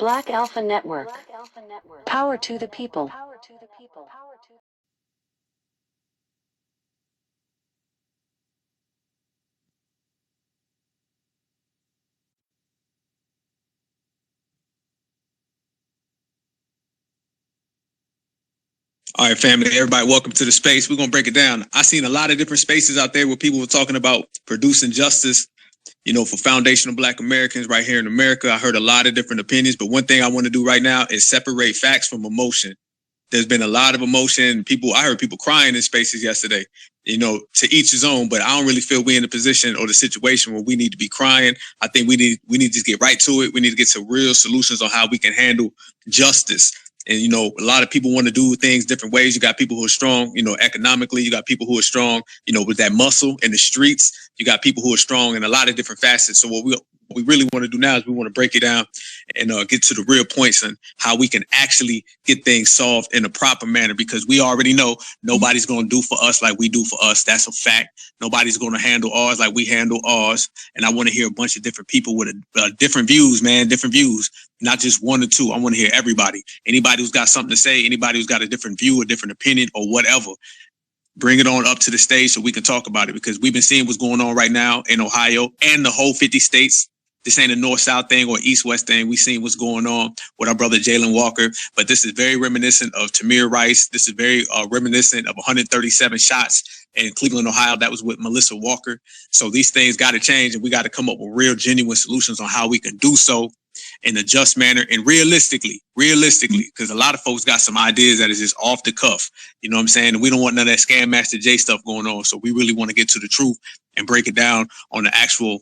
Black Alpha Network. Power to the people. All right, family, everybody, welcome to the space. We're going to break it down. I seen a lot of different spaces out there where people were talking about producing justice, for foundational Black Americans right here in America. I heard a lot of different opinions, but one thing I want to do right now is separate facts from emotion. There's been a lot of emotion. I heard people crying in spaces yesterday, to each his own, but I don't really feel we're in a position or the situation where we need to be crying. I think we need to just get right to it. We need to get to real solutions on how we can handle justice. And, a lot of people want to do things different ways. You got people who are strong, economically. You got people who are strong, with that muscle in the streets. You got people who are strong in a lot of different facets. So what we really want to do now is we want to break it down and get to the real points and how we can actually get things solved in a proper manner, because we already know nobody's going to do for us like we do for us. That's a fact. Nobody's going to handle ours like we handle ours. And I want to hear a bunch of different people with different views, man, different views, not just one or two. I want to hear everybody. Anybody who's got something to say, anybody who's got a different view, a different opinion or whatever, bring it on up to the stage so we can talk about it, because we've been seeing what's going on right now in Ohio and the whole 50 states. This ain't a north-south thing or east-west thing. We've seen what's going on with our brother Jalen Walker, but this is very reminiscent of Tamir Rice. This is very reminiscent of 137 shots in Cleveland, Ohio. That was with Melissa Walker. So these things got to change, and we got to come up with real, genuine solutions on how we can do so in a just manner and realistically, because a lot of folks got some ideas that is just off the cuff. You know what I'm saying? And we don't want none of that Scam Master J stuff going on. So we really want to get to the truth and break it down on the actual,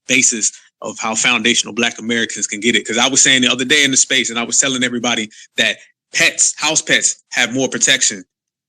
basis of how foundational Black Americans can get it. Because I was saying the other day in the space, and I was telling everybody that house pets have more protection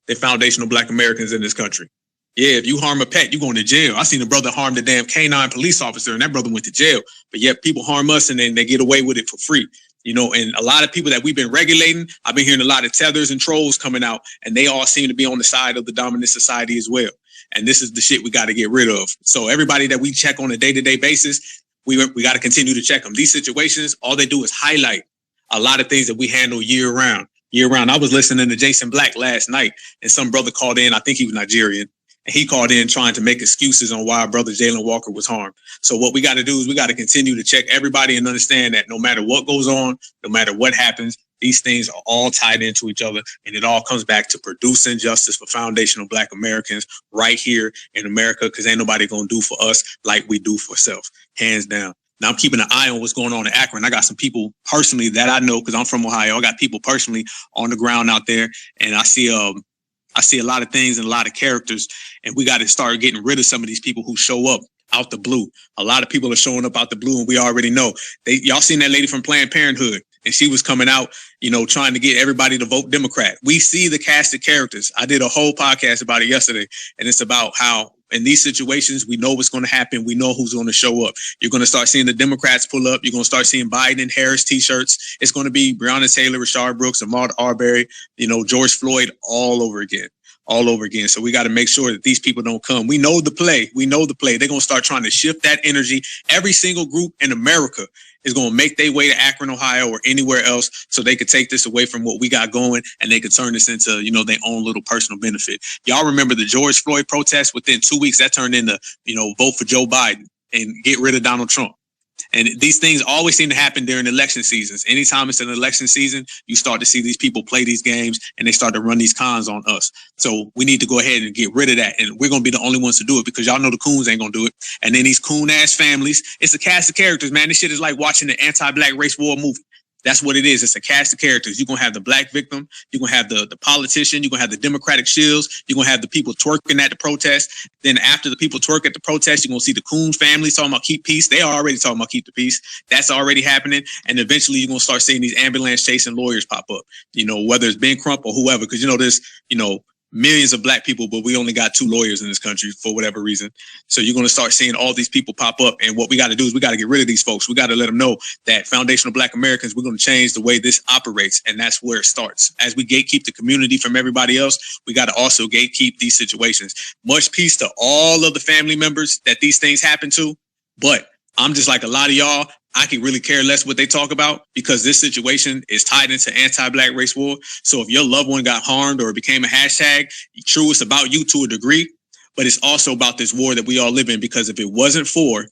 than foundational Black Americans in this country. Yeah, if you harm a pet, you going to jail. I seen a brother harm the damn canine police officer, and that brother went to jail. But yet people harm us, and then they get away with it for free. And a lot of people that we've been regulating, I've been hearing a lot of tethers and trolls coming out, and they all seem to be on the side of the dominant society as well. And this is the shit we got to get rid of. So everybody that we check on a day-to-day basis, we got to continue to check them. These situations, all they do is highlight a lot of things that we handle year round. I was listening to Jason Black last night, and some brother called in. I think he was Nigerian. And he called in trying to make excuses on why our brother Jalen Walker was harmed. So what we got to do is we got to continue to check everybody and understand that no matter what goes on, no matter what happens, these things are all tied into each other. And it all comes back to producing justice for foundational Black Americans right here in America, because ain't nobody going to do for us like we do for ourselves, hands down. Now, I'm keeping an eye on what's going on in Akron. I got some people personally that I know, because I'm from Ohio. I got people personally on the ground out there, and I see a lot of things and a lot of characters, and we got to start getting rid of some of these people who show up out the blue. A lot of people are showing up out the blue, and we already know. Y'all seen that lady from Planned Parenthood, and she was coming out, trying to get everybody to vote Democrat. We see the cast of characters. I did a whole podcast about it yesterday, and it's about how in these situations, we know what's going to happen. We know who's going to show up. You're going to start seeing the Democrats pull up. You're going to start seeing Biden and Harris T-shirts. It's going to be Breonna Taylor, Rashard Brooks, Ahmaud Arbery, George Floyd all over again. So we got to make sure that these people don't come. We know the play. They're going to start trying to shift that energy. Every single group in America is going to make their way to Akron, Ohio, or anywhere else, so they could take this away from what we got going, and they could turn this into, their own little personal benefit. Y'all remember the George Floyd protest? Within 2 weeks, that turned into, vote for Joe Biden and get rid of Donald Trump. And these things always seem to happen during election seasons. Anytime it's an election season, you start to see these people play these games, and they start to run these cons on us. So we need to go ahead and get rid of that. And we're going to be the only ones to do it, because y'all know the coons ain't going to do it. And then these coon-ass families, it's a cast of characters, man. This shit is like watching the anti-Black race war movie. That's what it is. It's a cast of characters. You're going to have the Black victim. You're going to have the politician. You're going to have the Democratic shills. You're going to have the people twerking at the protest. Then after the people twerk at the protest, you're going to see the Coon families talking about keep peace. They are already talking about keep the peace. That's already happening. And eventually you're going to start seeing these ambulance chasing lawyers pop up, whether it's Ben Crump or whoever, because, there's, millions of Black people, but we only got 2 lawyers in this country for whatever reason. So you're going to start seeing all these people pop up. And what we got to do is we got to get rid of these folks. We got to let them know that foundational Black Americans, we're going to change the way this operates. And that's where it starts. As we gatekeep the community from everybody else, we got to also gatekeep these situations. Much peace to all of the family members that these things happen to. But I'm just like a lot of y'all. I can really care less what they talk about because this situation is tied into anti-Black race war. So if your loved one got harmed or it became a hashtag, true, it's about you to a degree, but it's also about this war that we all live in, because if it wasn't for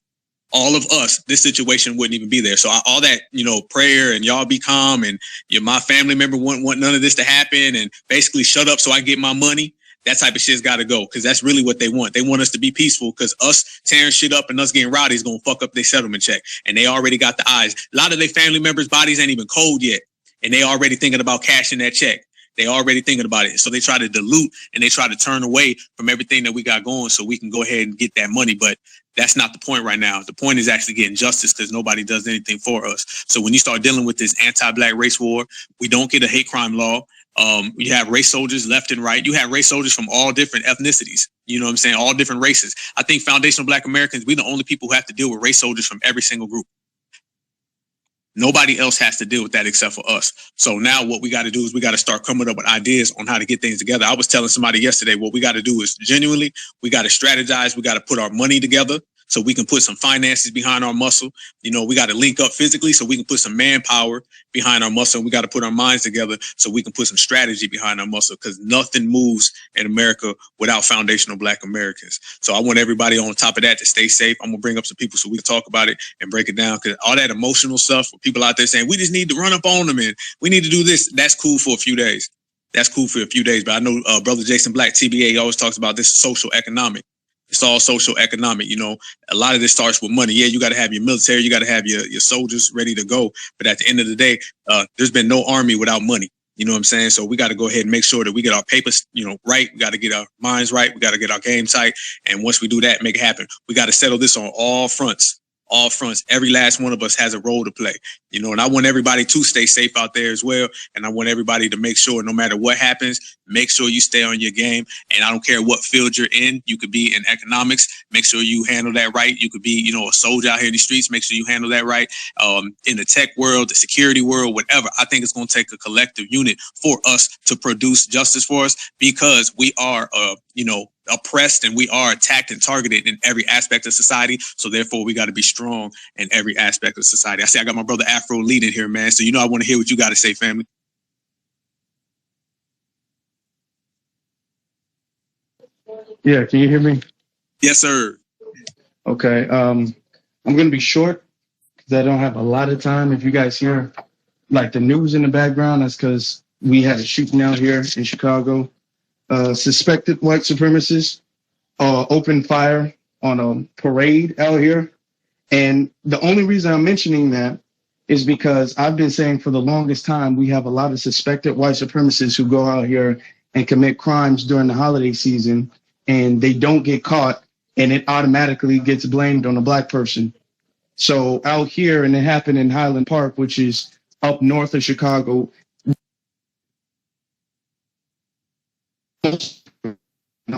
all of us, this situation wouldn't even be there. So all that, prayer and y'all be calm and my family member wouldn't want none of this to happen and basically shut up so I get my money. That type of shit's got to go, because that's really what they want. They want us to be peaceful, because us tearing shit up and us getting rowdy is going to fuck up their settlement check. And they already got the eyes. A lot of their family members' bodies ain't even cold yet. And they already thinking about cashing that check. They already thinking about it. So they try to dilute and they try to turn away from everything that we got going so we can go ahead and get that money. But that's not the point right now. The point is actually getting justice, because nobody does anything for us. So when you start dealing with this anti-Black race war, we don't get a hate crime law. You have race soldiers left and right. You have race soldiers from all different ethnicities. You know what I'm saying? All different races. I think foundational Black Americans, we're the only people who have to deal with race soldiers from every single group. Nobody else has to deal with that except for us. So now what we got to do is we got to start coming up with ideas on how to get things together. I was telling somebody yesterday, what we got to do is genuinely, we got to strategize. We got to put our money together so we can put some finances behind our muscle. We got to link up physically so we can put some manpower behind our muscle. And we got to put our minds together so we can put some strategy behind our muscle, because nothing moves in America without foundational Black Americans. So I want everybody on top of that to stay safe. I'm going to bring up some people so we can talk about it and break it down, because all that emotional stuff with people out there saying, we just need to run up on them and we need to do this. That's cool for a few days. That's cool for a few days. But I know Brother Jason Black, TBA, always talks about this social economic. It's all social economic. A lot of this starts with money. Yeah, you got to have your military, you got to have your soldiers ready to go. But at the end of the day, there's been no army without money. You know what I'm saying? So we got to go ahead and make sure that we get our papers, right. We got to get our minds right. We got to get our game tight. And once we do that, make it happen. We got to settle this on all fronts. All fronts. Every last one of us has a role to play, and I want everybody to stay safe out there as well. And I want everybody to make sure, no matter what happens, make sure you stay on your game. And I don't care what field you're in. You could be in economics. Make sure you handle that right. You could be, a soldier out here in the streets. Make sure you handle that right. In the tech world, the security world, whatever. I think it's going to take a collective unit for us to produce justice for us, because we are, oppressed and we are attacked and targeted in every aspect of society. So therefore we got to be strong in every aspect of society. I got my brother Afro leading here, man. So I want to hear what you got to say, family. Yeah, can you hear me? Yes, sir. Okay. I'm gonna be short because I don't have a lot of time. If you guys hear like the news in the background, that's because we had a shooting out here in Chicago. Suspected white supremacists opened fire on a parade out here. And the only reason I'm mentioning that is because I've been saying for the longest time, we have a lot of suspected white supremacists who go out here and commit crimes during the holiday season, and they don't get caught, and it automatically gets blamed on a Black person. So out here, and it happened in Highland Park, which is up north of Chicago,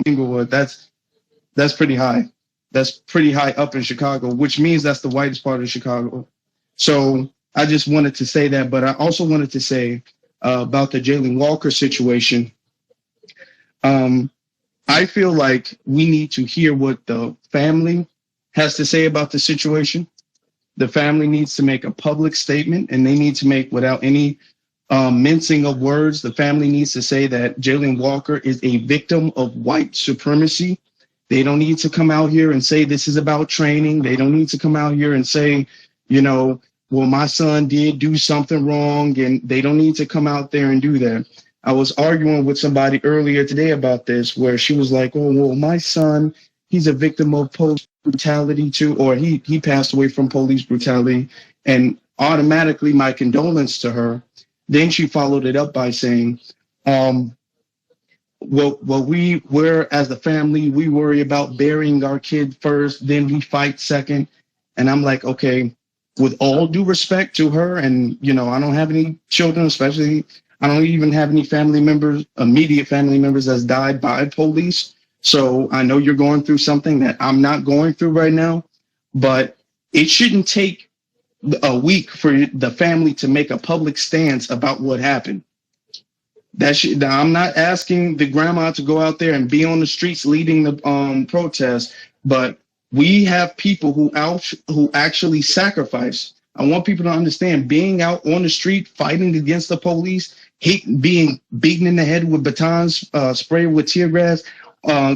Inglewood, that's pretty high. That's pretty high up in Chicago, which means that's the whitest part of Chicago. So I just wanted to say that, but I also wanted to say about the Jaylen Walker situation. I feel like we need to hear what the family has to say about the situation. The family needs to make a public statement, and they need to make, without any mincing of words, the family needs to say that Jaylen Walker is a victim of white supremacy. They don't need to come out here and say this is about training. They don't need to come out here and say, well, my son did do something wrong, and they don't need to come out there and do that. I was arguing with somebody earlier today about this, where she was like, oh, well, my son, he's a victim of police brutality too, or he passed away from police brutality, and automatically my condolence to her. Then she followed it up by saying, we're as the family, we worry about burying our kid first, then we fight second. And I'm like, okay, with all due respect to her, and I don't have any children, especially I don't even have any family members, immediate family members that's died by police. So I know you're going through something that I'm not going through right now, but it shouldn't take a week for the family to make a public stance about what happened. I'm not asking the grandma to go out there and be on the streets leading the protest, but we have people who actually sacrifice. I want people to understand being out on the street, fighting against the police, being beaten in the head with batons, sprayed with tear gas,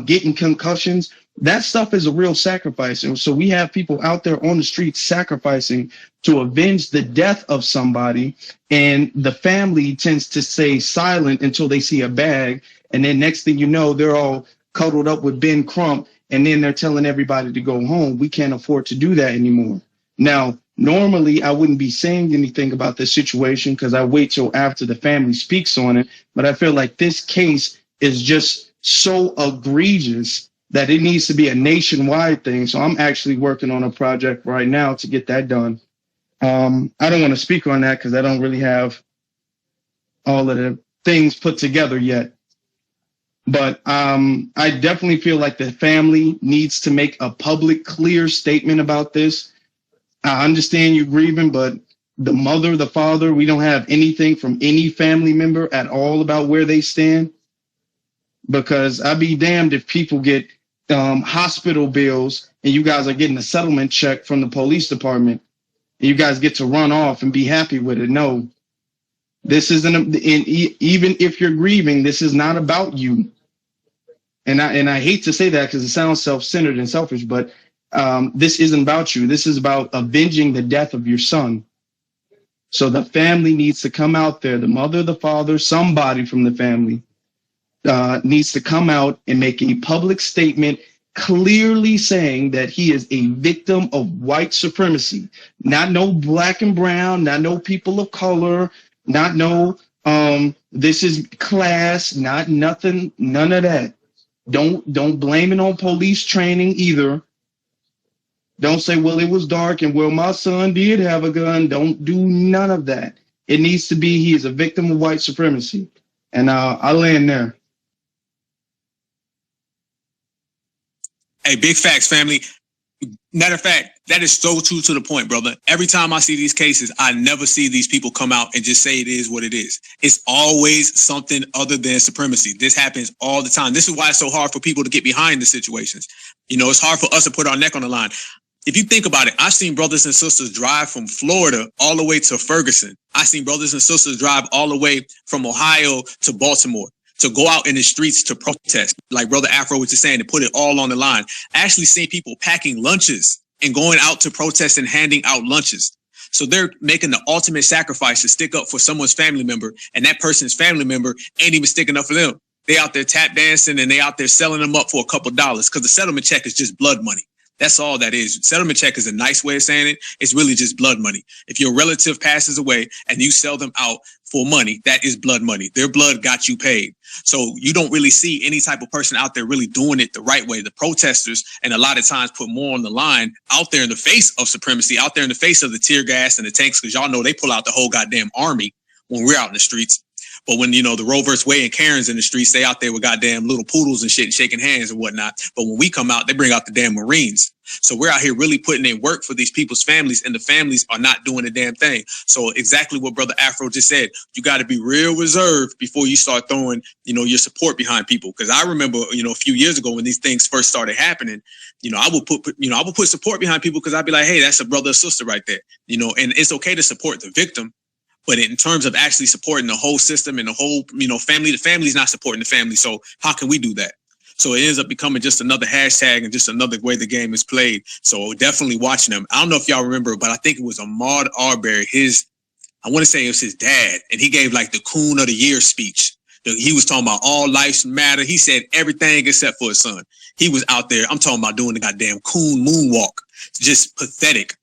getting concussions. That stuff is a real sacrifice. And so we have people out there on the street sacrificing to avenge the death of somebody. And the family tends to stay silent until they see a bag. And then next thing you know, they're all cuddled up with Ben Crump. And then they're telling everybody to go home. We can't afford to do that anymore. Now, normally I wouldn't be saying anything about this situation because I wait till after the family speaks on it. But I feel like this case is just so egregious that it needs to be a nationwide thing. So I'm actually working on a project right now to get that done. I don't want to speak on that because I don't really have all of the things put together yet. But I definitely feel like the family needs to make a public, clear statement about this. I understand you grieving, but the mother, the father, we don't have anything from any family member at all about where they stand. Because I'd be damned if people get hospital bills and you guys are getting a settlement check from the police department and you guys get to run off and be happy with it. No, this isn't, even if you're grieving, this is not about you. And I hate to say that because it sounds self-centered and selfish, but this isn't about you. This is about avenging the death of your son. So the family needs to come out there, the mother, the father, somebody from the family needs to come out and make a public statement clearly saying that he is a victim of white supremacy, not no black and brown, not no people of color, not no this is class, not nothing, none of that. Don't blame it on police training either. Don't say, well, it was dark and well, my son did have a gun. Don't do none of that. It needs to be he is a victim of white supremacy. And I'll land there. Hey, big facts, family. Matter of fact, that is so true to the point, brother. Every time I see these cases, I never see these people come out and just say it is what it is. It's always something other than supremacy. This happens all the time. This is why it's so hard for people to get behind the situations. You know, it's hard for us to put our neck on the line. If you think about it, I've seen brothers and sisters drive from Florida all the way to Ferguson. I've seen brothers and sisters drive all the way from Ohio to Baltimore to go out in the streets to protest, like Brother Afro was just saying, to put it all on the line. I actually seen people packing lunches and going out to protest and handing out lunches. So they're making the ultimate sacrifice to stick up for someone's family member, and that person's family member ain't even sticking up for them. They out there tap dancing and they out there selling them up for a couple dollars because the settlement check is just blood money. That's all that is. Settlement check is a nice way of saying it. It's really just blood money. If your relative passes away and you sell them out for money, that is blood money. Their blood got you paid. So you don't really see any type of person out there really doing it the right way. The protesters, and a lot of times put more on the line out there in the face of supremacy, out there in the face of the tear gas and the tanks, because y'all know they pull out the whole goddamn army when we're out in the streets. But when, you know, the Roe vs. Wade and Karen's in the streets, they out there with goddamn little poodles and shit, shaking hands and whatnot. But when we come out, they bring out the damn Marines. So we're out here really putting in work for these people's families, and the families are not doing a damn thing. So exactly what Brother Afro just said, you got to be real reserved before you start throwing, you know, your support behind people. Because I remember, you know, a few years ago when these things first started happening, you know, I would put support behind people because I'd be like, hey, that's a brother or sister right there, you know, and it's okay to support the victim. But in terms of actually supporting the whole system and the whole, you know, family, the family's not supporting the family. So how can we do that? So it ends up becoming just another hashtag and just another way the game is played. So definitely watching them. I don't know if y'all remember, but I think it was Ahmaud Arbery. I want to say it was his dad, and he gave like the Coon of the Year speech. He was talking about all lives matter. He said everything except for his son. He was out there. I'm talking about doing the goddamn coon moonwalk. Just pathetic.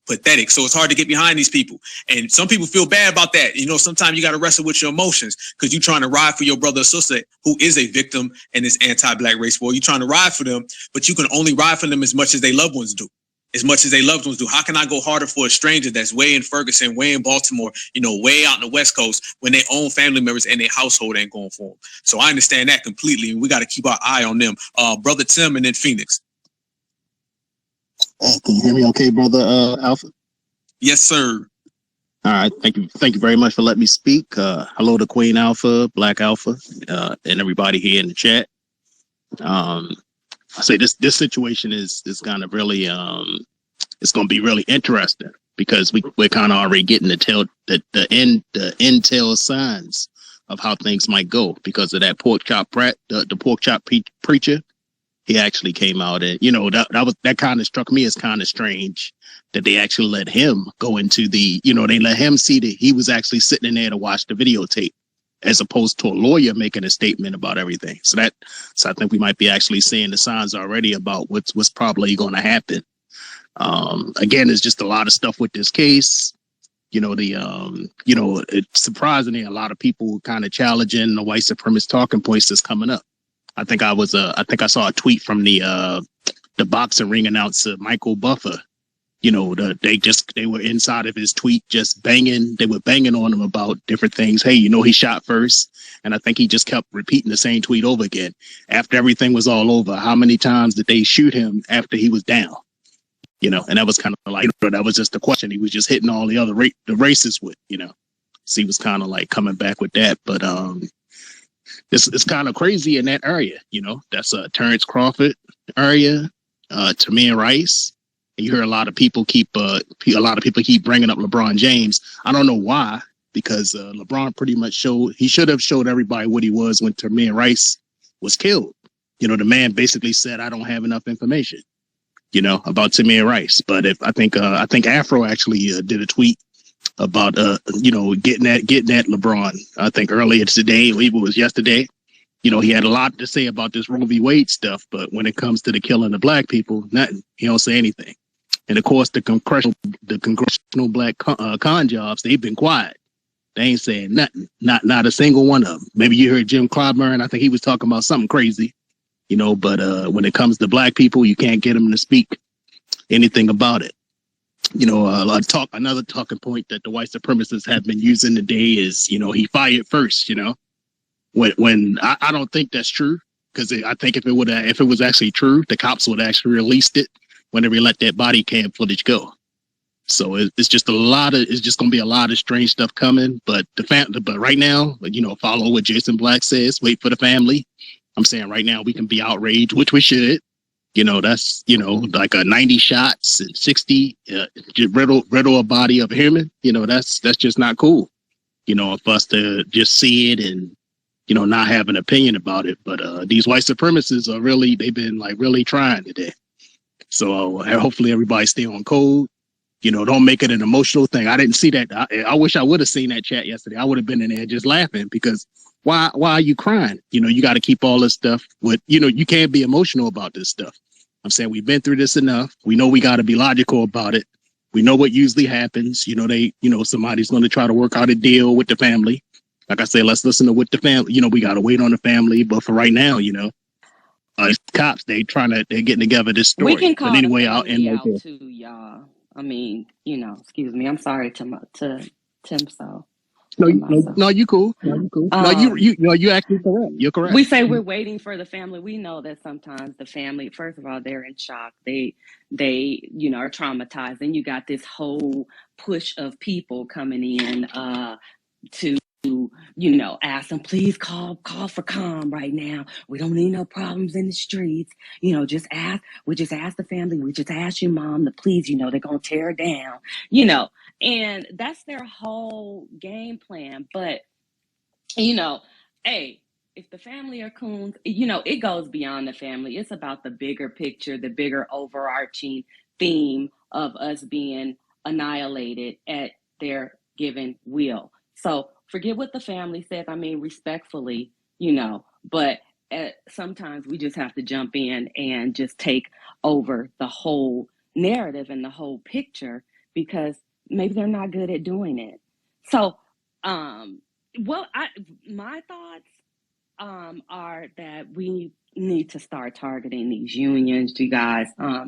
So it's hard to get behind these people. And some people feel bad about that. You know, sometimes you got to wrestle with your emotions because you're trying to ride for your brother or sister who is a victim in this anti-black race war. You're trying to ride for them, but you can only ride for them as much as their loved ones do. How can I go harder for a stranger that's way in Ferguson, way in Baltimore, you know, way out in the West Coast when their own family members and their household ain't going for them? So I understand that completely, and we got to keep our eye on them. Brother Tim and then Phoenix. Can you hear me okay, Brother Alpha? Yes, sir. All right. Thank you very much for letting me speak. Hello to Queen Alpha, Black Alpha, and everybody here in the chat. I say this situation is kind of really it's going to be really interesting because we're kind of already getting the intel signs of how things might go because of that pork chop the pork chop preacher. He actually came out and, you know, that kind of struck me as kind of strange that they actually let him go into they let him see that he was actually sitting in there to watch the videotape as opposed to a lawyer making a statement about everything. So I think we might be actually seeing the signs already about what's probably going to happen. Again, there's just a lot of stuff with this case. It's surprisingly a lot of people kind of challenging the white supremacist talking points that's coming up. I think I saw a tweet from the boxing ring announcer Michael Buffer. You know, they were inside of his tweet just banging. They were banging on him about different things. Hey, you know, he shot first, and I think he just kept repeating the same tweet over again. After everything was all over, how many times did they shoot him after he was down? You know, and that was kind of like that was just the question. He was just hitting all the other the racists with, you know. So he was kind of like coming back with that, but it's kind of crazy in that area, you know. That's Terrence Crawford area, Tamir Rice. You hear a lot of people keep bringing up LeBron James. I don't know why, because LeBron pretty much should have showed everybody what he was when Tamir Rice was killed. You know, the man basically said, "I don't have enough information," you know, about Tamir Rice. But I think Afro actually did a tweet about getting at LeBron. I think earlier today, or even it was yesterday. You know, he had a lot to say about this Roe v. Wade stuff, but when it comes to the killing of black people, nothing. He don't say anything. And of course, the congressional black con jobs, they've been quiet. They ain't saying nothing. Not a single one of them. Maybe you heard Jim Clyburn. I think he was talking about something crazy, you know. But when it comes to black people, you can't get them to speak anything about it. You know, another talking point that the white supremacists have been using today is, you know, he fired first. You know, when I don't think that's true, because I think if it was actually true, the cops would actually released it whenever they let that body cam footage go. So it's just going to be a lot of strange stuff coming. But but right now, you know, follow what Jason Black says. Wait for the family. I'm saying right now we can be outraged, which we should. You know, that's, you know, like 90 shots and 60 riddle a body of a human. You know, that's just not cool. You know, for us to just see it and, you know, not have an opinion about it. But these white supremacists they've been like really trying today. So hopefully everybody stay on code. You know, don't make it an emotional thing. I didn't see that. I wish I would have seen that chat yesterday. I would have been in there just laughing, because why are you crying? You know, you got to keep all this stuff with, you know, you can't be emotional about this stuff. I'm saying we've been through this enough. We know we got to be logical about it. We know what usually happens. You know, somebody's going to try to work out a deal with the family. Like I say, let's listen to what the family, you know, we got to wait on the family. But for right now, you know, cops, they're getting together this story. We can call but anyway, the I'll end family right out there. too, y'all. I mean, you know, excuse me. I'm sorry to Tim. So No, you cool. No, you cool. No, you actually correct. You're correct. we say we're waiting for the family. We know that sometimes the family, first of all, they're in shock. They you know, are traumatized. And you got this whole push of people coming in to, you know, ask them, please call for calm right now. We don't need no problems in the streets. You know, we just ask the family, we just ask your mom to please, you know, they're going to tear down, you know, and that's their whole game plan. But, you know, hey, if the family are coons, you know, it goes beyond the family. It's about the bigger picture, the bigger overarching theme of us being annihilated at their given will. So forget what the family says. I mean, respectfully, you know, but sometimes we just have to jump in and just take over the whole narrative and the whole picture, because maybe they're not good at doing it. So, my thoughts are that we need to start targeting these unions, you guys. I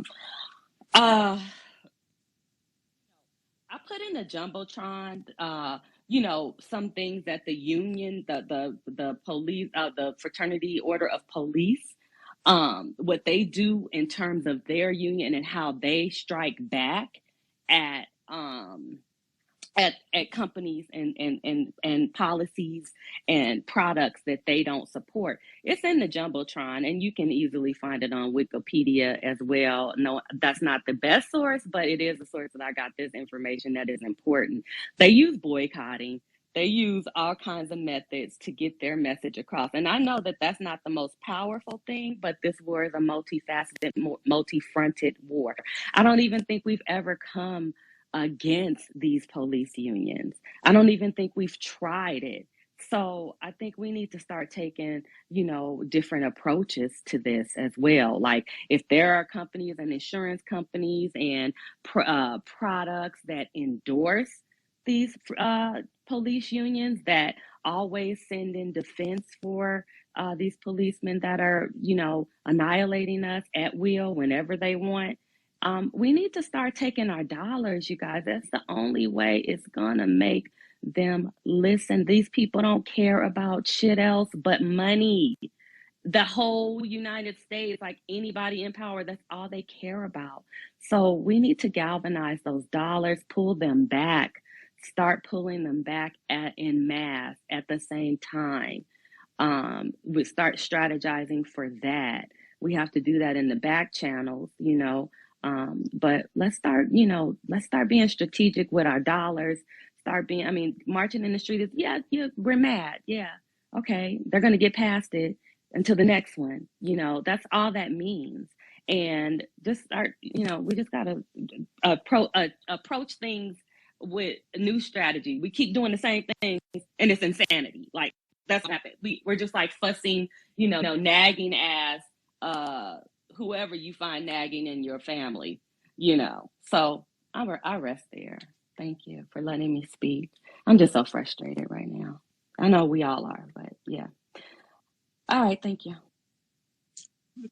put in a jumbotron, you know, some things that the union, the police, the fraternity order of police, what they do in terms of their union and how they strike back at at companies and policies and products that they don't support. It's in the Jumbotron, and you can easily find it on Wikipedia as well. No, that's not the best source, but it is a source that I got this information that is important. They use boycotting. They use all kinds of methods to get their message across. And I know that that's not the most powerful thing, but this war is a multifaceted, multi-fronted war. I don't even think we've ever come against these police unions. I don't even think we've tried it. So I think we need to start taking, different approaches to this as well. Like if there are companies and insurance companies and products that endorse these police unions that always send in defense for these policemen that are, annihilating us at will whenever they want. We need to start taking our dollars, you guys. That's the only way it's gonna make them listen. These people don't care about shit else but money. The whole United States, like anybody in power, that's all they care about. So we need to galvanize those dollars, pull them back, start pulling them back in mass at the same time. We start strategizing for that. We have to do that in the back channels, but let's start being strategic with our dollars. Marching in the street is, yeah, we're mad. Yeah. Okay. They're going to get past it until the next one. That's all that means. And just start, we just got to approach things with a new strategy. We keep doing the same thing and it's insanity. Like that's what happened. We're just like fussing, nagging as, whoever you find nagging in your family, So I rest there. Thank you for letting me speak. I'm just so frustrated right now. I know we all are, but yeah. All right, thank you.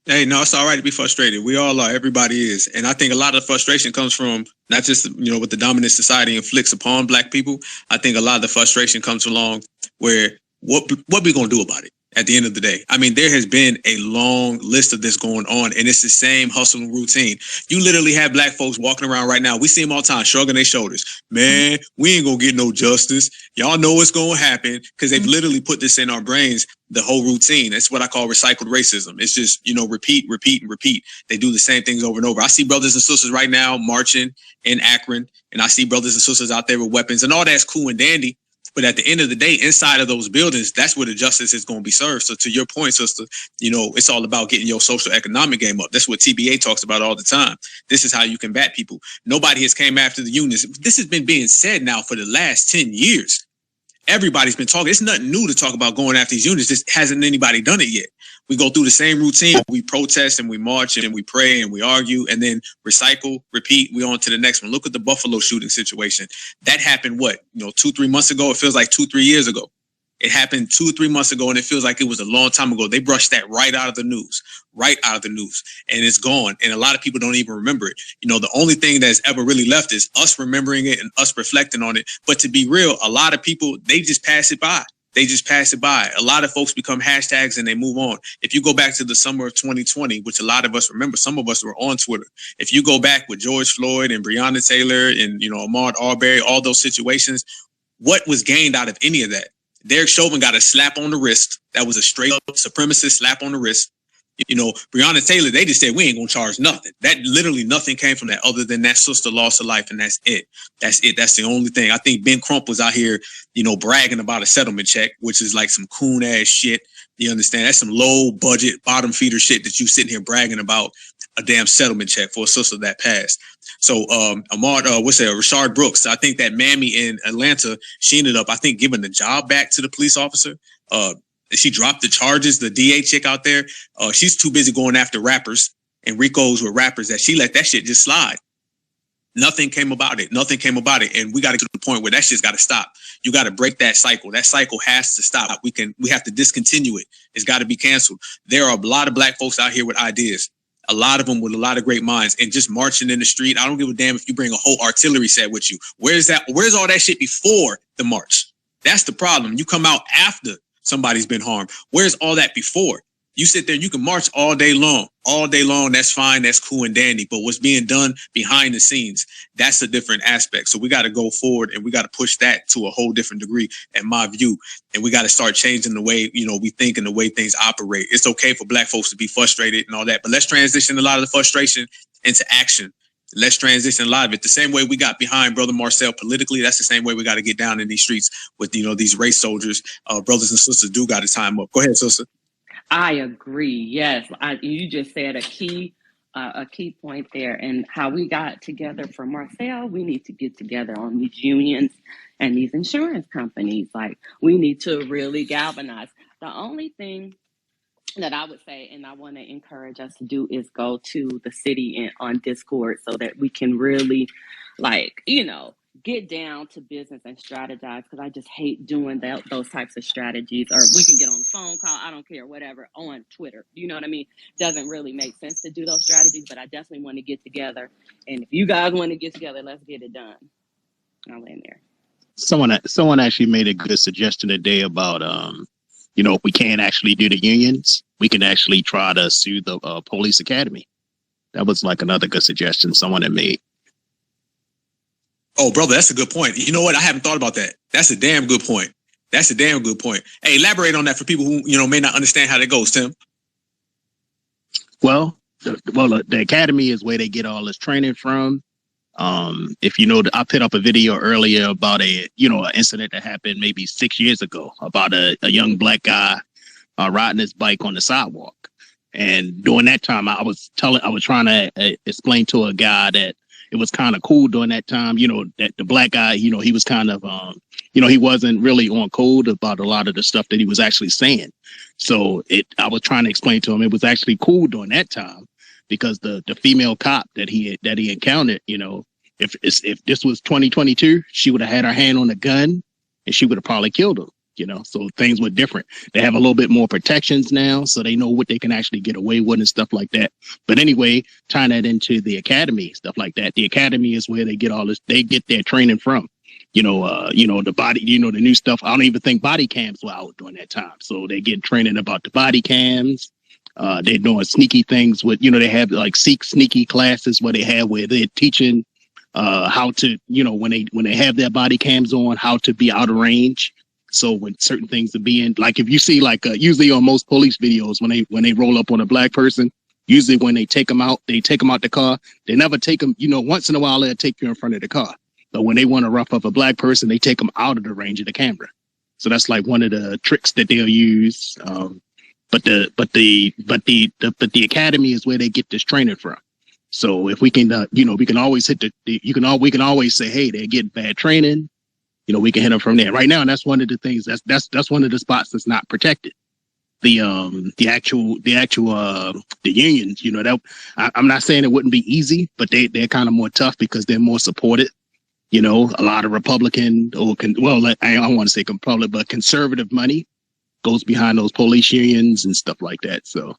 Hey, no, it's all right to be frustrated. We all are. Everybody is. And I think a lot of the frustration comes from not just, what the dominant society inflicts upon Black people. I think a lot of the frustration comes along where what we going to do about it at the end of the day? I mean, there has been a long list of this going on, and it's the same hustle and routine. You literally have Black folks walking around right now. We see them all the time, shrugging their shoulders. Man, we ain't going to get no justice. Y'all know what's going to happen because they've literally put this in our brains, the whole routine. It's what I call recycled racism. It's just, repeat, repeat, and repeat. They do the same things over and over. I see brothers and sisters right now marching in Akron, and I see brothers and sisters out there with weapons, and all that's cool and dandy. But at the end of the day, inside of those buildings, that's where the justice is going to be served. So to your point, sister, it's all about getting your social economic game up. That's what TBA talks about all the time. This is how you combat people. Nobody has came after the unions. This has been being said now for the last 10 years. Everybody's been talking. It's nothing new to talk about going after these unions. Just hasn't anybody done it yet. We go through the same routine. We protest and we march and we pray and we argue and then recycle, repeat. We on to the next one. Look at the Buffalo shooting situation. That happened 2-3 months ago? It feels like 2-3 years ago. It happened 2-3 months ago, and it feels like it was a long time ago. They brushed that right out of the news, and it's gone. And a lot of people don't even remember it. The only thing that's ever really left is us remembering it and us reflecting on it. But to be real, a lot of people, they just pass it by. A lot of folks become hashtags and they move on. If you go back to the summer of 2020, which a lot of us remember, some of us were on Twitter. If you go back with George Floyd and Breonna Taylor and, Ahmaud Arbery, all those situations, what was gained out of any of that? Derek Chauvin got a slap on the wrist. That was a straight up supremacist slap on the wrist. Breonna Taylor, they just said, we ain't going to charge nothing. That literally nothing came from that other than that sister lost her life. And that's it. That's the only thing. I think Ben Crump was out here, bragging about a settlement check, which is like some coon ass shit. You understand? That's some low budget, bottom feeder shit that you sitting here bragging about a damn settlement check for a sister that passed. So, Rashard Brooks, I think that Mammy in Atlanta, she ended up, I think, giving the job back to the police officer. She dropped the charges, the DA chick out there. She's too busy going after rappers and Ricos with rappers that she let that shit just slide. Nothing came about it. And we got to get to the point where that shit's got to stop. You got to break that cycle. That cycle has to stop. We have to discontinue it. It's got to be canceled. There are a lot of Black folks out here with ideas. A lot of them with a lot of great minds, and just marching in the street. I don't give a damn if you bring a whole artillery set with you. Where's all that shit before the march? That's the problem. You come out after somebody's been harmed. Where's all that before? You sit there, you can march all day long. All day long, that's fine, that's cool and dandy. But what's being done behind the scenes, that's a different aspect. So we got to go forward and we got to push that to a whole different degree, in my view. And we got to start changing the way, we think and the way things operate. It's okay for Black folks to be frustrated and all that, but let's transition a lot of the frustration into action. Let's transition a lot of it. The same way we got behind Brother Marcel politically, that's the same way we got to get down in these streets with, these race soldiers. Brothers and sisters do got to time up. Go ahead, sister. I agree. Yes, you just said a key point there, and how we got together for Marcel. We need to get together on these unions and these insurance companies. Like, we need to really galvanize. The only thing that I would say, and I want to encourage us to do, is go to the city on Discord so that we can really, get down to business and strategize, because I just hate doing those types of strategies. Or we can get on the phone call, I don't care, whatever, on Twitter. You know what I mean? Doesn't really make sense to do those strategies, but I definitely want to get together. And if you guys want to get together, let's get it done. I'll end there. Someone actually made a good suggestion today about, if we can't actually do the unions, we can actually try to sue the police academy. That was like another good suggestion someone had made. Oh, brother, that's a good point. You know what? I haven't thought about that. That's a damn good point. That's a damn good point. Hey, elaborate on that for people who, may not understand how that goes, Tim. Well, the academy is where they get all this training from. If I put up a video earlier about an incident that happened maybe 6 years ago about a young Black guy riding his bike on the sidewalk. And during that time, I was trying to explain to a guy that it was kind of cool during that time, that the Black guy, he was kind of, he wasn't really on code about a lot of the stuff that he was actually saying. So I was trying to explain to him it was actually cool during that time, because the female cop that he encountered, if this was 2022, she would have had her hand on a gun and she would have probably killed him. So things were different. They have a little bit more protections now, so they know what they can actually get away with and stuff like that. But anyway, tying that into the academy, stuff like that. The academy is where they get all this. They get their training from. The body. The new stuff. I don't even think body cams were out during that time. So they get training about the body cams. They're doing sneaky things with. They have like sneaky classes where they're teaching how to. When they have their body cams on, how to be out of range. So when certain things are being, like, if you see, usually on most police videos, when they roll up on a Black person, usually when they take them out the car. They never take them, once in a while they'll take you in front of the car. But when they want to rough up a Black person, they take them out of the range of the camera. So that's like one of the tricks that they'll use. But the academy is where they get this training from. So if we can, we can always we can always say, hey, they're getting bad training. We can hit them from there. Right now, that's one of the things that's one of the spots that's not protected. The unions, I'm not saying it wouldn't be easy, but they're kind of more tough because they're more supported. A lot of Republican I don't want to say Republican, but conservative money goes behind those police unions and stuff like that. So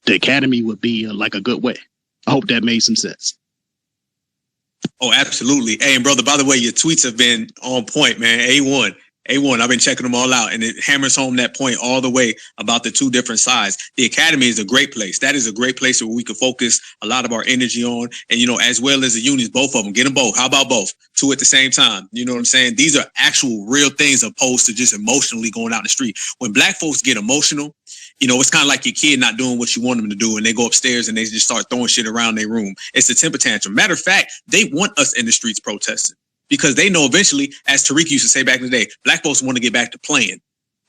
the academy would be like a good way. I hope that made some sense. Oh, absolutely. Hey, and brother, by the way, your tweets have been on point, man. A1. I've been checking them all out, and it hammers home that point all the way about the two different sides. The academy is a great place. That is a great place where we can focus a lot of our energy on, and, as well as the unions, both of them. Get them both. How about both? Two at the same time. You know what I'm saying? These are actual real things opposed to just emotionally going out in the street. When Black folks get emotional, it's kind of like your kid not doing what you want them to do, and they go upstairs and they just start throwing shit around their room. It's a temper tantrum. Matter of fact, they want us in the streets protesting because they know eventually, as Tariq used to say back in the day, Black folks want to get back to playing.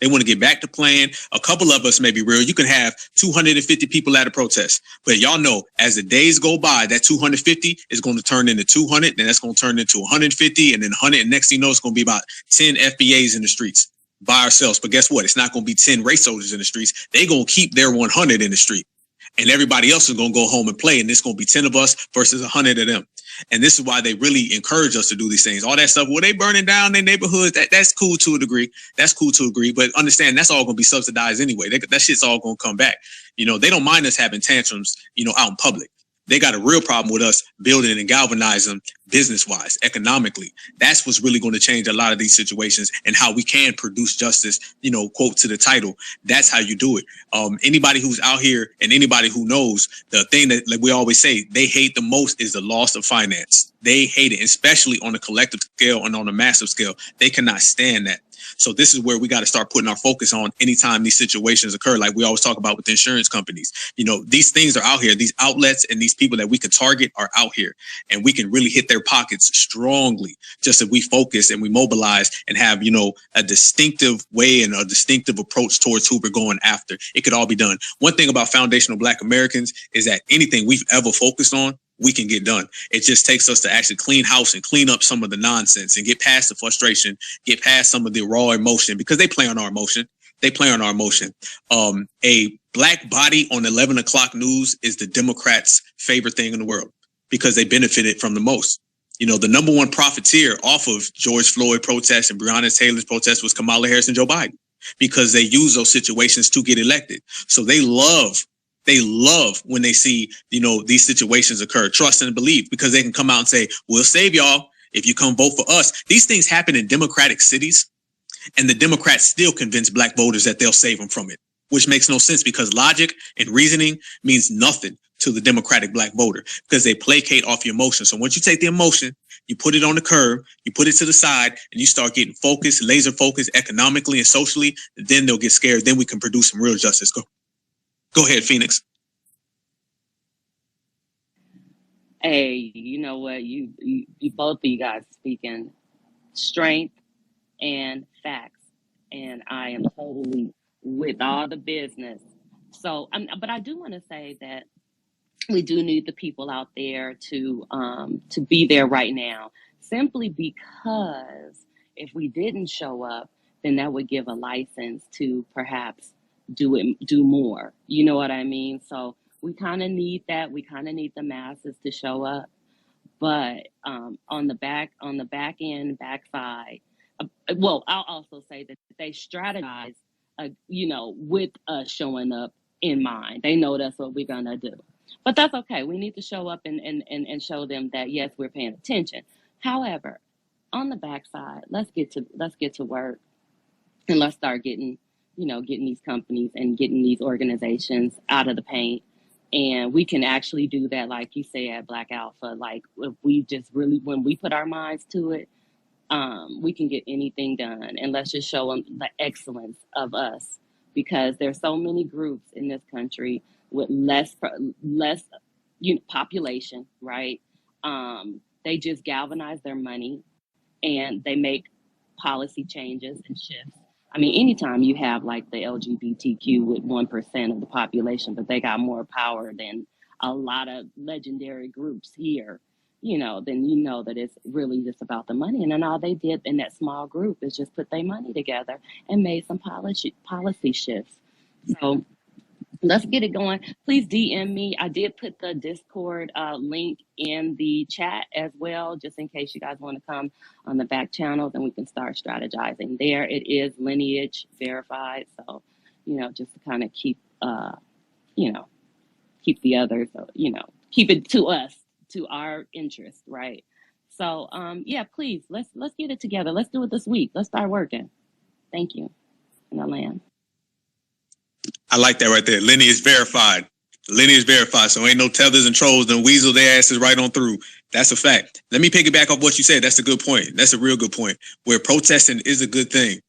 They want to get back to playing. A couple of us may be real. You can have 250 people at a protest, but y'all know as the days go by, that 250 is going to turn into 200, then that's going to turn into 150, and then 100. And next thing you know, it's going to be about 10 FBAs in the streets by ourselves. But guess what? It's not going to be 10 race soldiers in the streets. They're going to keep their 100 in the street. And everybody else is going to go home and play. And it's going to be 10 of us versus 100 of them. And this is why they really encourage us to do these things. All that stuff, they burning down their neighborhoods, that's cool to a degree. That's cool to a degree. But understand, that's all going to be subsidized anyway. That shit's all going to come back. They don't mind us having tantrums, out in public. They got a real problem with us building and galvanizing business-wise, economically. That's what's really going to change a lot of these situations and how we can produce justice, quote to the title. That's how you do it. Anybody who's out here and anybody who knows, the thing that, like we always say, they hate the most is the loss of finance. They hate it, especially on a collective scale and on a massive scale. They cannot stand that. So this is where we got to start putting our focus on anytime these situations occur, like we always talk about with the insurance companies. These things are out here. These outlets and these people that we could target are out here, and we can really hit their pockets strongly just if we focus and we mobilize and have, a distinctive way and a distinctive approach towards who we're going after. It could all be done. One thing about foundational Black Americans is that anything we've ever focused on, we can get done. It just takes us to actually clean house and clean up some of the nonsense and get past the frustration, get past some of the raw emotion, because they play on our emotion. A Black body on 11 o'clock news is the Democrats' favorite thing in the world because they benefited from the most. The number one profiteer off of George Floyd protests and Breonna Taylor's protests was Kamala Harris and Joe Biden, because they use those situations to get elected. So they love when they see, these situations occur, trust and believe, because they can come out and say, we'll save y'all if you come vote for us. These things happen in democratic cities, and the Democrats still convince Black voters that they'll save them from it, which makes no sense, because logic and reasoning means nothing to the Democratic Black voter, because they placate off your emotion. So once you take the emotion, you put it on the curb, you put it to the side, and you start getting focused, laser focused economically and socially, then they'll get scared. Then we can produce some real justice. Go ahead, Phoenix. Hey, you know what? You both of you guys speaking strength and facts, and I am totally with all the business. So, but I do want to say that we do need the people out there to be there right now, simply because if we didn't show up, then that would give a license to perhaps do more. You know what I mean? So we kind of need that. We kind of need the masses to show up. But on the backside, well, I'll also say that they strategize, with us showing up in mind. They know that's what we're gonna do. But that's okay. We need to show up and show them that yes, we're paying attention. However, on the backside, let's get to work, and let's start getting these companies and getting these organizations out of the paint. And we can actually do that, like you say, at Black Alpha. Like, if we just really, when we put our minds to it, we can get anything done. And let's just show them the excellence of us, because there's so many groups in this country with less population, right? They just galvanize their money and they make policy changes and shifts. I mean, anytime you have like the LGBTQ with 1% of the population, but they got more power than a lot of legendary groups here, then you know that it's really just about the money. And then all they did in that small group is just put their money together and made some policy shifts. So let's get it going. Please DM me. I did put the Discord link in the chat as well, just in case you guys want to come on the back channels and we can start strategizing there. It is lineage verified. So, just to kind of keep the others, keep it to us, to our interest, right? So, yeah, please, let's get it together. Let's do it this week. Let's start working. Thank you. And I land. I like that right there. Lineage verified. Lineage verified. So ain't no tethers and trolls and weasel their asses right on through. That's a fact. Let me piggyback off what you said. That's a good point. That's a real good point. Where protesting is a good thing.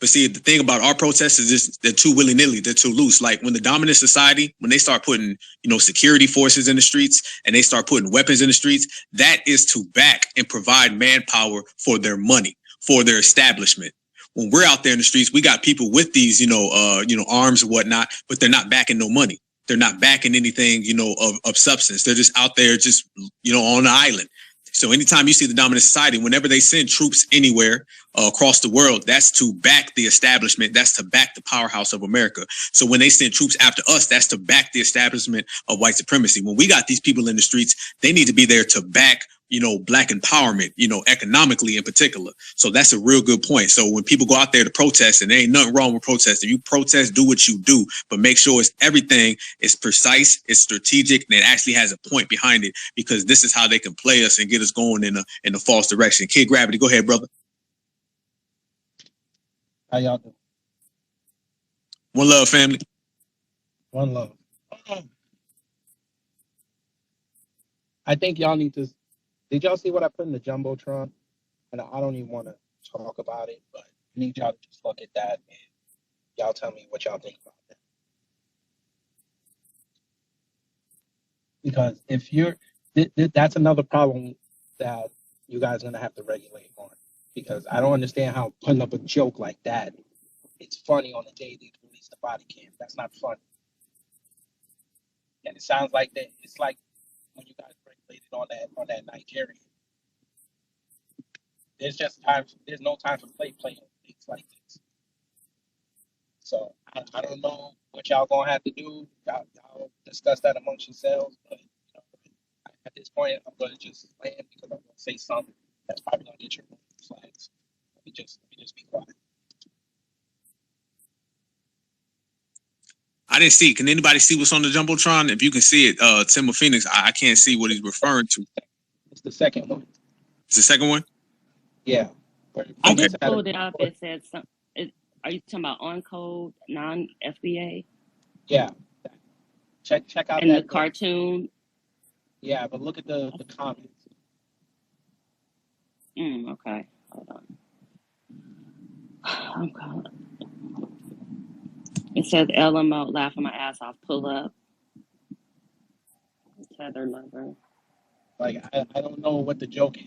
But see, the thing about our protests is just they're too willy-nilly. They're too loose. Like when the dominant society, when they start putting, security forces in the streets and they start putting weapons in the streets, that is to back and provide manpower for their money, for their establishment. When we're out there in the streets, we got people with these, arms and whatnot, but they're not backing no money. They're not backing anything, of substance. They're just out there just, on the island. So anytime you see the dominant society, whenever they send troops anywhere across the world, that's to back the establishment. That's to back the powerhouse of America. So when they send troops after us, that's to back the establishment of white supremacy. When we got these people in the streets, they need to be there to back Black empowerment, economically in particular. So that's a real good point. So when people go out there to protest, and there ain't nothing wrong with protesting, you protest, do what you do, but make sure everything is precise, it's strategic, and it actually has a point behind it, because this is how they can play us and get us going in a false direction. Kid Gravity, go ahead, brother. How y'all doing? One love, family. One love. I think y'all need to. Did y'all see what I put in the Jumbotron? And I don't even want to talk about it, but I need y'all to just look at that and y'all tell me what y'all think about that. Because if you're, that's another problem that you guys are gonna have to regulate on. Because I don't understand how putting up a joke like that, it's funny on the day they release the body cam. That's not funny. And it sounds like that. It's like when you guys regulated on that Nigerian. There's no time for playing things like this. So I don't know what y'all gonna have to do. Y'all discuss that amongst yourselves. But at this point, I'm gonna just land because I'm gonna say something that's probably gonna get your flags. Let me just be quiet. I didn't see. Can anybody see what's on the Jumbotron? If you can see it, Tim or Phoenix, I can't see what he's referring to. It's the second one. It's the second one? Yeah. I just pulled it up. It said are you talking about on code, non-FBA? Yeah. Check out and that the cartoon. Yeah, but look at the comments. Okay, hold on. I'm calling. It says LMO, laughing my ass off, pull up. Tether lover. Like, I don't know what the joke is.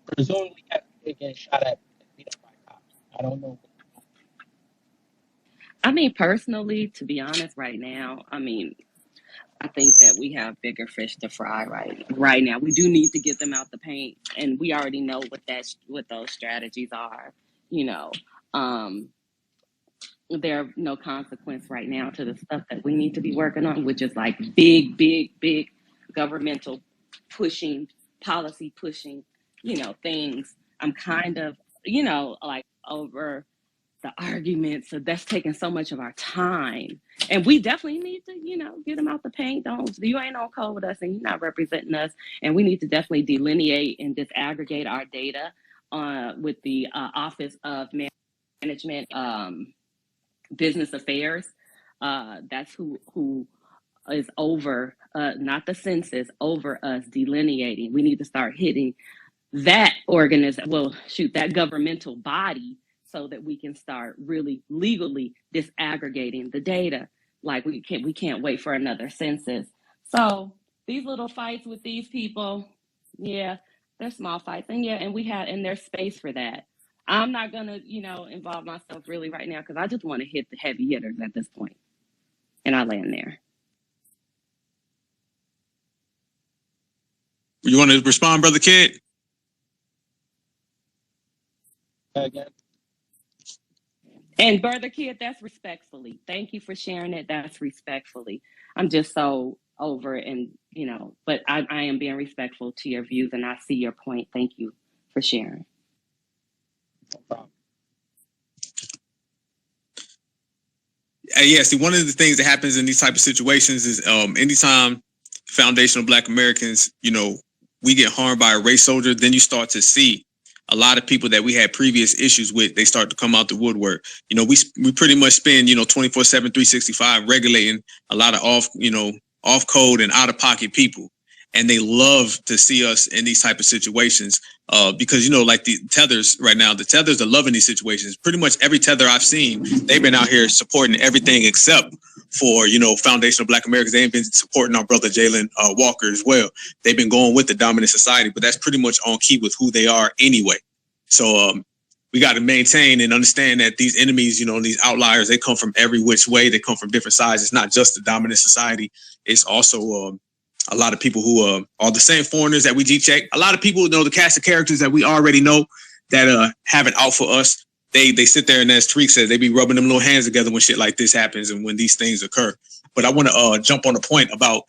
Presumably, FBA getting shot at beat up by cops. I don't know. I mean, personally, to be honest, right now, I think that we have bigger fish to fry right now. We do need to get them out the paint, and we already know what those strategies are. There's no consequence right now to the stuff that we need to be working on, which is like big governmental pushing, policy pushing, things. I'm kind of, like over the arguments. So that's taking so much of our time. And we definitely need to, get them out the paint. You ain't on code with us and you're not representing us. And we need to definitely delineate and disaggregate our data with the Office of Management Business Affairs. That's who is over, not the census, over us delineating. We need to start hitting that that governmental body so that we can start really legally disaggregating the data. Like we can't wait for another census. So these little fights with these people, yeah, they're small fights. And there's space for that. I'm not gonna, involve myself really right now because I just want to hit the heavy hitters at this point. And I land there. You want to respond, Brother Kid? Again. And Brother Kid, that's respectfully. Thank you for sharing it. That's respectfully. I'm just so over it and, but I am being respectful to your views and I see your point. Thank you for sharing. No problem. Yeah, see, one of the things that happens in these type of situations is anytime foundational Black Americans, we get harmed by a race soldier, then you start to see a lot of people that we had previous issues with, they start to come out the woodwork. We pretty much spend, 24/7, 365 regulating a lot of off code and out of pocket people. And they love to see us in these type of situations because, like the tethers right now, the tethers are loving these situations. Pretty much every tether I've seen, they've been out here supporting everything except for, foundational Black Americans. They ain't been supporting our brother Jalen Walker as well. They've been going with the dominant society, but that's pretty much on key with who they are anyway. So we got to maintain and understand that these enemies, these outliers, they come from every which way. They come from different sides. It's not just the dominant society. It's also a lot of people who are the same foreigners that we G-check. A lot of people know the cast of characters that we already know that have it out for us. They sit there and, as Tariq says, they be rubbing them little hands together when shit like this happens and when these things occur. But I want to jump on the point about,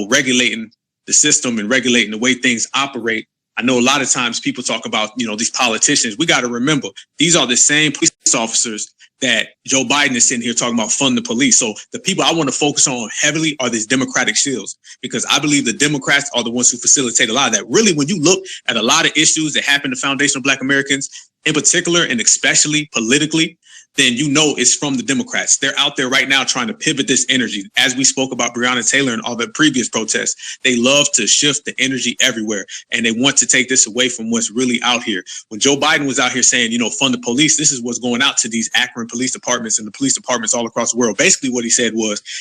regulating the system and regulating the way things operate. I know a lot of times people talk about, these politicians. We got to remember, these are the same police officers that Joe Biden is sitting here talking about funding the police. So the people I want to focus on heavily are these Democratic shields, because I believe the Democrats are the ones who facilitate a lot of that. Really, when you look at a lot of issues that happen to foundational Black Americans, in particular and especially politically, then it's from the Democrats. They're out there right now trying to pivot this energy. As we spoke about Breonna Taylor and all the previous protests, they love to shift the energy everywhere, and they want to take this away from what's really out here. When Joe Biden was out here saying, fund the police, this is what's going out to these Akron police departments and the police departments all across the world. Basically what he said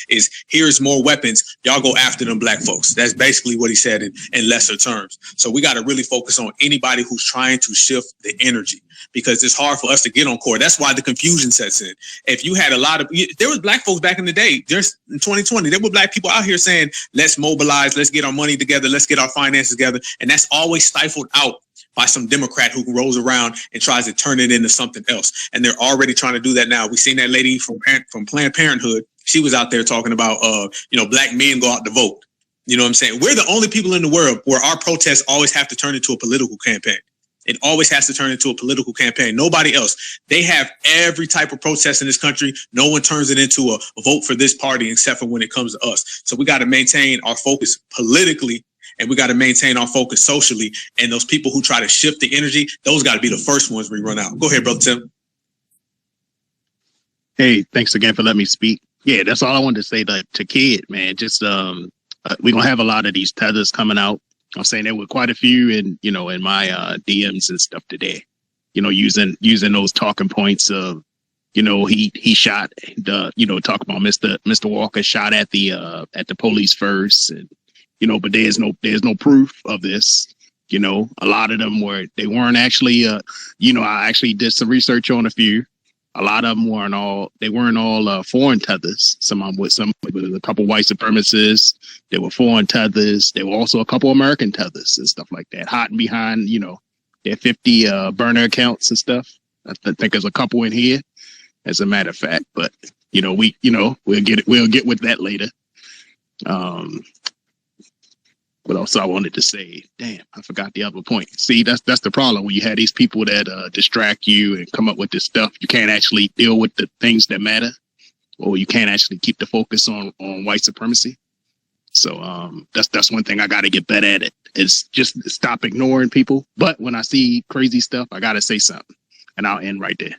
is here's more weapons. Y'all go after them Black folks. That's basically what he said in lesser terms. So we got to really focus on anybody who's trying to shift the energy, because it's hard for us to get on court. That's why the confusion sets in. If you had there was Black folks back in the day, just in 2020, there were Black people out here saying, let's mobilize, let's get our money together, let's get our finances together. And that's always stifled out by some Democrat who rolls around and tries to turn it into something else. And they're already trying to do that now. We've seen that lady from Planned Parenthood. She was out there talking about, Black men go out to vote. You know what I'm saying? We're the only people in the world where our protests always have to turn into a political campaign. It always has to turn into a political campaign. Nobody else. They have every type of protest in this country. No one turns it into a vote for this party except for when it comes to us. So we got to maintain our focus politically, and we got to maintain our focus socially. And those people who try to shift the energy, those got to be the first ones we run out. Go ahead, Brother Tim. Hey, thanks again for letting me speak. Yeah, that's all I wanted to say to Kid, man. Just we're gonna have a lot of these tethers coming out. I'm saying there were quite a few in my DMs and stuff today, using those talking points of, he shot, talk about Mr. Walker shot at the police first, and, but there's no proof of this. A lot of them weren't actually, I actually did some research on a few. A lot of them weren't all foreign tethers. Some with a couple white supremacists. There were foreign tethers. There were also a couple American tethers and stuff like that, hiding behind, their 50 burner accounts and stuff. I think there's a couple in here, as a matter of fact. But we'll get with that later. What else I wanted to say? Damn, I forgot the other point. See, that's the problem when you have these people that distract you and come up with this stuff. You can't actually deal with the things that matter, or you can't actually keep the focus on white supremacy. So that's one thing I got to get better at. Is just stop ignoring people. But when I see crazy stuff, I got to say something, and I'll end right there.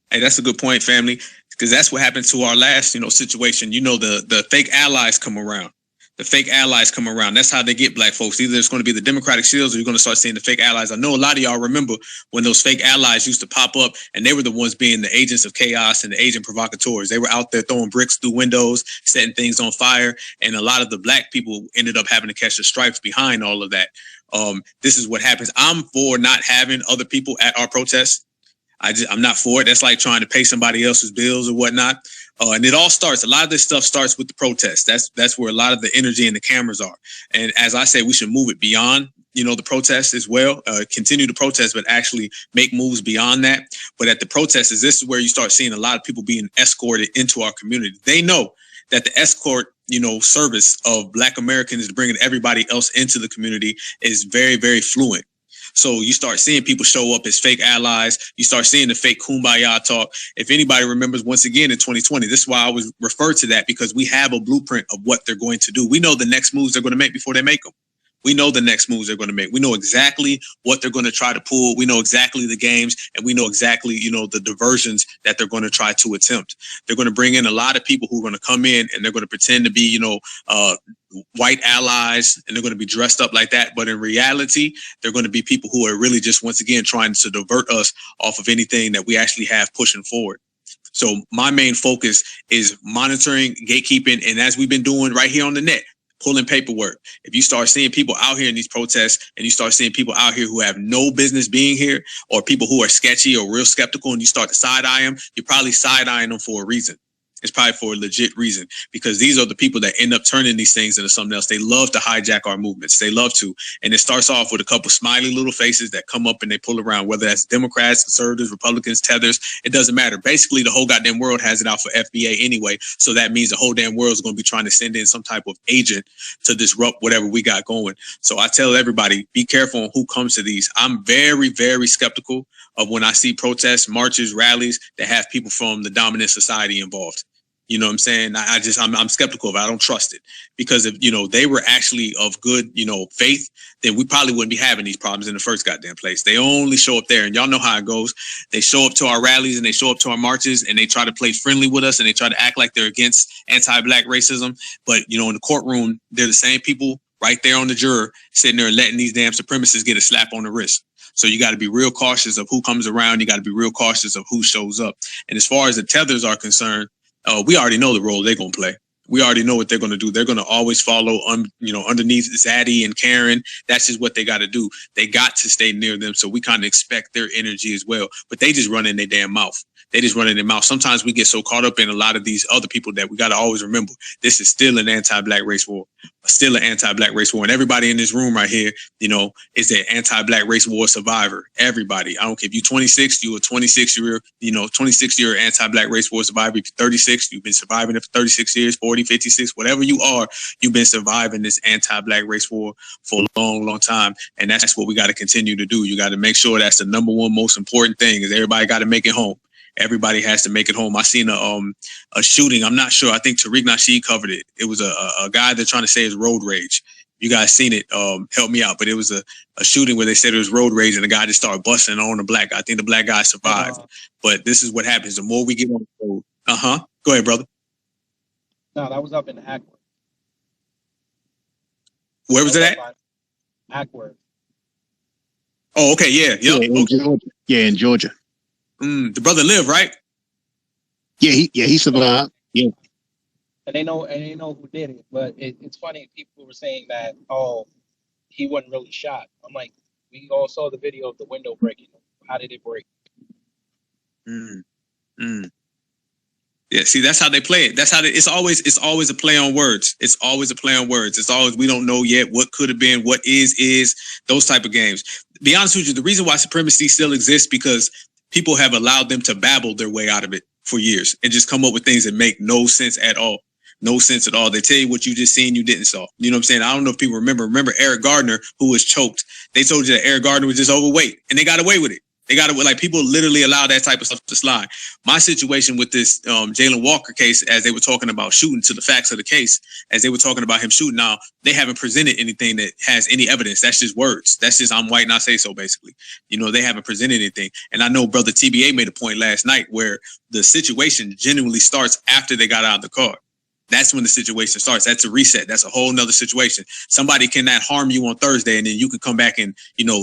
Hey, that's a good point, family. Because that's what happened to our last, situation. The fake allies come around. The fake allies come around. That's how they get Black folks. Either it's going to be the Democratic shields, or you're going to start seeing the fake allies. I know a lot of y'all remember when those fake allies used to pop up, and they were the ones being the agents of chaos and the agent provocateurs. They were out there throwing bricks through windows, setting things on fire, and a lot of the Black people ended up having to catch the stripes behind all of that. This is what happens. I'm for not having other people at our protests. I'm not for it. That's like trying to pay somebody else's bills or whatnot. And it all starts. A lot of this stuff starts with the protests. That's where a lot of the energy and the cameras are. And as I say, we should move it beyond, the protests as well. Continue to protest, but actually make moves beyond that. But at the protests, this is where you start seeing a lot of people being escorted into our community. They know that the escort, service of Black Americans bringing everybody else into the community is very, very fluent. So you start seeing people show up as fake allies. You start seeing the fake kumbaya talk. If anybody remembers, once again, in 2020, this is why I was referred to that, because we have a blueprint of what they're going to do. We know the next moves they're going to make before they make them. We know the next moves they're going to make. We know exactly what they're going to try to pull. We know exactly the games, and we know exactly, the diversions that they're going to try to attempt. They're going to bring in a lot of people who are going to come in, and they're going to pretend to be, white allies, and they're going to be dressed up like that. But in reality, they're going to be people who are really just, once again, trying to divert us off of anything that we actually have pushing forward. So my main focus is monitoring, gatekeeping, and as we've been doing right here on the net, pulling paperwork. If you start seeing people out here in these protests, and you start seeing people out here who have no business being here, or people who are sketchy or real skeptical, and you start to side-eye them, you're probably side-eyeing them for a reason. It's probably for a legit reason, because these are the people that end up turning these things into something else. They love to hijack our movements. They love to. And it starts off with a couple smiley little faces that come up and they pull around, whether that's Democrats, conservatives, Republicans, tethers. It doesn't matter. Basically, the whole goddamn world has it out for FBA anyway. So that means the whole damn world is going to be trying to send in some type of agent to disrupt whatever we got going. So I tell everybody, be careful on who comes to these. I'm very, very skeptical of when I see protests, marches, rallies that have people from the dominant society involved. You know what I'm saying? I'm skeptical of it. I don't trust it, because if, they were actually of good, faith, then we probably wouldn't be having these problems in the first goddamn place. They only show up there, and y'all know how it goes. They show up to our rallies and they show up to our marches and they try to play friendly with us and they try to act like they're against anti-black racism. But, in the courtroom, they're the same people right there on the juror sitting there letting these damn supremacists get a slap on the wrist. So you got to be real cautious of who comes around. You got to be real cautious of who shows up. And as far as the tethers are concerned, we already know the role they're going to play. We already know what they're going to do. They're going to always follow, underneath Zaddy and Karen. That's just what they got to do. They got to stay near them. So we kind of expect their energy as well. But they just run in their damn mouth. They just run in their mouth. Sometimes we get so caught up in a lot of these other people that we got to always remember this is still an anti-black race war. Still an anti-black race war. And everybody in this room right here, is an anti-black race war survivor. Everybody. I don't care if you're 26, you're a 26-year anti-black race war survivor. If you're 36, you've been surviving it for 36 years, 40, 56, whatever you are, you've been surviving this anti-black race war for a long, long time. And that's what we got to continue to do. You got to make sure that's the number one most important thing, is everybody got to make it home. Everybody has to make it home. I seen a shooting. I'm not sure. I think Tariq Nasheed covered it. It was a guy they're trying to say is road rage. You guys seen it? Help me out. But it was a shooting where they said it was road rage, and the guy just started busting on the black guy. I think the black guy survived. But this is what happens. The more we get on the road. Go ahead, brother. No, that was up in Akron. Where was it at? Akron. Oh, okay. Yeah. In Georgia. Yeah, in Georgia. The brother lived, right? Yeah, he survived. Yeah. And they know who did it. But it's funny, people were saying that, he wasn't really shot. I'm like, we all saw the video of the window breaking. How did it break? Yeah, see, that's how they play it. That's how it's always a play on words. It's always a play on words. It's always, we don't know yet what could have been, what is those type of games. To be honest with you, the reason why supremacy still exists because people have allowed them to babble their way out of it for years and just come up with things that make no sense at all. No sense at all. They tell you what you just seen, you didn't saw. You know what I'm saying? I don't know if people remember Eric Gardner, who was choked. They told you that Eric Gardner was just overweight, and they got away with it. People literally allow that type of stuff to slide. My situation with this Jalen Walker case, as they were talking about shooting, to the facts of the case, as they were talking about him shooting, now they haven't presented anything that has any evidence. That's just words. That's just, I'm white and I say so, basically. They haven't presented anything. And I know Brother TBA made a point last night where the situation genuinely starts after they got out of the car. That's when the situation starts. That's a reset. That's a whole nother situation. Somebody cannot harm you on Thursday and then you can come back and,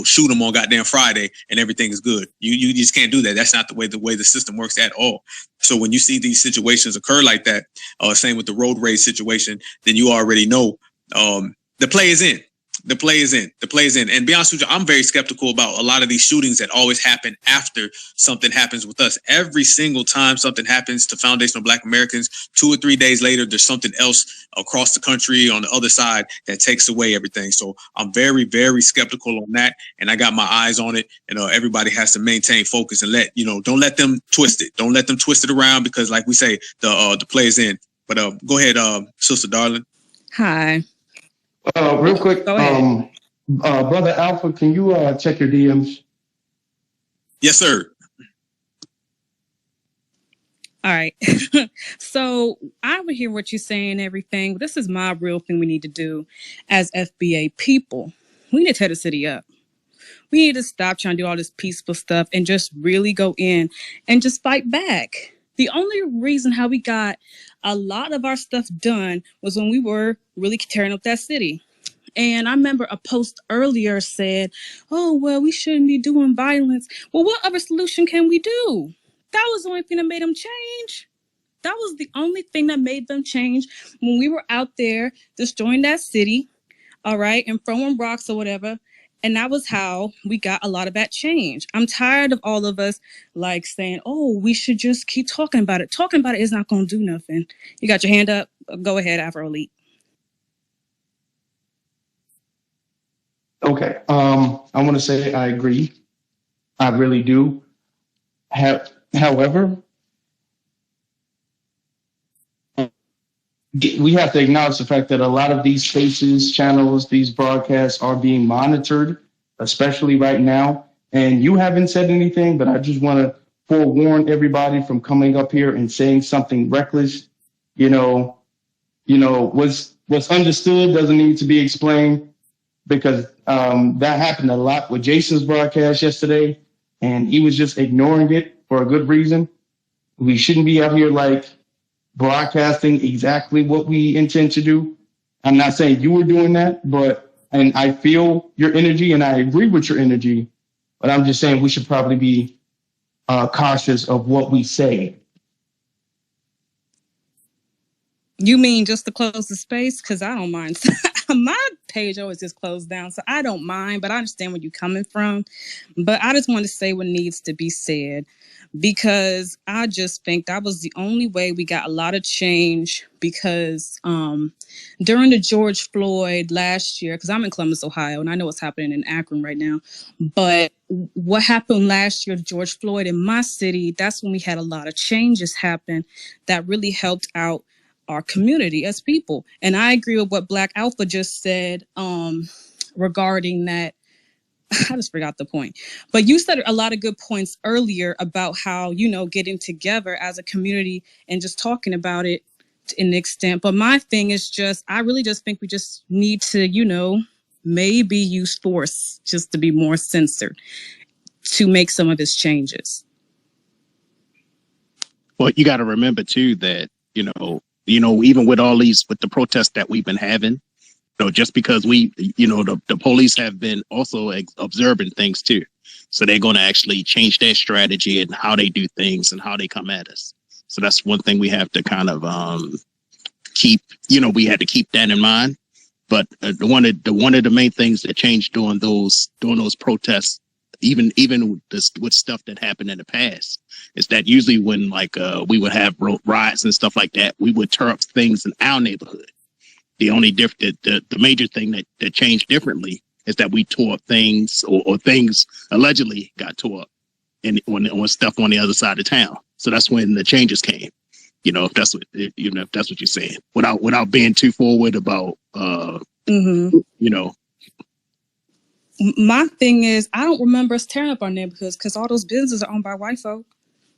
shoot them on goddamn Friday and everything is good. You just can't do that. That's not the way the system works at all. So when you see these situations occur like that, same with the road rage situation, then you already know the play is in. The play is in. And be honest with you, I'm very skeptical about a lot of these shootings that always happen after something happens with us. Every single time something happens to foundational Black Americans, 2 or 3 days later, there's something else across the country on the other side that takes away everything. So I'm very, very skeptical on that. And I got my eyes on it. And everybody has to maintain focus and don't let them twist it. Don't let them twist it around because, like we say, the play is in. But go ahead, Sister Darling. Hi. Real quick, Brother Alpha, can you check your DMs? Yes, sir. All right. So I would hear what you're saying and everything. This is my real thing we need to do as FBA people. We need to tear the city up. We need to stop trying to do all this peaceful stuff and just really go in and just fight back. The only reason how we got a lot of our stuff done was when we were really tearing up that city. And I remember a post earlier said, oh, well, we shouldn't be doing violence. Well, what other solution can we do? That was the only thing that made them change. That was the only thing that made them change when we were out there destroying that city, all right, and throwing rocks or whatever. And that was how we got a lot of that change. I'm tired of all of us like saying, oh, we should just keep talking about it. Talking about it is not going to do nothing. You got your hand up? Go ahead, Afro Elite. Okay. I want to say I agree. I really do. However, we have to acknowledge the fact that a lot of these spaces, channels, these broadcasts are being monitored, especially right now. And you haven't said anything, but I just want to forewarn everybody from coming up here and saying something reckless. You know, what's understood doesn't need to be explained, because that happened a lot with Jason's broadcast yesterday, and he was just ignoring it for a good reason. We shouldn't be out here like broadcasting exactly what we intend to do. I'm not saying you were doing that, and I feel your energy and I agree with your energy, but I'm just saying we should probably be cautious of what we say. You mean just to close the space? Because I don't mind. My page always just closed down, so I don't mind, but I understand where you're coming from. But I just want to say what needs to be said, because I just think that was the only way we got a lot of change. Because during the George Floyd last year, because I'm in Columbus, Ohio, and I know what's happening in Akron right now, but what happened last year, George Floyd in my city, that's when we had a lot of changes happen that really helped out our community as people. And I agree with what Black Alpha just said regarding that. I just forgot the point. But you said a lot of good points earlier about how, getting together as a community and just talking about it to an extent. But my thing is just, I really just think we just need to, maybe use force just to be more censored to make some of its changes. Well, you got to remember too that, even with all these, with the protests that we've been having, just because the police have been also observing things too. So they're going to actually change their strategy and how they do things and how they come at us. So that's one thing we have to kind of keep, we had to keep that in mind. But one of the main things that changed during those protests, even with stuff that happened in the past, is that usually when we would have riots and stuff like that, we would tear up things in our neighborhood. The only the major thing that changed differently is that we tore up things or things allegedly got tore up and on stuff on the other side of town. So that's when the changes came. If that's what you're saying, without being too forward about My thing is, I don't remember us tearing up our neighborhoods because all those businesses are owned by white folk.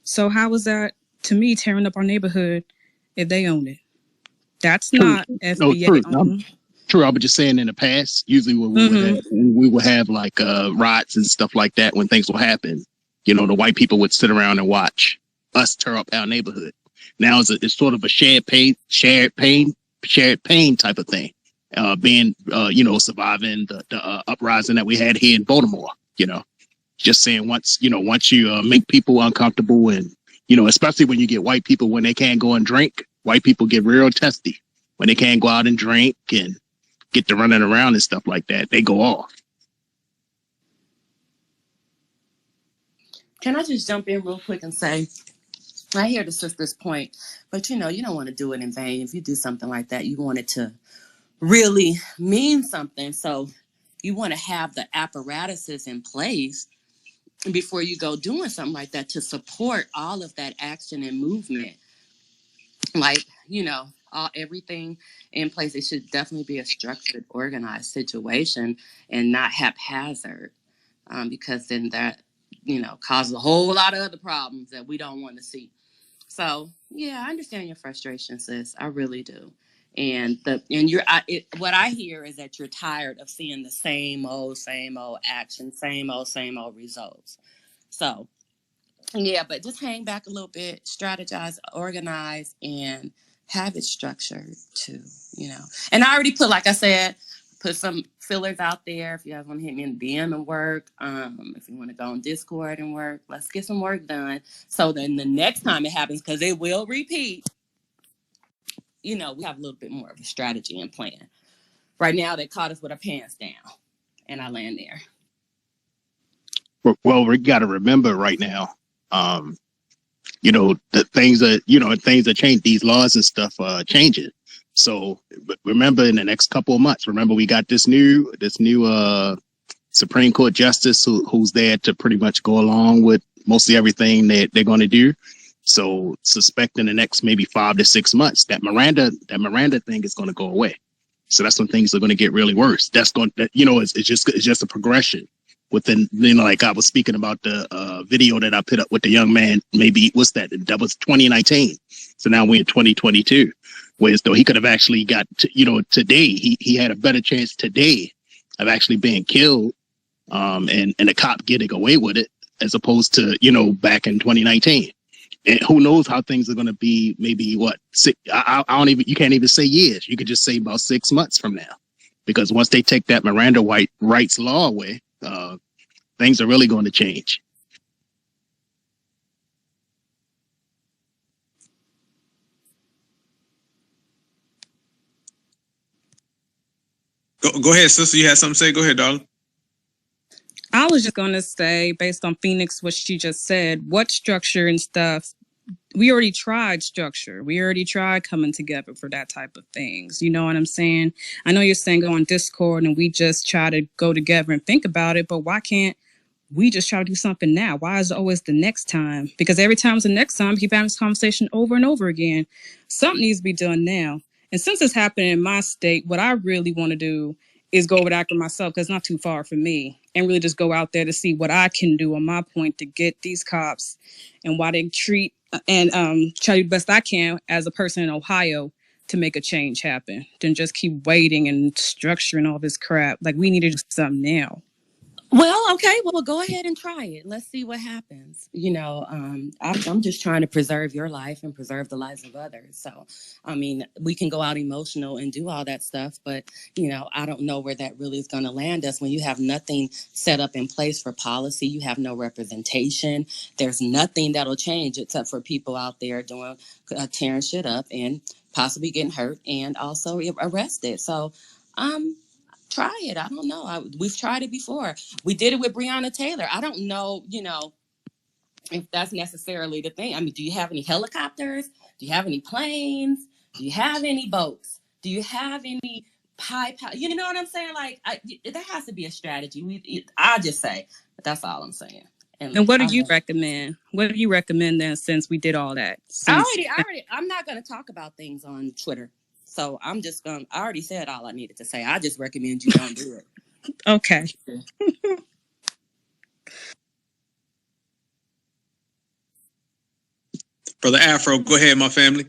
So how was that, to me, tearing up our neighborhood if they own it? That's true. Not FBA owned. True. I was just saying in the past, usually when we would have like riots and stuff like that, when things will happen, the white people would sit around and watch us tear up our neighborhood. Now it's sort of a shared pain type of thing. Surviving the uprising that we had here in Baltimore. Just saying once you make people uncomfortable, and especially when you get white people when they can't go and drink, white people get real testy when they can't go out and drink and get to running around and stuff like that. They go off. Can I just jump in real quick and say, I hear the sister's point, but you don't want to do it in vain. If you do something like that, you want it to really mean something. So you want to have the apparatuses in place before you go doing something like that to support all of that action and movement. Like, everything in place. It should definitely be a structured, organized situation and not haphazard, because then that, causes a whole lot of other problems that we don't want to see. So, yeah, I understand your frustration, sis. I really do. And what I hear is that you're tired of seeing the same old action, same old results. So, yeah, but just hang back a little bit, strategize, organize, and have it structured too, And I already like I said, put some fillers out there. If you guys want to hit me in DM and work, if you want to go on Discord and work, let's get some work done. So then the next time it happens, because it will repeat, we have a little bit more of a strategy and plan. Right now, they caught us with our pants down. And I land there. Well, we got to remember right now, the things that change, these laws and stuff changing. So remember, in the next couple of months, remember we got this new Supreme Court justice who's there to pretty much go along with mostly everything that they're going to do. So suspect in the next maybe 5 to 6 months that Miranda thing is going to go away. So that's when things are going to get really worse. It's just a progression within, like I was speaking about the video that I put up with the young man, maybe that was 2019. So now we're in 2022, whereas though he could have actually got today, he had a better chance today of actually being killed, and a cop getting away with it, as opposed to, back in 2019. And who knows how things are going to be, maybe you can't even say years. You could just say about 6 months from now, because once they take that Miranda rights law away, things are really going to change. Go ahead, sister. You had something to say? Go ahead, darling. I was just going to say, based on Phoenix, what she just said, what structure and stuff, we already tried structure. We already tried coming together for that type of things. You know what I'm saying? I know you're saying go on Discord and we just try to go together and think about it, but why can't we just try to do something now? Why is it always the next time? Because every time it's the next time, keep having this conversation over and over again. Something needs to be done now. And since it's happening in my state, what I really want to do is go over to Akron myself, because it's not too far from me, and really just go out there to see what I can do on my point to get these cops and why they treat and try to do the best I can as a person in Ohio to make a change happen, than just keep waiting and structuring all this crap. Like, we need to do something now. Well, okay. Well, go ahead and try it. Let's see what happens. I'm just trying to preserve your life and preserve the lives of others. So, I mean, we can go out emotional and do all that stuff, but, I don't know where that really is going to land us when you have nothing set up in place for policy. You have no representation. There's nothing that'll change except for people out there doing tearing shit up and possibly getting hurt and also arrested. So, try it. I don't know. We've tried it before. We did it with Breonna Taylor. I don't know, if that's necessarily the thing. I mean, do you have any helicopters? Do you have any planes? Do you have any boats? Do you have any you know what I'm saying? Like, there has to be a strategy. I just say, but that's all I'm saying. And what do you recommend? What do you recommend then, since we did all that? I'm not going to talk about things on Twitter. So I already said all I needed to say. I just recommend you don't do it. Okay. Brother Afro, go ahead, my family.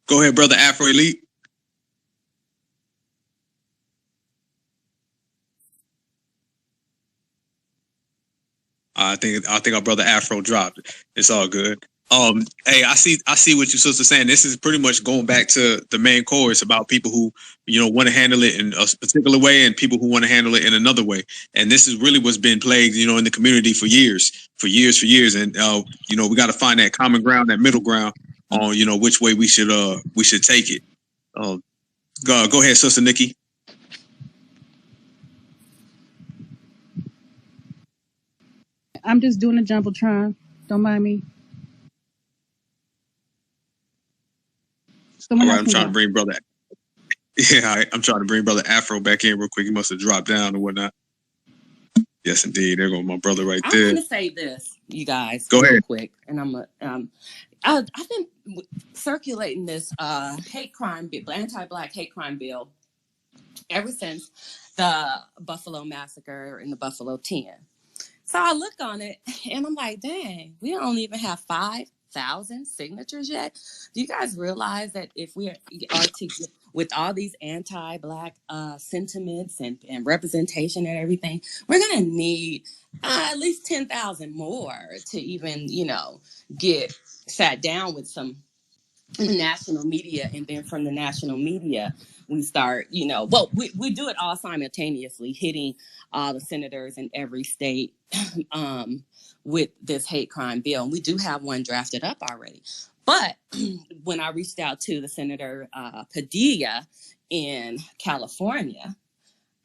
Go ahead, Brother Afro Elite. I think our brother Afro dropped it. It's all good. Hey, I see what your sister's saying. This is pretty much going back to the main course about people who, want to handle it in a particular way and people who want to handle it in another way. And this is really what's been plagued, in the community for years. And, we got to find that common ground, that middle ground on, which way we should take it. Go ahead, Sister Nikki. I'm just doing a jumbotron. Don't mind me. All right, I'm trying to bring brother. Yeah, I'm trying to bring brother Afro back in real quick. He must have dropped down or whatnot. Yes, indeed. There goes my brother right there. I'm gonna say this, you guys. Go ahead. Quick, and I've been circulating this hate crime bill, anti-Black hate crime bill, ever since the Buffalo massacre in the Buffalo 10. So I look on it and I'm like, dang, we don't even have 5,000 signatures yet. Do you guys realize that if we are to get with all these anti-Black sentiments and representation and everything, we're going to need at least 10,000 more to even, get sat down with some national media, and then from the national media we start we do it all simultaneously, hitting all the senators in every state with this hate crime bill, and we do have one drafted up already. But when I reached out to the Senator Padilla in California,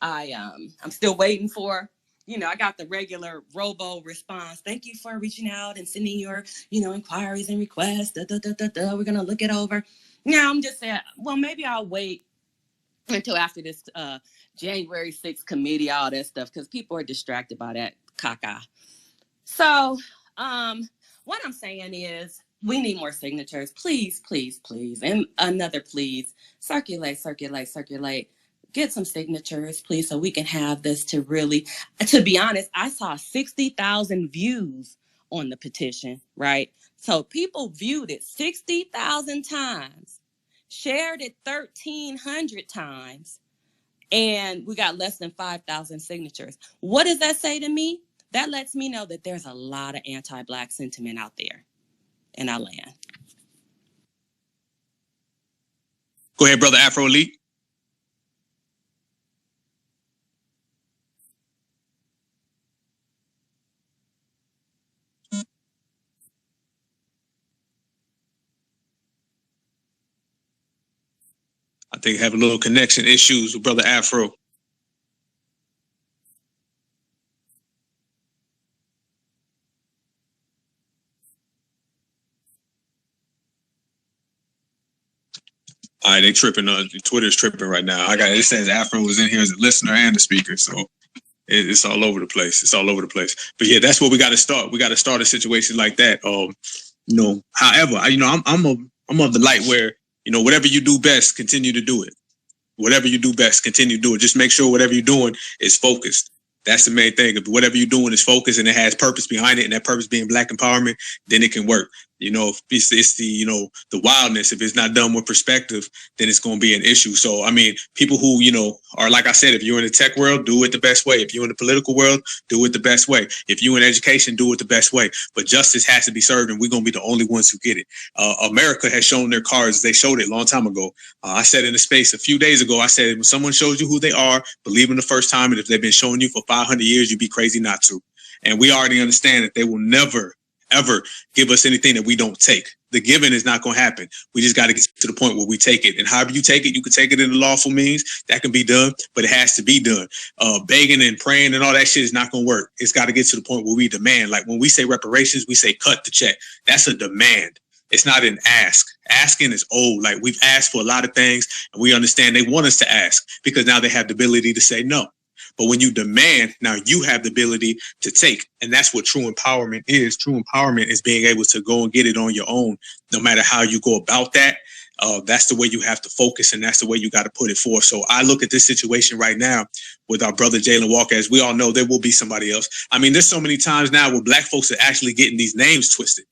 I'm still waiting for, I got the regular robo response. Thank you for reaching out and sending your, inquiries and requests. We're going to look it over. Now I'm just saying, well, maybe I'll wait until after this January 6th committee, all that stuff, because people are distracted by that caca. So what I'm saying is we need more signatures. Please, please, please. And another please, circulate. Get some signatures, please, so we can have this to really, to be honest, I saw 60,000 views on the petition, right? So people viewed it 60,000 times, shared it 1,300 times, and we got less than 5,000 signatures. What does that say to me? That lets me know that there's a lot of anti-Black sentiment out there in our land. Go ahead, Brother Afro Elite. I think have a little connection issues with Brother Afro. All right, they tripping on Twitter's tripping right now. It says Afro was in here as a listener and a speaker, so it's all over the place. It's all over the place. But yeah, that's where we got to start. We got to start a situation like that. However, I'm of the light where, whatever you do best, continue to do it. Whatever you do best, continue to do it. Just make sure whatever you're doing is focused. That's the main thing. If whatever you're doing is focused and it has purpose behind it, and that purpose being Black empowerment, then it can work. If it's the wildness, if it's not done with perspective, then it's going to be an issue. So, I mean, people who, are, like I said, if you're in the tech world, do it the best way. If you're in the political world, do it the best way. If you're in education, do it the best way. But justice has to be served, and we're going to be the only ones who get it. America has shown their cards. They showed it a long time ago. I said in the space a few days ago, I said, when someone shows you who they are, believe them the first time. And if they've been showing you for 500 years, you'd be crazy not to. And we already understand that they will never, ever give us anything that we don't take. The giving is not going to happen. We just got to get to the point where we take it. And however you take it, you can take it in the lawful means. That can be done, but it has to be done. Begging and praying and all that shit is not going to work. It's got to get to the point where we demand. Like when we say reparations, we say cut the check. That's a demand. It's not an ask. Asking is old. Like we've asked for a lot of things, and we understand they want us to ask because now they have the ability to say no. But when you demand, now you have the ability to take. And that's what true empowerment is. True empowerment is being able to go and get it on your own, no matter how you go about that. That's the way you have to focus, and that's the way you got to put it forth. So I look at this situation right now with our brother Jalen Walker. As we all know, there will be somebody else. I mean, there's so many times now where Black folks are actually getting these names twisted.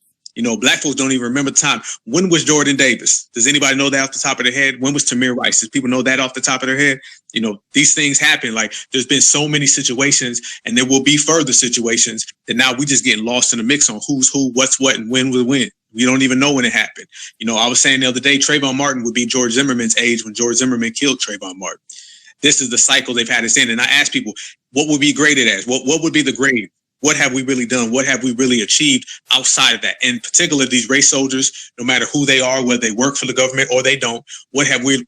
Black folks don't even remember the time. When was Jordan Davis? Does anybody know that off the top of their head? When was Tamir Rice? Does people know that off the top of their head? These things happen. Like there's been so many situations, and there will be further situations that now we just getting lost in the mix on who's who, what's what, and when was when. We don't even know when it happened. I was saying the other day, Trayvon Martin would be George Zimmerman's age when George Zimmerman killed Trayvon Martin. This is the cycle they've had us in. And I ask people, what would be graded as? What would be the grade? What have we really done? What have we really achieved outside of that? In particular, these race soldiers, no matter who they are, whether they work for the government or they don't, what have we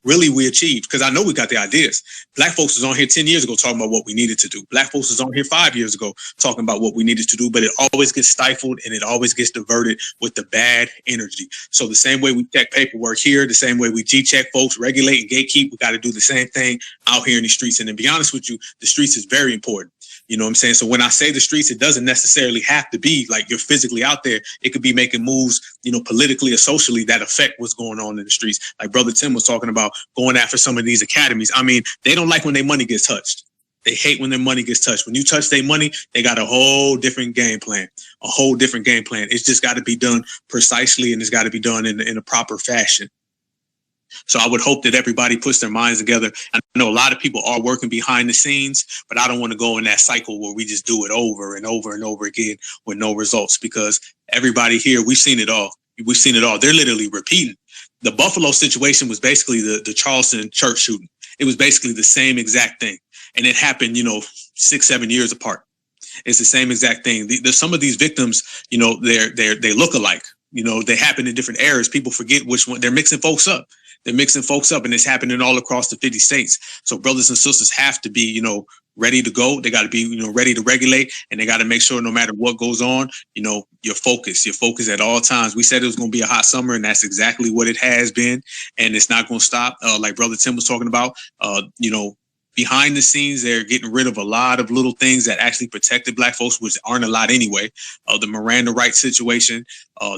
achieved? Because I know we got the ideas. Black folks was on here 10 years ago talking about what we needed to do. Black folks was on here 5 years ago talking about what we needed to do, but it always gets stifled and it always gets diverted with the bad energy. So the same way we check paperwork here, the same way we G-check folks, regulate and gatekeep, we got to do the same thing out here in the streets. And to be honest with you, the streets is very important. You know what I'm saying? So when I say the streets, it doesn't necessarily have to be like you're physically out there. It could be making moves, politically or socially that affect what's going on in the streets. Like Brother Tim was talking about going after some of these academies. I mean, they don't like when their money gets touched. They hate when their money gets touched. When you touch their money, they got a whole different game plan, It's just got to be done precisely, and it's got to be done in a proper fashion. So I would hope that everybody puts their minds together. I know a lot of people are working behind the scenes, but I don't want to go in that cycle where we just do it over and over and over again with no results, because everybody here, we've seen it all. They're literally repeating. The Buffalo situation was basically the Charleston church shooting. It was basically the same exact thing. And it happened, 6-7 years apart. It's the same exact thing. Some of these victims, they look alike. they happen in different eras. People forget which one. They're mixing folks up. They're mixing folks up, and it's happening all across the 50 states. So brothers and sisters have to be, ready to go. They got to be, ready to regulate, and they got to make sure no matter what goes on, you're focused at all times. We said it was going to be a hot summer, and that's exactly what it has been, and it's not going to stop. Like Brother Tim was talking about, behind the scenes, they're getting rid of a lot of little things that actually protected Black folks, which aren't a lot anyway. The Miranda rights situation,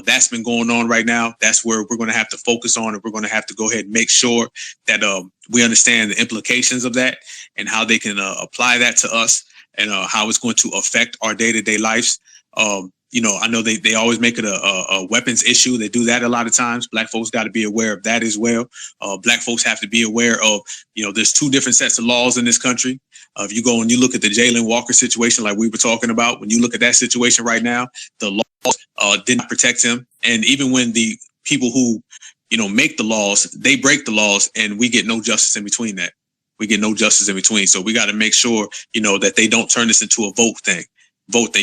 that's been going on right now. That's where we're going to have to focus on, and we're going to have to go ahead and make sure that we understand the implications of that and how they can apply that to us, and how it's going to affect our day-to-day lives. I know they always make it a weapons issue. They do that a lot of times. Black folks got to be aware of that as well. Black folks have to be aware of, there's two different sets of laws in this country. If you go and you look at the Jalen Walker situation, like we were talking about, when you look at that situation right now, the laws did not protect him. And even when the people who, make the laws, they break the laws, and we get no justice in between that. We get no justice in between. So we got to make sure, that they don't turn this into a vote thing.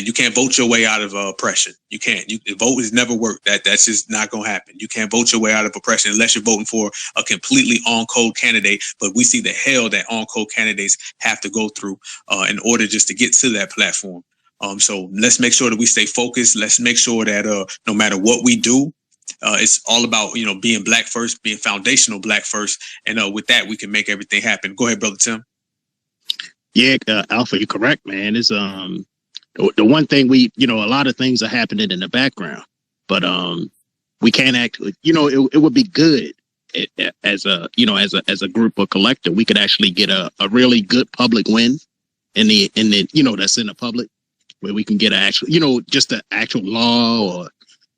You can't vote your way out of oppression. You can't. Vote has never worked. That's just not going to happen. You can't vote your way out of oppression unless you're voting for a completely on-code candidate. But we see the hell that on-code candidates have to go through in order just to get to that platform. So let's make sure that we stay focused. Let's make sure that no matter what we do, it's all about being Black first, being foundational Black first, and with that we can make everything happen. Go ahead, Brother Tim. Yeah, Alpha, you're correct, man. It's the one thing a lot of things are happening in the background, but we can't act. It would be good as a group or collective. We could actually get a really good public win in the that's in the public, where we can get just the actual law, or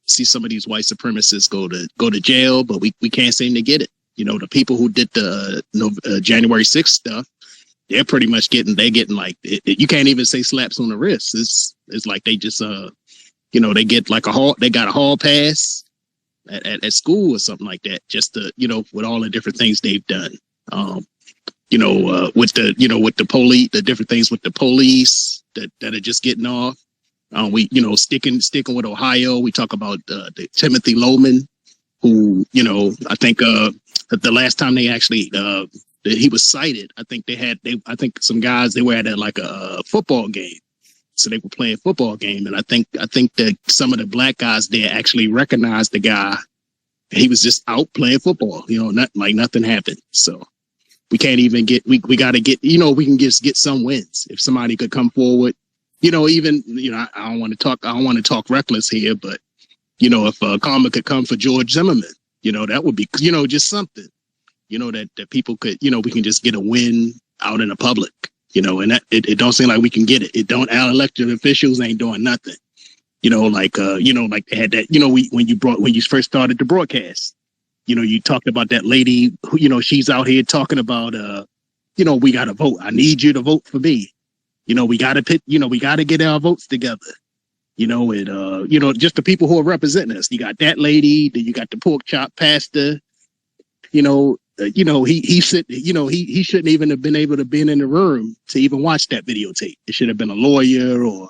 see some of these white supremacists go to jail, but we can't seem to get it. The people who did the January 6th stuff, they're pretty much getting like you can't even say slaps on the wrist. It's like they just they get like they got a hall pass at school or something like that, just to with all the different things they've done. With the police, the different things with the police that are just getting off. We sticking with Ohio. We talk about the Timothy Loman, who I think the last time they actually he was cited, I think some guys, they were at like a football game, so they were playing football game, and I think that some of the Black guys there actually recognized the guy. He was just out playing football, nothing happened. So we can't even get we got to get we can just get some wins if somebody could come forward. I don't want to talk reckless here, but if karma could come for George Zimmerman, that would be just something. That people could, we can just get a win out in the public, and that it don't seem like we can get it. Our elected officials ain't doing nothing, like they had that, when you first started the broadcast, you talked about that lady who, she's out here talking about, we got to vote. I need you to vote for me. We got to we got to get our votes together, and, just the people who are representing us. You got that lady, then you got the pork chop pastor, he should, he shouldn't even have been able to be in the room to even watch that videotape. It should have been a lawyer or,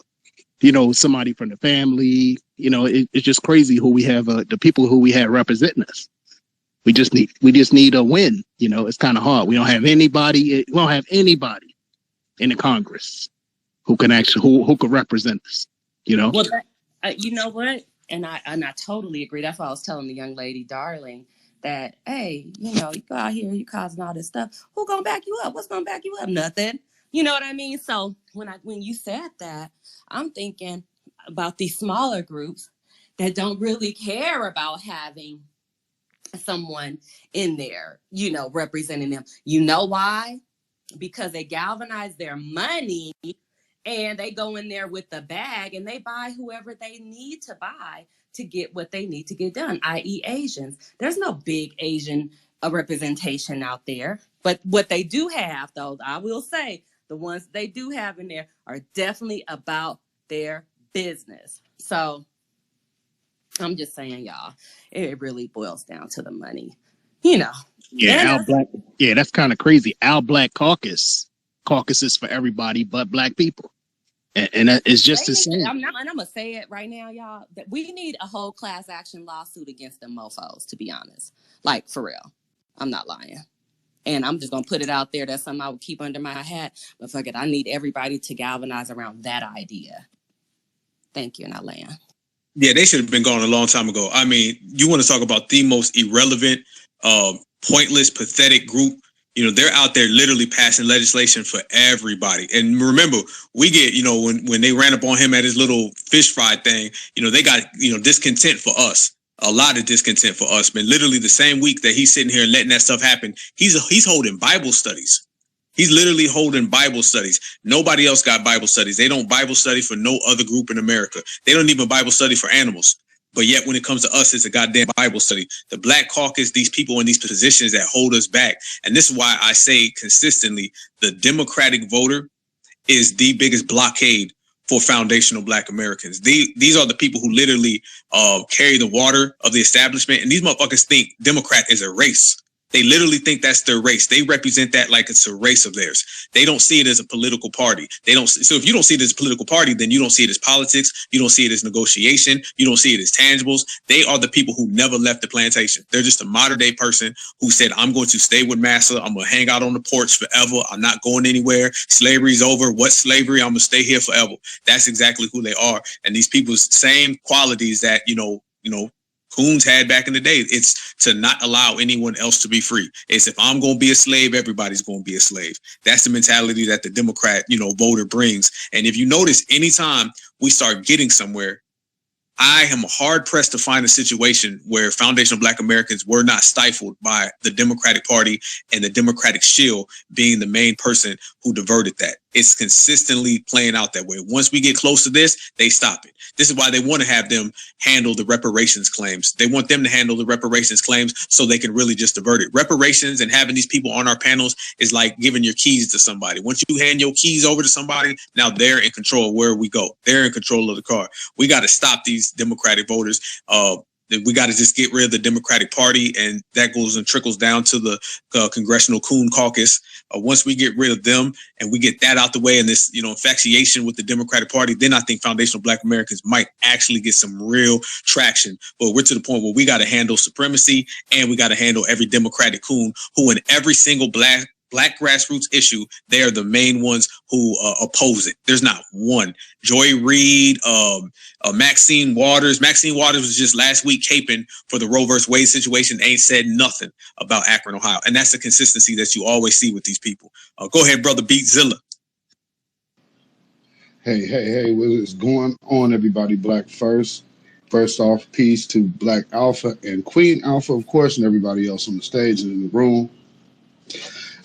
somebody from the family. It's just crazy who we have, the people who we have representing us. We just need a win. It's kind of hard. We don't have anybody in the Congress who can actually, who could represent us, Well, you know what? And I totally agree. That's why I was telling the young lady, Darling, that, hey, you go out here, you causing all this stuff. Who gonna back you up? What's gonna back you up? Nothing. You know what I mean? So when you said that, I'm thinking about these smaller groups that don't really care about having someone in there, representing them. You know why? Because they galvanize their money and they go in there with the bag and they buy whoever they need to buy to get what they need to get done, i.e. Asians. There's no big Asian representation out there. But what they do have, though, I will say, the ones they do have in there are definitely about their business. So I'm just saying, y'all, it really boils down to the money. Yeah, that's kind of crazy. Our Black caucus is for everybody but Black people. And that is just They the need, same. I'm gonna say it right now, y'all. That we need a whole class action lawsuit against them mofos, to be honest. Like, for real. I'm not lying. And I'm just gonna put it out there. That's something I would keep under my hat. But fuck it, I need everybody to galvanize around that idea. Thank you, and I land. Yeah, they should have been gone a long time ago. I mean, you want to talk about the most irrelevant, pointless, pathetic group. You know, they're out there literally passing legislation for everybody. And remember, we get, you know, when they ran up on him at his little fish fry thing, you know, they got, you know, discontent for us. A lot of discontent for us. But literally the same week that he's sitting here letting that stuff happen, he's holding Bible studies. He's literally holding Bible studies. Nobody else got Bible studies. They don't Bible study for no other group in America. They don't even Bible study for animals. But yet when it comes to us, it's a goddamn Bible study. The Black Caucus, these people in these positions that hold us back. And this is why I say consistently, the Democratic voter is the biggest blockade for foundational Black Americans. These are the people who literally carry the water of the establishment. And these motherfuckers think Democrat is a race. They literally think that's their race. They represent that like it's a race of theirs. They don't see it as a political party. So if you don't see it as a political party, then you don't see it as politics. You don't see it as negotiation. You don't see it as tangibles. They are the people who never left the plantation. They're just a modern day person who said, I'm going to stay with Massa. I'm going to hang out on the porch forever. I'm not going anywhere. Slavery's over. What's slavery? I'm going to stay here forever. That's exactly who they are. And these people's same qualities that, you know, Coons had back in the day. It's to not allow anyone else to be free. It's if I'm going to be a slave, everybody's going to be a slave. That's the mentality that the Democrat, voter brings. And if you notice, anytime we start getting somewhere, I am hard pressed to find a situation where foundational Black Americans were not stifled by the Democratic Party and the Democratic shield being the main person who diverted that. It's consistently playing out that way. Once we get close to this, they stop it. This is why they want to have them handle the reparations claims. They want them to handle the reparations claims so they can really just divert it. Reparations and having these people on our panels is like giving your keys to somebody. Once you hand your keys over to somebody, now they're in control of where we go. They're in control of the car. We got to stop these Democratic voters. We got to just get rid of the Democratic Party, and that goes and trickles down to the Congressional Coon Caucus. Once we get rid of them and we get that out the way and this, infatuation with the Democratic Party, then I think foundational Black Americans might actually get some real traction. But we're to the point where we got to handle supremacy, and we got to handle every Democratic coon who in every single Black grassroots issue, they are the main ones who oppose it. There's not one. Joy Reid, Maxine Waters. Maxine Waters was just last week caping for the Roe vs. Wade situation. Ain't said nothing about Akron, Ohio. And that's the consistency that you always see with these people. Go ahead, brother Beatzilla. Hey, what is going on, everybody? Black first. First off, peace to Black Alpha and Queen Alpha, of course, and everybody else on the stage and in the room.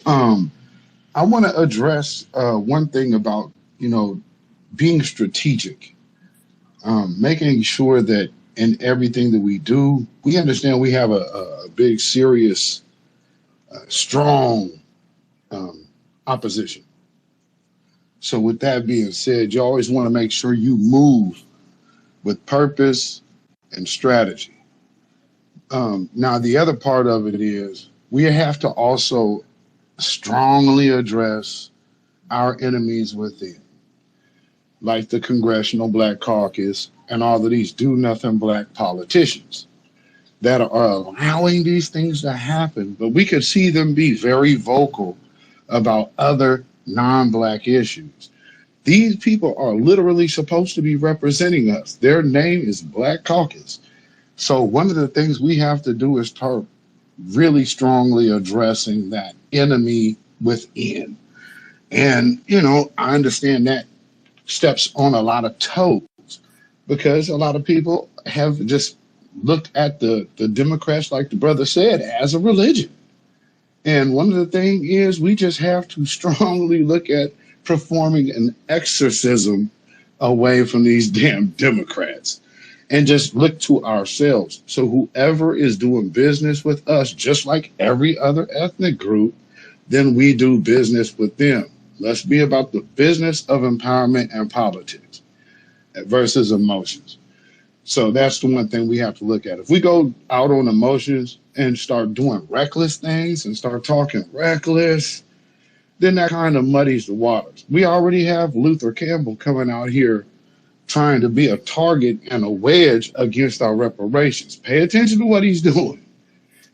I want to address one thing about, being strategic, making sure that in everything that we do, we understand we have a big, serious, strong opposition. So with that being said, you always want to make sure you move with purpose and strategy. Now, the other part of it is we have to also strongly address our enemies within, like the Congressional Black Caucus and all of these do-nothing Black politicians that are allowing these things to happen. But we could see them be very vocal about other non-Black issues. These people are literally supposed to be representing us. Their name is Black Caucus. So one of the things we have to do is start really strongly addressing that enemy within. And, I understand that steps on a lot of toes because a lot of people have just looked at the Democrats, like the brother said, as a religion. And one of the things is we just have to strongly look at performing an exorcism away from these damn Democrats and just look to ourselves. So whoever is doing business with us, just like every other ethnic group, then we do business with them. Let's be about the business of empowerment and politics versus emotions. So that's the one thing we have to look at. If we go out on emotions and start doing reckless things and start talking reckless, then that kind of muddies the waters. We already have Luther Campbell coming out here trying to be a target and a wedge against our reparations. Pay attention to what he's doing.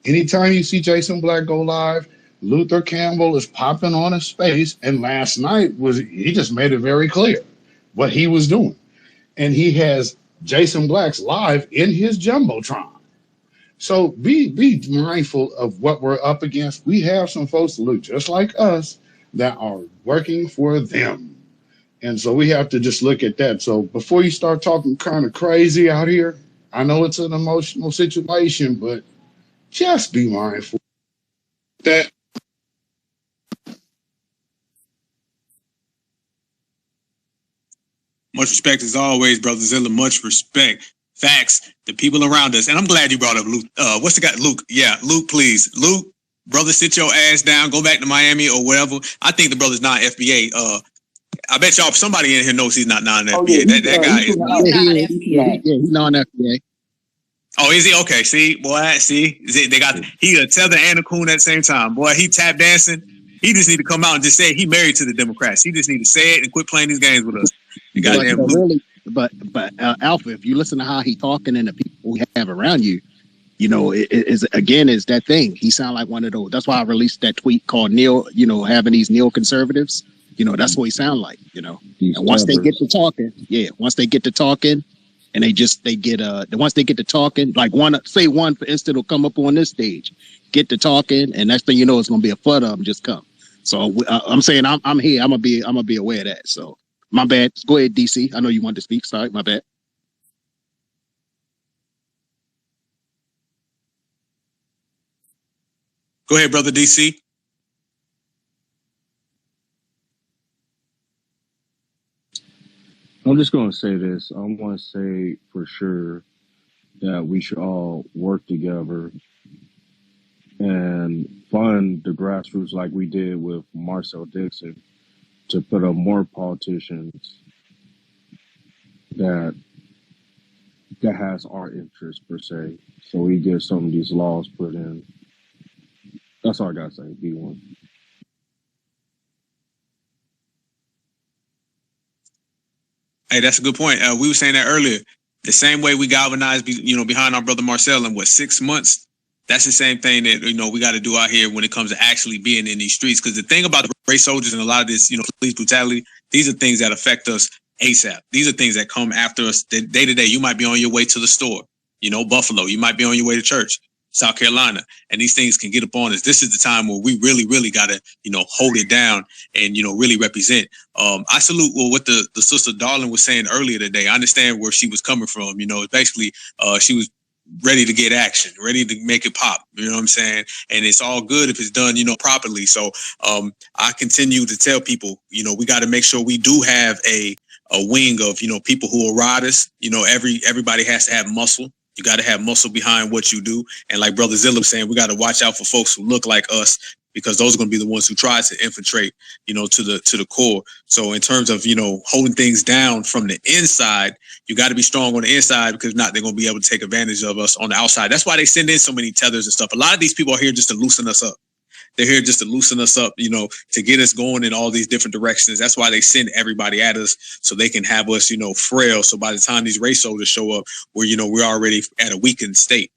Anytime you see Jason Black go live, Luther Campbell is popping on his space. And last night he just made it very clear what he was doing. And he has Jason Black's live in his Jumbotron. So be mindful of what we're up against. We have some folks that look just like us that are working for them. And so we have to just look at that. So before you start talking kind of crazy out here, I know it's an emotional situation, but just be mindful that Much respect as always, Brother Zilla. Much respect. Facts. The people around us. And I'm glad you brought up Luke. What's the guy? Luke. Yeah, Luke, please. Luke, brother, sit your ass down. Go back to Miami or whatever. I think the brother's not FBA. I bet y'all somebody in here knows he's not non-FBA. oh, yeah, that guy is. He's not FBA. Yeah, he's non-FBA. Oh, is he? Okay. See, boy, they got he a tether and a coon at the same time. Boy, he tap dancing. He just need to come out and just say he married to the Democrats. He just need to say it and quit playing these games with us. But Alpha, if you listen to how he talking and the people we have around you, you know, it is that thing. He sound like one of those. That's why I released that tweet called neo, you know, having these neoconservatives. You know, that's what he sound like, you know. And once they get to talking, and once they get to talking, like one for instance will come up on this stage, get to talking, and next thing you know, it's gonna be a flood of them just come. So I'm saying I'm here. I'm gonna be aware of that. So my bad. Go ahead, DC. I know you wanted to speak. Sorry, my bad. Go ahead, brother DC. I'm just going to say this. I want to say for sure that we should all work together and fund the grassroots like we did with Marcel Dixon to put up more politicians that has our interest per se. So we get some of these laws put in. That's all I got to say. Be one. Hey, that's a good point. We were saying that earlier. The same way we galvanized, behind our brother Marcel in 6 months. That's the same thing that we got to do out here when it comes to actually being in these streets. Because the thing about the race soldiers and a lot of this, police brutality, these are things that affect us ASAP. These are things that come after us day to day. You might be on your way to the store, Buffalo. You might be on your way to church, South Carolina, and these things can get up on us. This is the time where we really, really got to, hold it down and, really represent. I salute what the sister Darling was saying earlier today. I understand where she was coming from. Basically, she was ready to get action, ready to make it pop. You know what I'm saying? And it's all good if it's done, properly. So I continue to tell people, we got to make sure we do have a wing of, people who will ride us. Everybody has to have muscle. You got to have muscle behind what you do. And like Brother Zilla was saying, we got to watch out for folks who look like us, because those are going to be the ones who try to infiltrate, to the core. So in terms of, holding things down from the inside, you got to be strong on the inside, because if not, they're going to be able to take advantage of us on the outside. That's why they send in so many tethers and stuff. A lot of these people are here just to loosen us up. They're here just to loosen us up, to get us going in all these different directions. That's why they send everybody at us, so they can have us, frail. So by the time these race soldiers show up, we're already at a weakened state.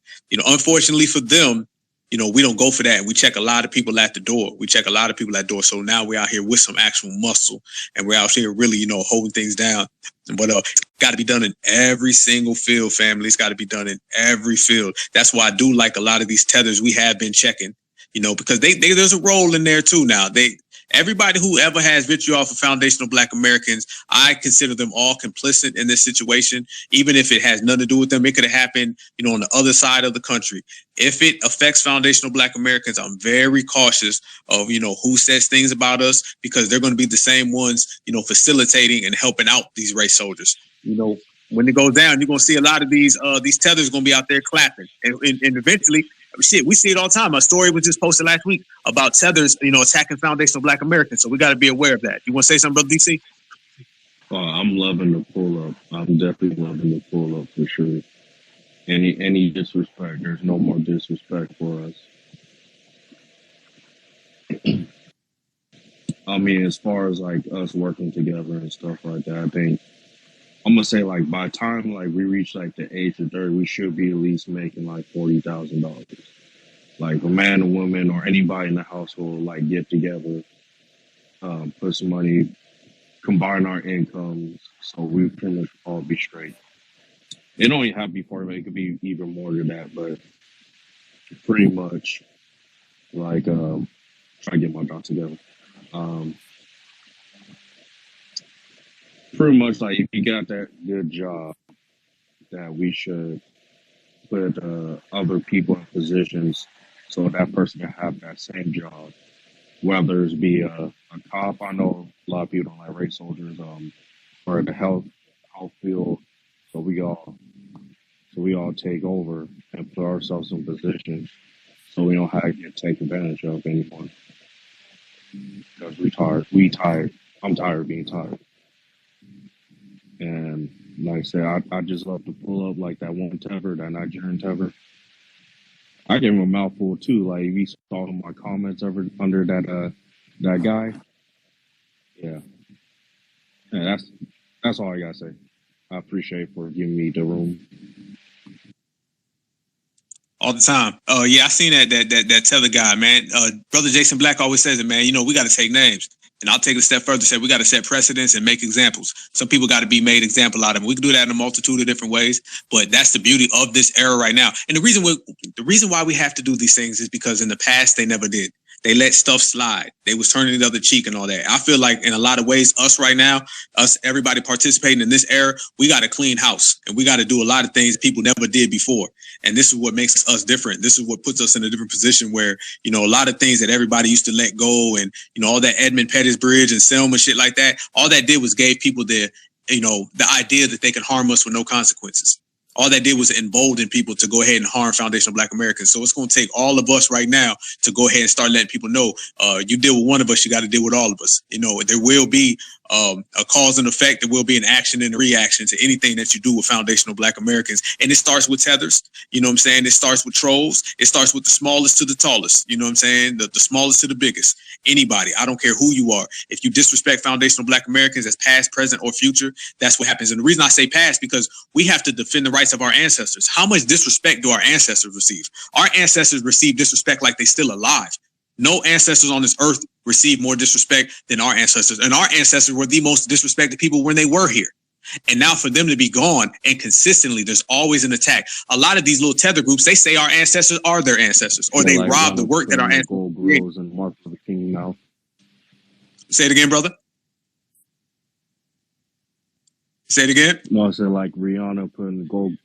Unfortunately for them, we don't go for that. We check a lot of people at the door. So now we're out here with some actual muscle, and we're out here really, holding things down. But it's got to be done in every single field, family. It's got to be done in every field. That's why I do like a lot of these tethers we have been checking, because there's a role in there too. Now everybody who ever has vitriol for foundational Black Americans, I consider them all complicit in this situation. Even if it has nothing to do with them, it could have happened, on the other side of the country. If it affects foundational Black Americans, I'm very cautious of, who says things about us, because they're going to be the same ones, facilitating and helping out these race soldiers. When it goes down, you're going to see a lot of these tethers going to be out there clapping, and eventually. Shit, we see it all the time. A story was just posted last week about tethers, attacking foundational Black Americans. So we got to be aware of that. You want to say something, Brother DC? I'm loving the pull up. I'm definitely loving the pull up for sure. Any disrespect, there's no more disrespect for us. I mean, as far as like us working together and stuff like that, I think I'm gonna say like by the time like we reach like the age of 30, we should be at least making like $40,000. Like a man, a woman, or anybody in the household like get together, put some money, combine our incomes, so we can all be straight. It don't even have to be part of it; it could be even more than that. But pretty much, like, try to get my thoughts together. Um, pretty much, like, if you got that good job, that we should put other people in positions so that person can have that same job, whether it be a cop. I know a lot of people don't like race soldiers, or the health field. So we all take over and put ourselves in positions so we don't have to get taken advantage of anymore. Because we tired. I'm tired of being tired. And like I said, I just love to pull up like that one tether, that Nigerian tether. I gave him a mouthful too. Like if you saw my comments under that guy. Yeah. Yeah, that's all I gotta say. I appreciate for giving me the room. All the time. Oh yeah, I seen that tether guy, man. Brother Jason Black always says it, man. You know, we got to take names. And I'll take it a step further, say we got to set precedents and make examples. Some people got to be made example out of them. We can do that in a multitude of different ways, but that's the beauty of this era right now. And the reason why we have to do these things is because in the past they never did. They let stuff slide. They was turning the other cheek and all that. I feel like in a lot of ways, us right now, everybody participating in this era, we got to clean house and we got to do a lot of things people never did before. And this is what makes us different. This is what puts us in a different position where, you know, a lot of things that everybody used to let go and, you know, all that Edmund Pettus Bridge and Selma shit like that, all that did was gave people the idea that they can harm us with no consequences. All that did was embolden people to go ahead and harm foundational Black Americans. So it's going to take all of us right now to go ahead and start letting people know, you deal with one of us, you got to deal with all of us. You know, there will be a cause and effect. There will be an action and a reaction to anything that you do with foundational Black Americans. And it starts with tethers. You know what I'm saying? It starts with trolls. It starts with the smallest to the tallest. You know what I'm saying? The smallest to the biggest. Anybody. I don't care who you are. If you disrespect foundational Black Americans as past, present, or future, that's what happens. And the reason I say past, because we have to defend the rights of our ancestors. How much disrespect do our ancestors receive? Our ancestors receive disrespect like they're still alive. No ancestors on this earth receive more disrespect than our ancestors. And our ancestors were the most disrespected people when they were here. And now for them to be gone and consistently, there's always an attack. A lot of these little tether groups, they say our ancestors are their ancestors, or they like rob the work that our ancestors did. And Martin Luther King now. Say it again, brother. Say it again. No, I said like Rihanna putting gold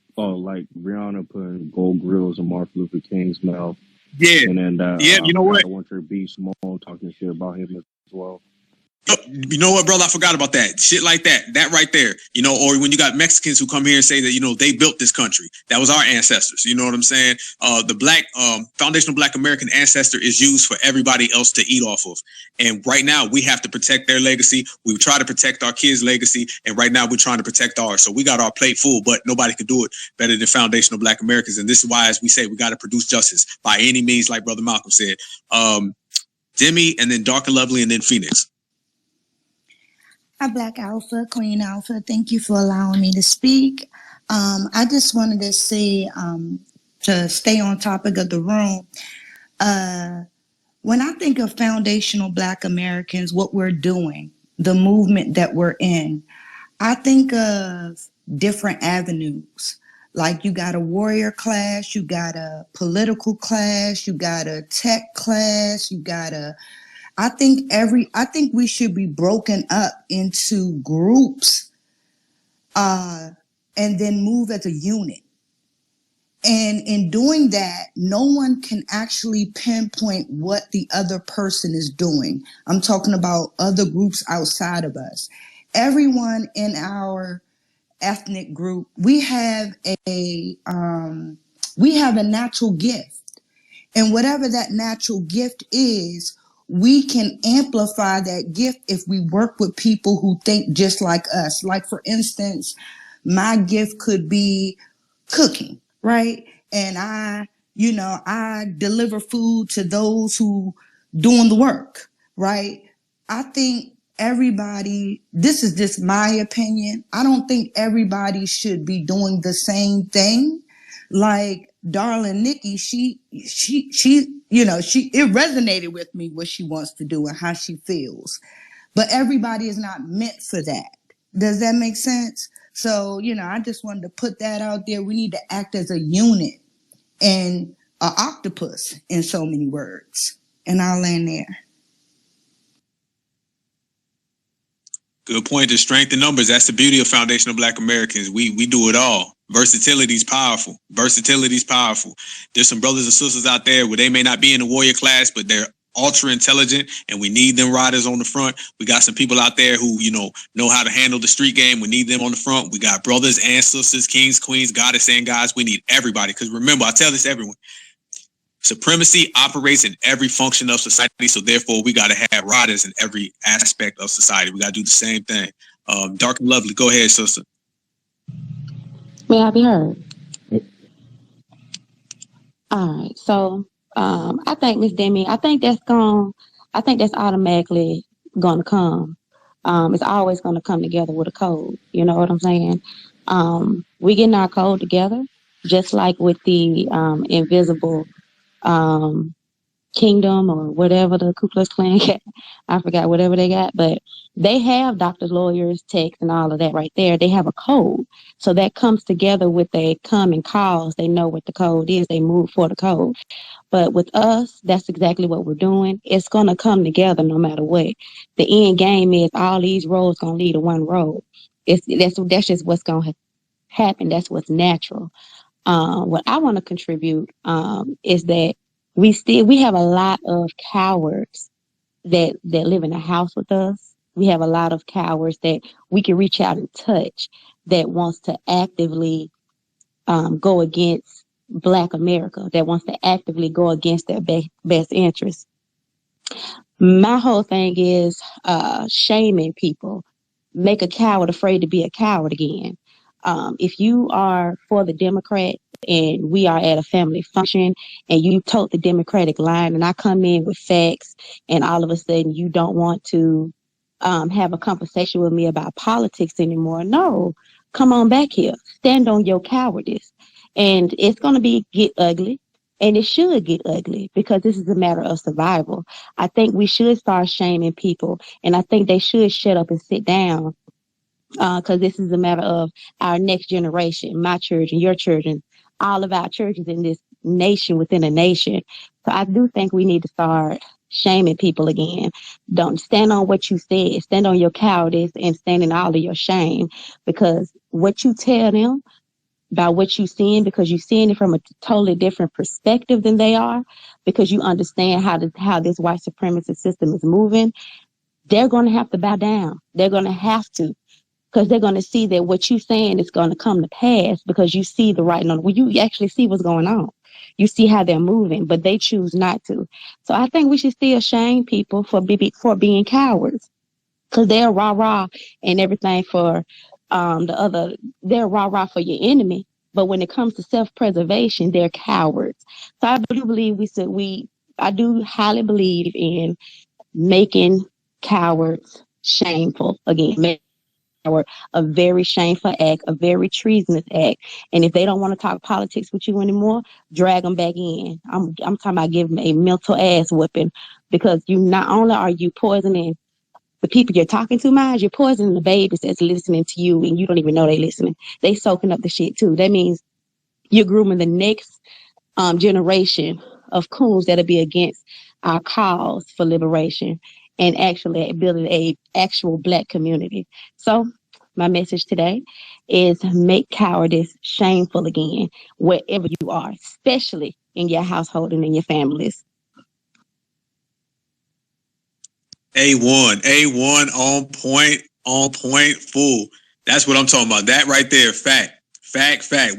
grills in Martin Luther King's mouth. Yeah. And then you know what? I want your B Small talking shit about him as well. You know what, brother? I forgot about that. Shit like that. That right there. You know, or when you got Mexicans who come here and say that, you know, they built this country. That was our ancestors. You know what I'm saying? The Black foundational Black American ancestor is used for everybody else to eat off of. And right now we have to protect their legacy. We try to protect our kids' legacy. And right now we're trying to protect ours. So we got our plate full, but nobody can do it better than foundational Black Americans. And this is why, as we say, we got to produce justice by any means, like Brother Malcolm said. Demi, and then Dark and Lovely, and then Phoenix. Hi, Black Alpha, Queen Alpha. Thank you for allowing me to speak. I just wanted to say, to stay on topic of the room, when I think of foundational Black Americans, what we're doing, the movement that we're in, I think of different avenues. Like you got a warrior class, you got a political class, you got a tech class, you got a I think we should be broken up into groups and then move as a unit. And in doing that, no one can actually pinpoint what the other person is doing. I'm talking about other groups outside of us. Everyone in our ethnic group, we have a natural gift. And whatever that natural gift is, we can amplify that gift if we work with people who think just like us. Like, for instance, my gift could be cooking, right? And I deliver food to those who doing the work, right? I think everybody, this is just my opinion. I don't think everybody should be doing the same thing. Like darling Nikki, she, it resonated with me what she wants to do and how she feels. But everybody is not meant for that. Does that make sense? So, I just wanted to put that out there. We need to act as a unit and an octopus in so many words. And I'll land there. Good point. The strength in numbers. That's the beauty of foundational Black Americans. We do it all. Versatility is powerful. Versatility is powerful. There's some brothers and sisters out there where they may not be in the warrior class, but they're ultra intelligent, and we need them riders on the front. We got some people out there who, know how to handle the street game. We need them on the front. We got brothers and sisters, kings, queens, goddess, and guys. We need everybody. Because remember, I tell this to everyone. Supremacy operates in every function of society, so therefore we got to have riders in every aspect of society. We got to do the same thing. Dark and Lovely, go ahead, sister. May I be heard? All right. So I think, Miss Demi, I think that's automatically gonna come. It's always gonna come together with a code. You know what I'm saying? We getting our code together, just like with the invisible kingdom or whatever the Ku Klux Klan got. I forgot whatever they got, but they have doctors, lawyers, techs, and all of that right there. They have a code. So that comes together with a common cause. They know what the code is. They move for the code. But with us, that's exactly what we're doing. It's going to come together no matter what. The end game is all these roads going to lead to one road. That's just what's going to happen. That's what's natural. What I want to contribute is that we have a lot of cowards that live in a house with us. We have a lot of cowards that we can reach out and touch that wants to actively go against Black America, that wants to actively go against their best interests. My whole thing is shaming people, make a coward afraid to be a coward again. If you are for the Democrat and we are at a family function and you tote the Democratic line and I come in with facts and all of a sudden you don't want to have a conversation with me about politics anymore, no, come on back here. Stand on your cowardice. And it's going to get ugly. And it should get ugly because this is a matter of survival. I think we should start shaming people. And I think they should shut up and sit down because this is a matter of our next generation, my children, your children, all of our churches in this nation within a nation. So I do think we need to start shaming people again. Don't stand on what you said. Stand on your cowardice and stand in all of your shame, because what you tell them about what you're seeing, because you're seeing it from a totally different perspective than they are, because you understand how this white supremacist system is moving, they're going to have to bow down. They're going to have to, because they're going to see that what you're saying is going to come to pass because you see the writing on it. Well, you actually see what's going on. You see how they're moving, but they choose not to. So I think we should still shame people for being cowards, because they're rah-rah and everything for they're rah-rah for your enemy. But when it comes to self-preservation, they're cowards. So I do believe I do highly believe in making cowards shameful again. A very shameful act, a very treasonous act. And if they don't want to talk politics with you anymore, drag them back in. I'm talking about giving them a mental ass whipping, because you not only are you poisoning the people you're talking to, mind, you're poisoning the babies that's listening to you and you don't even know they're listening. They soaking up the shit too. That means you're grooming the next generation of coons that'll be against our cause for liberation and actually building a actual Black community. So my message today is make cowardice shameful again, wherever you are, especially in your household and in your families. A1, on point, full. That's what I'm talking about. That right there, fact.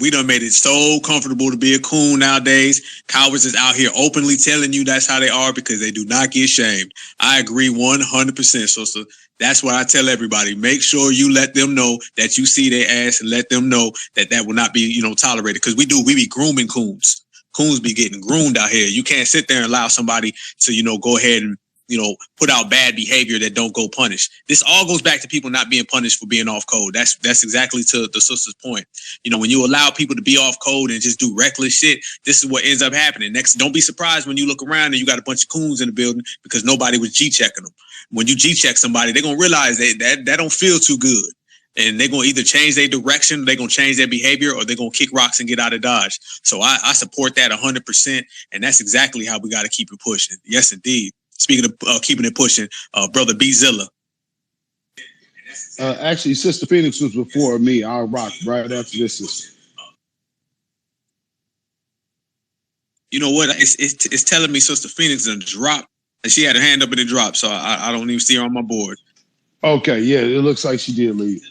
We done made it so comfortable to be a coon nowadays. Cowards is out here openly telling you that's how they are because they do not get shamed. I agree 100%, sister. That's why I tell everybody, make sure you let them know that you see their ass and let them know that will not be, tolerated. Because we be grooming coons. Coons be getting groomed out here. You can't sit there and allow somebody to, go ahead and put out bad behavior that don't go punished. This all goes back to people not being punished for being off code. That's exactly to the sister's point. When you allow people to be off code and just do reckless shit, this is what ends up happening. Next, don't be surprised when you look around and you got a bunch of coons in the building because nobody was G-checking them. When you G-check somebody, they're going to realize that don't feel too good. And they're going to either change their direction, they're going to change their behavior, or they're going to kick rocks and get out of Dodge. So I support that 100%. And that's exactly how we got to keep it pushing. Yes, indeed. Speaking of keeping it pushing, Brother B Zilla. Actually, Sister Phoenix was before me. I'll rock right after this. You know what? It's telling me Sister Phoenix in the drop. And she had her hand up in the drop, so I don't even see her on my board. Okay, yeah, it looks like she did leave.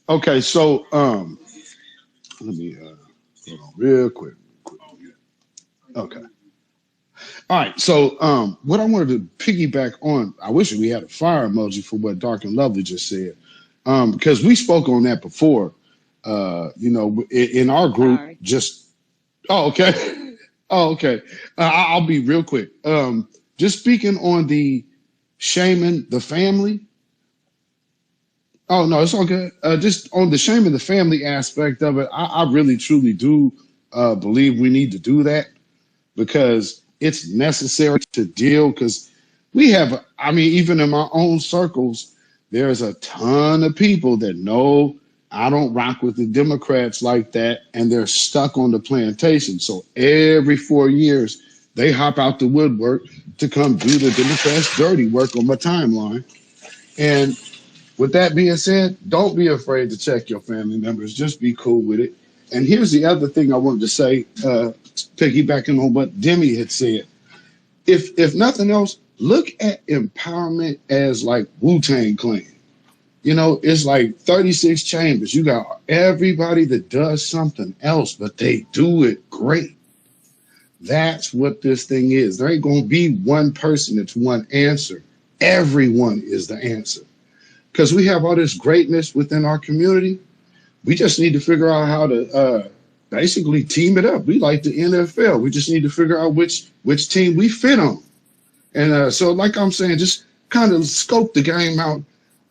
Okay, so let me hold on real quick. Okay. All right, so what I wanted to piggyback on, I wish we had a fire emoji for what Dark and Lovely just said, because we spoke on that before. In our group, Sorry. Okay. Okay. I'll be real quick. Just speaking on the shaming the family. Oh, no, it's all good. Just on the shaming the family aspect of it, I really, truly do believe we need to do that because it's necessary to deal because even in my own circles, there's a ton of people that know I don't rock with the Democrats like that, and they're stuck on the plantation. So every 4 years, they hop out the woodwork to come do the Democrats' dirty work on my timeline. And with that being said, don't be afraid to check your family members. Just be cool with it. And here's the other thing I wanted to say, piggybacking on what Demi had said. If nothing else, look at empowerment as like Wu-Tang Clan. It's like 36 chambers. You got everybody that does something else, but they do it great. That's what this thing is. There ain't going to be one person that's one answer. Everyone is the answer. Because we have all this greatness within our community. We just need to figure out how to basically team it up. We like the NFL. We just need to figure out which team we fit on. And so like I'm saying, just kind of scope the game out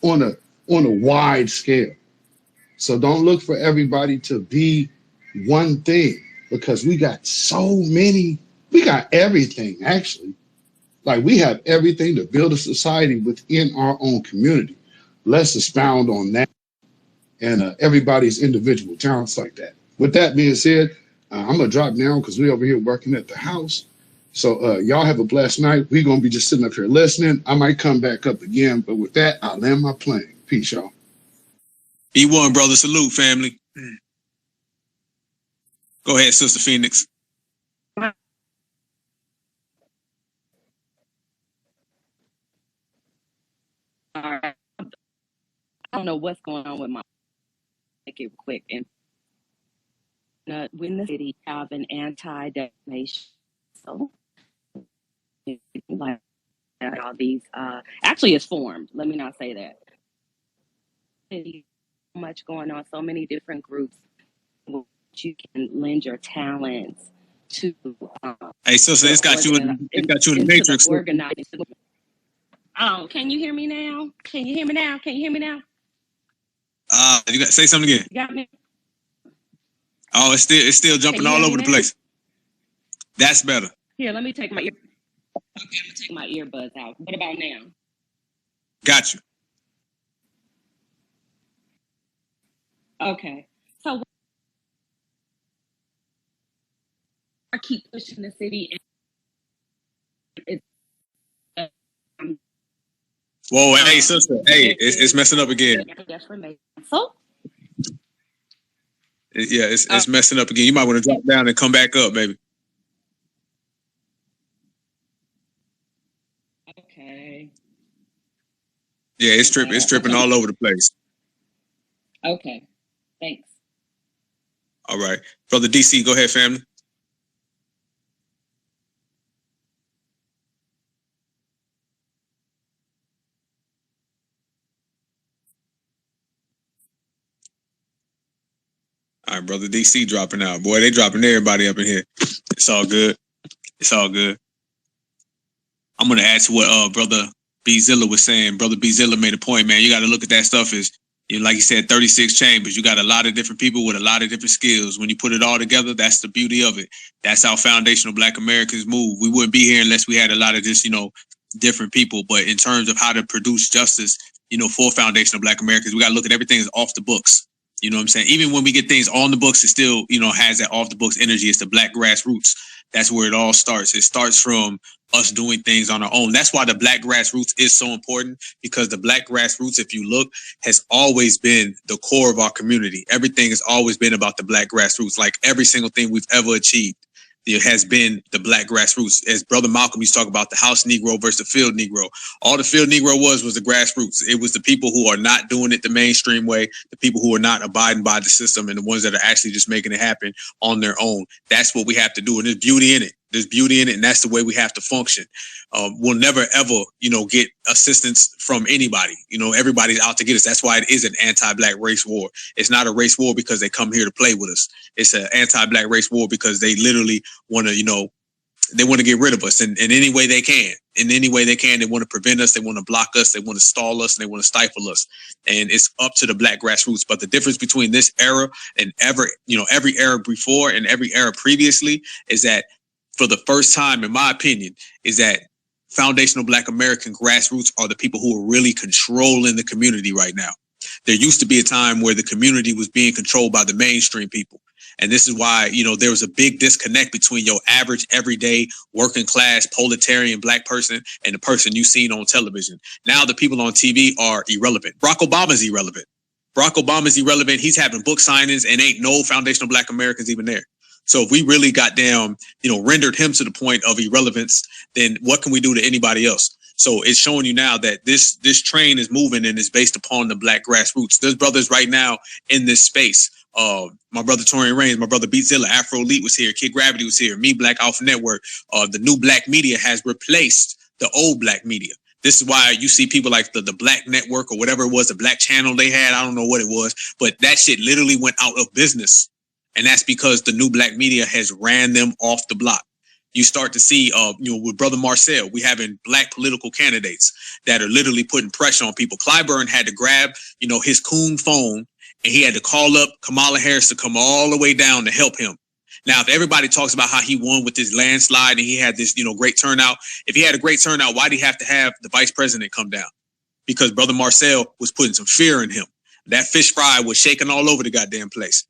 on a wide scale. So don't look for everybody to be one thing because we got we got everything actually. Like we have everything to build a society within our own community. Let's expound on that and everybody's individual talents like that. With that being said, I'm going to drop down because we're over here working at the house. So y'all have a blessed night. We're going to be just sitting up here listening. I might come back up again, but with that, I'll land my plane. Peace, y'all. B1, brother. Salute, family. Go ahead, Sister Phoenix. All right. I don't know what's going on with my make it quick. And when the city have an anti-defamation, so like all these actually it's formed. Let me not say that. So much going on, so many different groups which you can lend your talents to. Hey, sister, it's got you in the matrix. Organizing. Oh, can you hear me now? Can you hear me now? Can you hear me now? You got say something again. You got me? Oh, it's still jumping all over the place. That's better. Here, let me take my ear. Okay, I'm gonna take my earbuds out. What about now? Got you. Okay. So I keep pushing the city and Whoa, hey, sister. Hey, it's messing up again. So? Yeah, it's messing up again. You might want to drop down and come back up, baby. Okay. Yeah, it's tripping all over the place. Okay. Thanks. All right. Brother DC, go ahead, family. All right, brother DC dropping out. Boy, they dropping everybody up in here. It's all good. It's all good. I'm gonna add to what brother B Zilla was saying. Brother B Zilla made a point, man. You got to look at that stuff as, you know, like you said, 36 chambers. You got a lot of different people with a lot of different skills. When you put it all together, that's the beauty of it. That's how foundational Black Americans move. We wouldn't be here unless we had a lot of just, you know, different people. But in terms of how to produce justice, you know, for foundational Black Americans, we got to look at everything as off the books. You know what I'm saying? Even when we get things on the books, it still, you know, has that off the books energy. It's the Black grassroots. That's where it all starts. It starts from us doing things on our own. That's why the Black grassroots is so important, because the Black grassroots, if you look, has always been the core of our community. Everything has always been about the Black grassroots. Like every single thing we've ever achieved, it has been the Black grassroots. As Brother Malcolm used to talk about, the house Negro versus the field Negro. All the field Negro was the grassroots. It was the people who are not doing it the mainstream way, the people who are not abiding by the system, and the ones that are actually just making it happen on their own. That's what we have to do, and there's beauty in it. There's beauty in it, and that's the way we have to function. We'll never, ever, you know, get assistance from anybody. You know, everybody's out to get us. That's why it is an anti-Black race war. It's not a race war because they come here to play with us. It's an anti-Black race war because they literally want to, you know, they want to get rid of us in any way they can. In any way they can, they want to prevent us. They want to block us. They want to stall us, and they want to stifle us. And it's up to the Black grassroots. But the difference between this era and every era before and every era previously is that, for the first time, in my opinion, is that foundational Black American grassroots are the people who are really controlling the community right now. There used to be a time where the community was being controlled by the mainstream people. And this is why, you know, there was a big disconnect between your average, everyday, working class, proletarian Black person and the person you've seen on television. Now the people on TV are irrelevant. Barack Obama's irrelevant. He's having book signings and ain't no foundational Black Americans even there. So if we really got down, you know, rendered him to the point of irrelevance, then what can we do to anybody else? So it's showing you now that this train is moving and is based upon the Black grassroots. There's brothers right now in this space. My brother Torian Reigns, my brother Beatzilla, Afro Elite was here, Kid Gravity was here, me, Black Alpha Network. The new Black media has replaced the old Black media. This is why you see people like the Black Network or whatever it was, the Black channel they had. I don't know what it was, but that shit literally went out of business. And that's because the new Black media has ran them off the block. You start to see, with Brother Marcel, we having Black political candidates that are literally putting pressure on people. Clyburn had to grab, his coon phone, and he had to call up Kamala Harris to come all the way down to help him. Now, if everybody talks about how he won with his landslide and he had this, great turnout, if he had a great turnout, why did he have to have the vice president come down? Because Brother Marcel was putting some fear in him. That fish fry was shaking all over the goddamn place.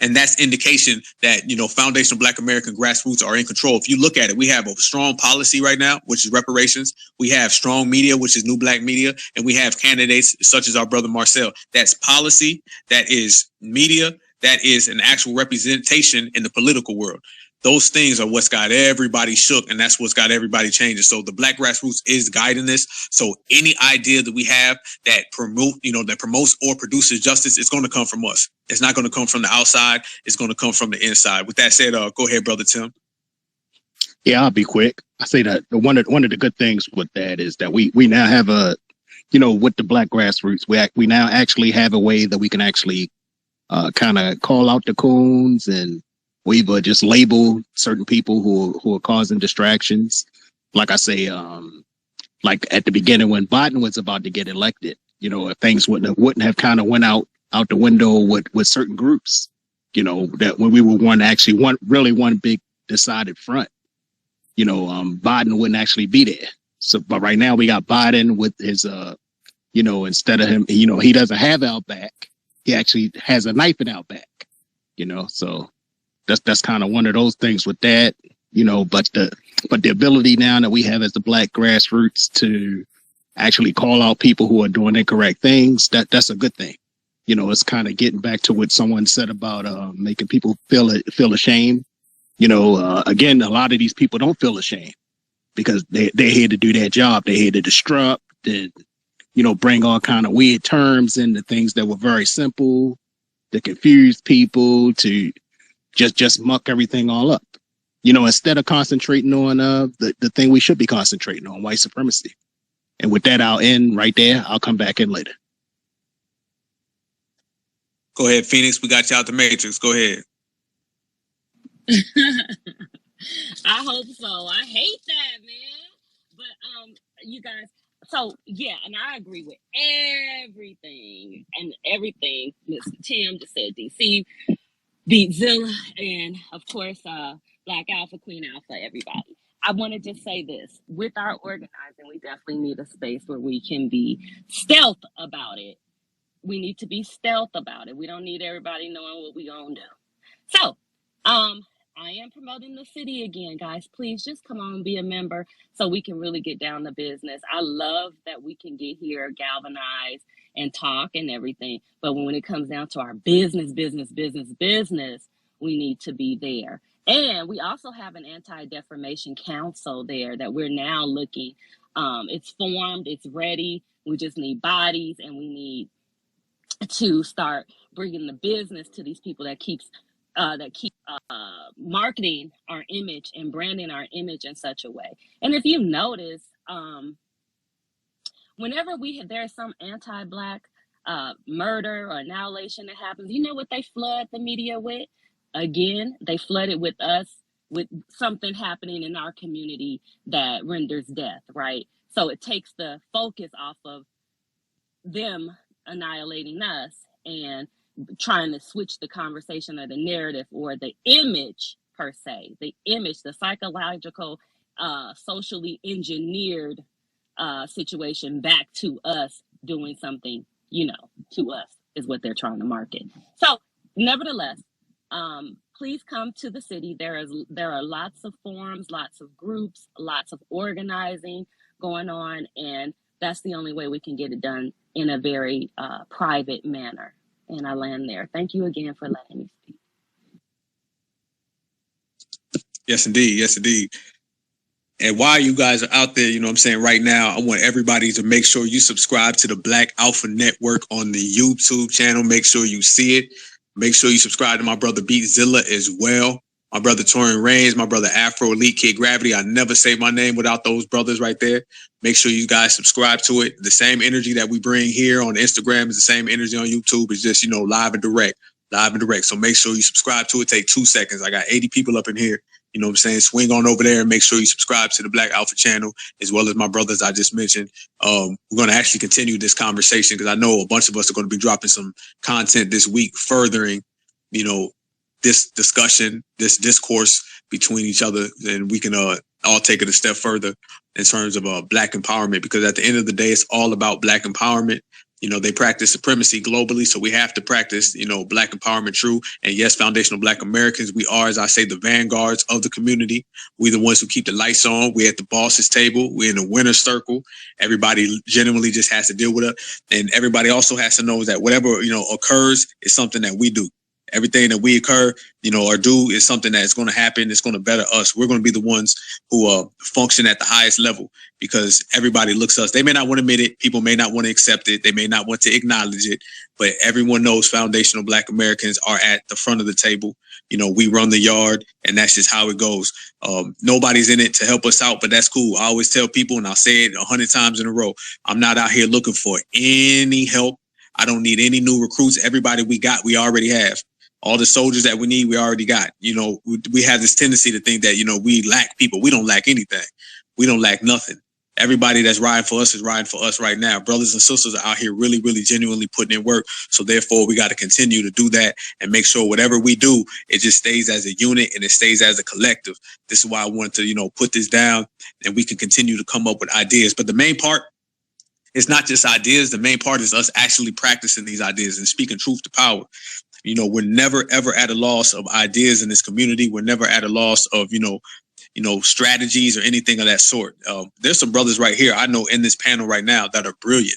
And that's indication that, foundational Black American grassroots are in control. If you look at it, we have a strong policy right now, which is reparations. We have strong media, which is new Black media. And we have candidates such as our brother Marcel. That's policy. That is media. That is an actual representation in the political world. Those things are what's got everybody shook, and that's what's got everybody changing. So the Black grassroots is guiding this. So any idea that we have that promotes or produces justice, it's going to come from us. It's not going to come from the outside. It's going to come from the inside. With that said, go ahead, Brother Tim. Yeah, I'll be quick. I say that one of the good things with that is that we now have with the Black grassroots, we now actually have a way that we can actually kind of call out the coons, and we've just labeled certain people who are causing distractions. Like I say, like at the beginning when Biden was about to get elected, if things wouldn't have kind of went out the window with certain groups, that when we were one big decided front, Biden wouldn't actually be there. So, but right now we got Biden with his, instead of him, he doesn't have our back. He actually has a knife in our back, so that's kind of one of those things with that, but the ability now that we have as the Black grassroots to actually call out people who are doing incorrect things, that's a good thing. It's kind of getting back to what someone said about making people feel ashamed. Again, a lot of these people don't feel ashamed because they're here to do their job. They're here to disrupt and, bring all kind of weird terms into things that were very simple, to confuse people, to just muck everything all up, instead of concentrating on the thing we should be concentrating on, white supremacy. And with that, I'll end right there. I'll come back in later. Go ahead, Phoenix. We got you out the Matrix. Go ahead. I hope so. I hate that, man. you guys. So yeah, and I agree with everything Miss Tim just said. DC beat Zilla, and of course, Black Alpha, Queen Alpha, everybody. I want to just say this: with our organizing, we definitely need a space where we can be stealth about it. We need to be stealth about it. We don't need everybody knowing what we gonna do. So, I am promoting the city again, guys. Please just come on and be a member so we can really get down to business. I love that we can get here, galvanize, and talk and everything. But when it comes down to our business, we need to be there. And we also have an anti-defamation council there that we're now looking. It's formed, it's ready. We just need bodies, and we need to start bringing the business to these people that keep marketing our image and branding our image in such a way. And if you notice, whenever there's some anti-Black murder or annihilation that happens, you know what they flood the media with? Again, they flood it with us, with something happening in our community that renders death, right? So it takes the focus off of them annihilating us and trying to switch the conversation or the narrative or the image per se, the psychological, socially engineered situation back to us doing something, to us is what they're trying to market. So nevertheless, please come to the city. There are lots of forums, lots of groups, lots of organizing going on, and that's the only way we can get it done in a very private manner. And I land there. Thank you again for letting me speak. Yes, indeed. Yes, indeed. And while you guys are out there, you know what I'm saying, right now, I want everybody to make sure you subscribe to the Black Alpha Network on the YouTube channel. Make sure you see it. Make sure you subscribe to my brother Beat Zilla as well. My brother Torian Reigns, my brother Afro, Elite Kid Gravity. I never say my name without those brothers right there. Make sure you guys subscribe to it. The same energy that we bring here on Instagram is the same energy on YouTube. It's just, live and direct. So make sure you subscribe to it. Take 2 seconds. I got 80 people up in here. You know what I'm saying? Swing on over there and make sure you subscribe to the Black Alpha channel, as well as my brothers I just mentioned. We're going to actually continue this conversation because I know a bunch of us are going to be dropping some content this week, furthering, this discussion, this discourse between each other, and we can all take it a step further in terms of Black empowerment, because at the end of the day, it's all about Black empowerment. They practice supremacy globally, so we have to practice, Black empowerment true. And yes, foundational Black Americans, we are, as I say, the vanguards of the community. We're the ones who keep the lights on. We're at the boss's table. We're in the winner's circle. Everybody genuinely just has to deal with it. And everybody also has to know that whatever, occurs is something that we do. Everything that we occur, or do is something that's going to happen. It's going to better us. We're going to be the ones who function at the highest level, because everybody looks at us. They may not want to admit it. People may not want to accept it. They may not want to acknowledge it, but everyone knows foundational Black Americans are at the front of the table. We run the yard, and that's just how it goes. Nobody's in it to help us out, but that's cool. I always tell people, and I'll say it 100 times in a row, I'm not out here looking for any help. I don't need any new recruits. Everybody we got, we already have. All the soldiers that we need, we already got. We have this tendency to think that, we lack people. We don't lack anything. We don't lack nothing. Everybody that's riding for us is riding for us right now. Brothers and sisters are out here really, really genuinely putting in work. So therefore, we got to continue to do that and make sure whatever we do, it just stays as a unit and it stays as a collective. This is why I wanted to, put this down, and we can continue to come up with ideas. But the main part, it's not just ideas. The main part is us actually practicing these ideas and speaking truth to power. We're never, ever at a loss of ideas in this community. We're never at a loss of, strategies or anything of that sort. There's some brothers right here I know in this panel right now that are brilliant.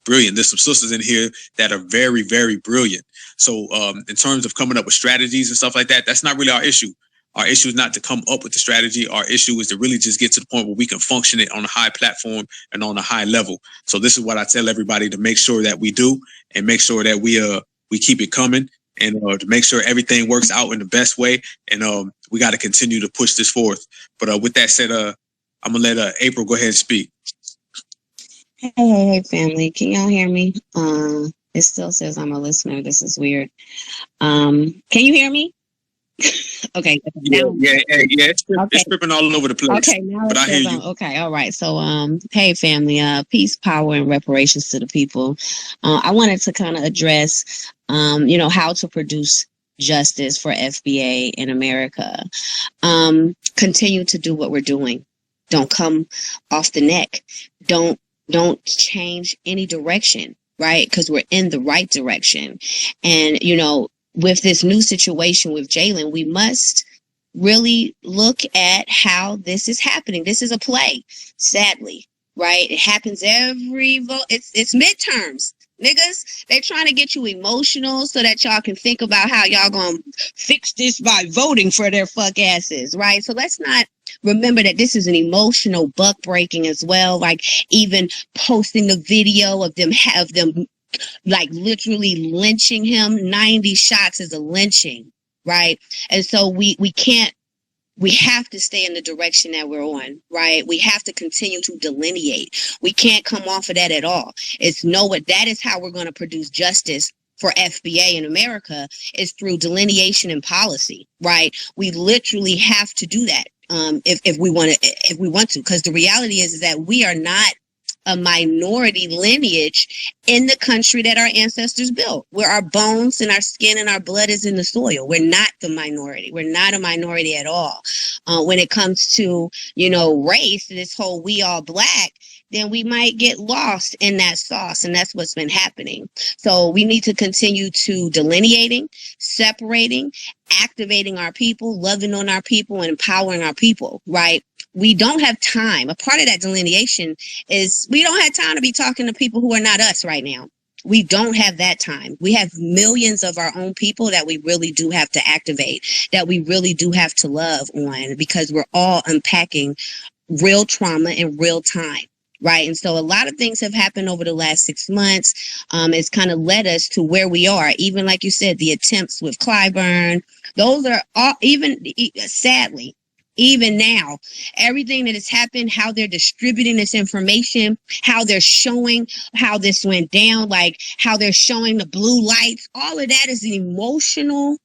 There's some sisters in here that are very, very brilliant. So in terms of coming up with strategies and stuff like that, that's not really our issue. Our issue is not to come up with the strategy. Our issue is to really just get to the point where we can function it on a high platform and on a high level. So this is what I tell everybody to make sure that we do, and make sure that we keep it coming. And to make sure everything works out in the best way. And we got to continue to push this forth. But with that said, I'm going to let April go ahead and speak. Hey, family. Can y'all hear me? It still says I'm a listener. This is weird. Can you hear me? Okay, Yeah, now yeah, yeah. It's okay. tripping all over the place. Okay, now But it I hear says you. okay, all right. So hey family, peace, power, and reparations to the people. I wanted to kind of address how to produce justice for FBA in America. Continue to do what we're doing. Don't come off the neck. Don't change any direction, right? Because we're in the right direction. And with this new situation with Jalen, we must really look at how this is happening. This is a play, sadly, right? It happens every vote. It's midterms. Niggas, they trying to get you emotional so that y'all can think about how y'all gonna fix this by voting for their fuck asses, right? So let's not remember that this is an emotional buck breaking as well. Like even posting the video of them like literally lynching him. 90 shots is a lynching, right? And so we have to stay in the direction that we're on, right? We have to continue to delineate. We can't come off of that at all. That is how we're going to produce justice for FBA in America, is through delineation and policy, right? We literally have to do that if we want to, because the reality is that we are not a minority lineage in the country that our ancestors built, where our bones and our skin and our blood is in the soil. We're not the minority. We're not a minority at all. When it comes to, race, this whole we all black, then we might get lost in that sauce. And that's what's been happening. So we need to continue to delineating, separating, activating our people, loving on our people, and empowering our people, right? We don't have time. A part of that delineation is we don't have time to be talking to people who are not us right now. We don't have that time. We have millions of our own people that we really do have to activate, that we really do have to love on, because we're all unpacking real trauma in real time. Right. And so a lot of things have happened over the last 6 months. It's kind of led us to where we are. Even like you said, the attempts with Clyburn, those are all, even sadly, even now, everything that has happened, how they're distributing this information, how they're showing how this went down, like how they're showing the blue lights, all of that is an emotional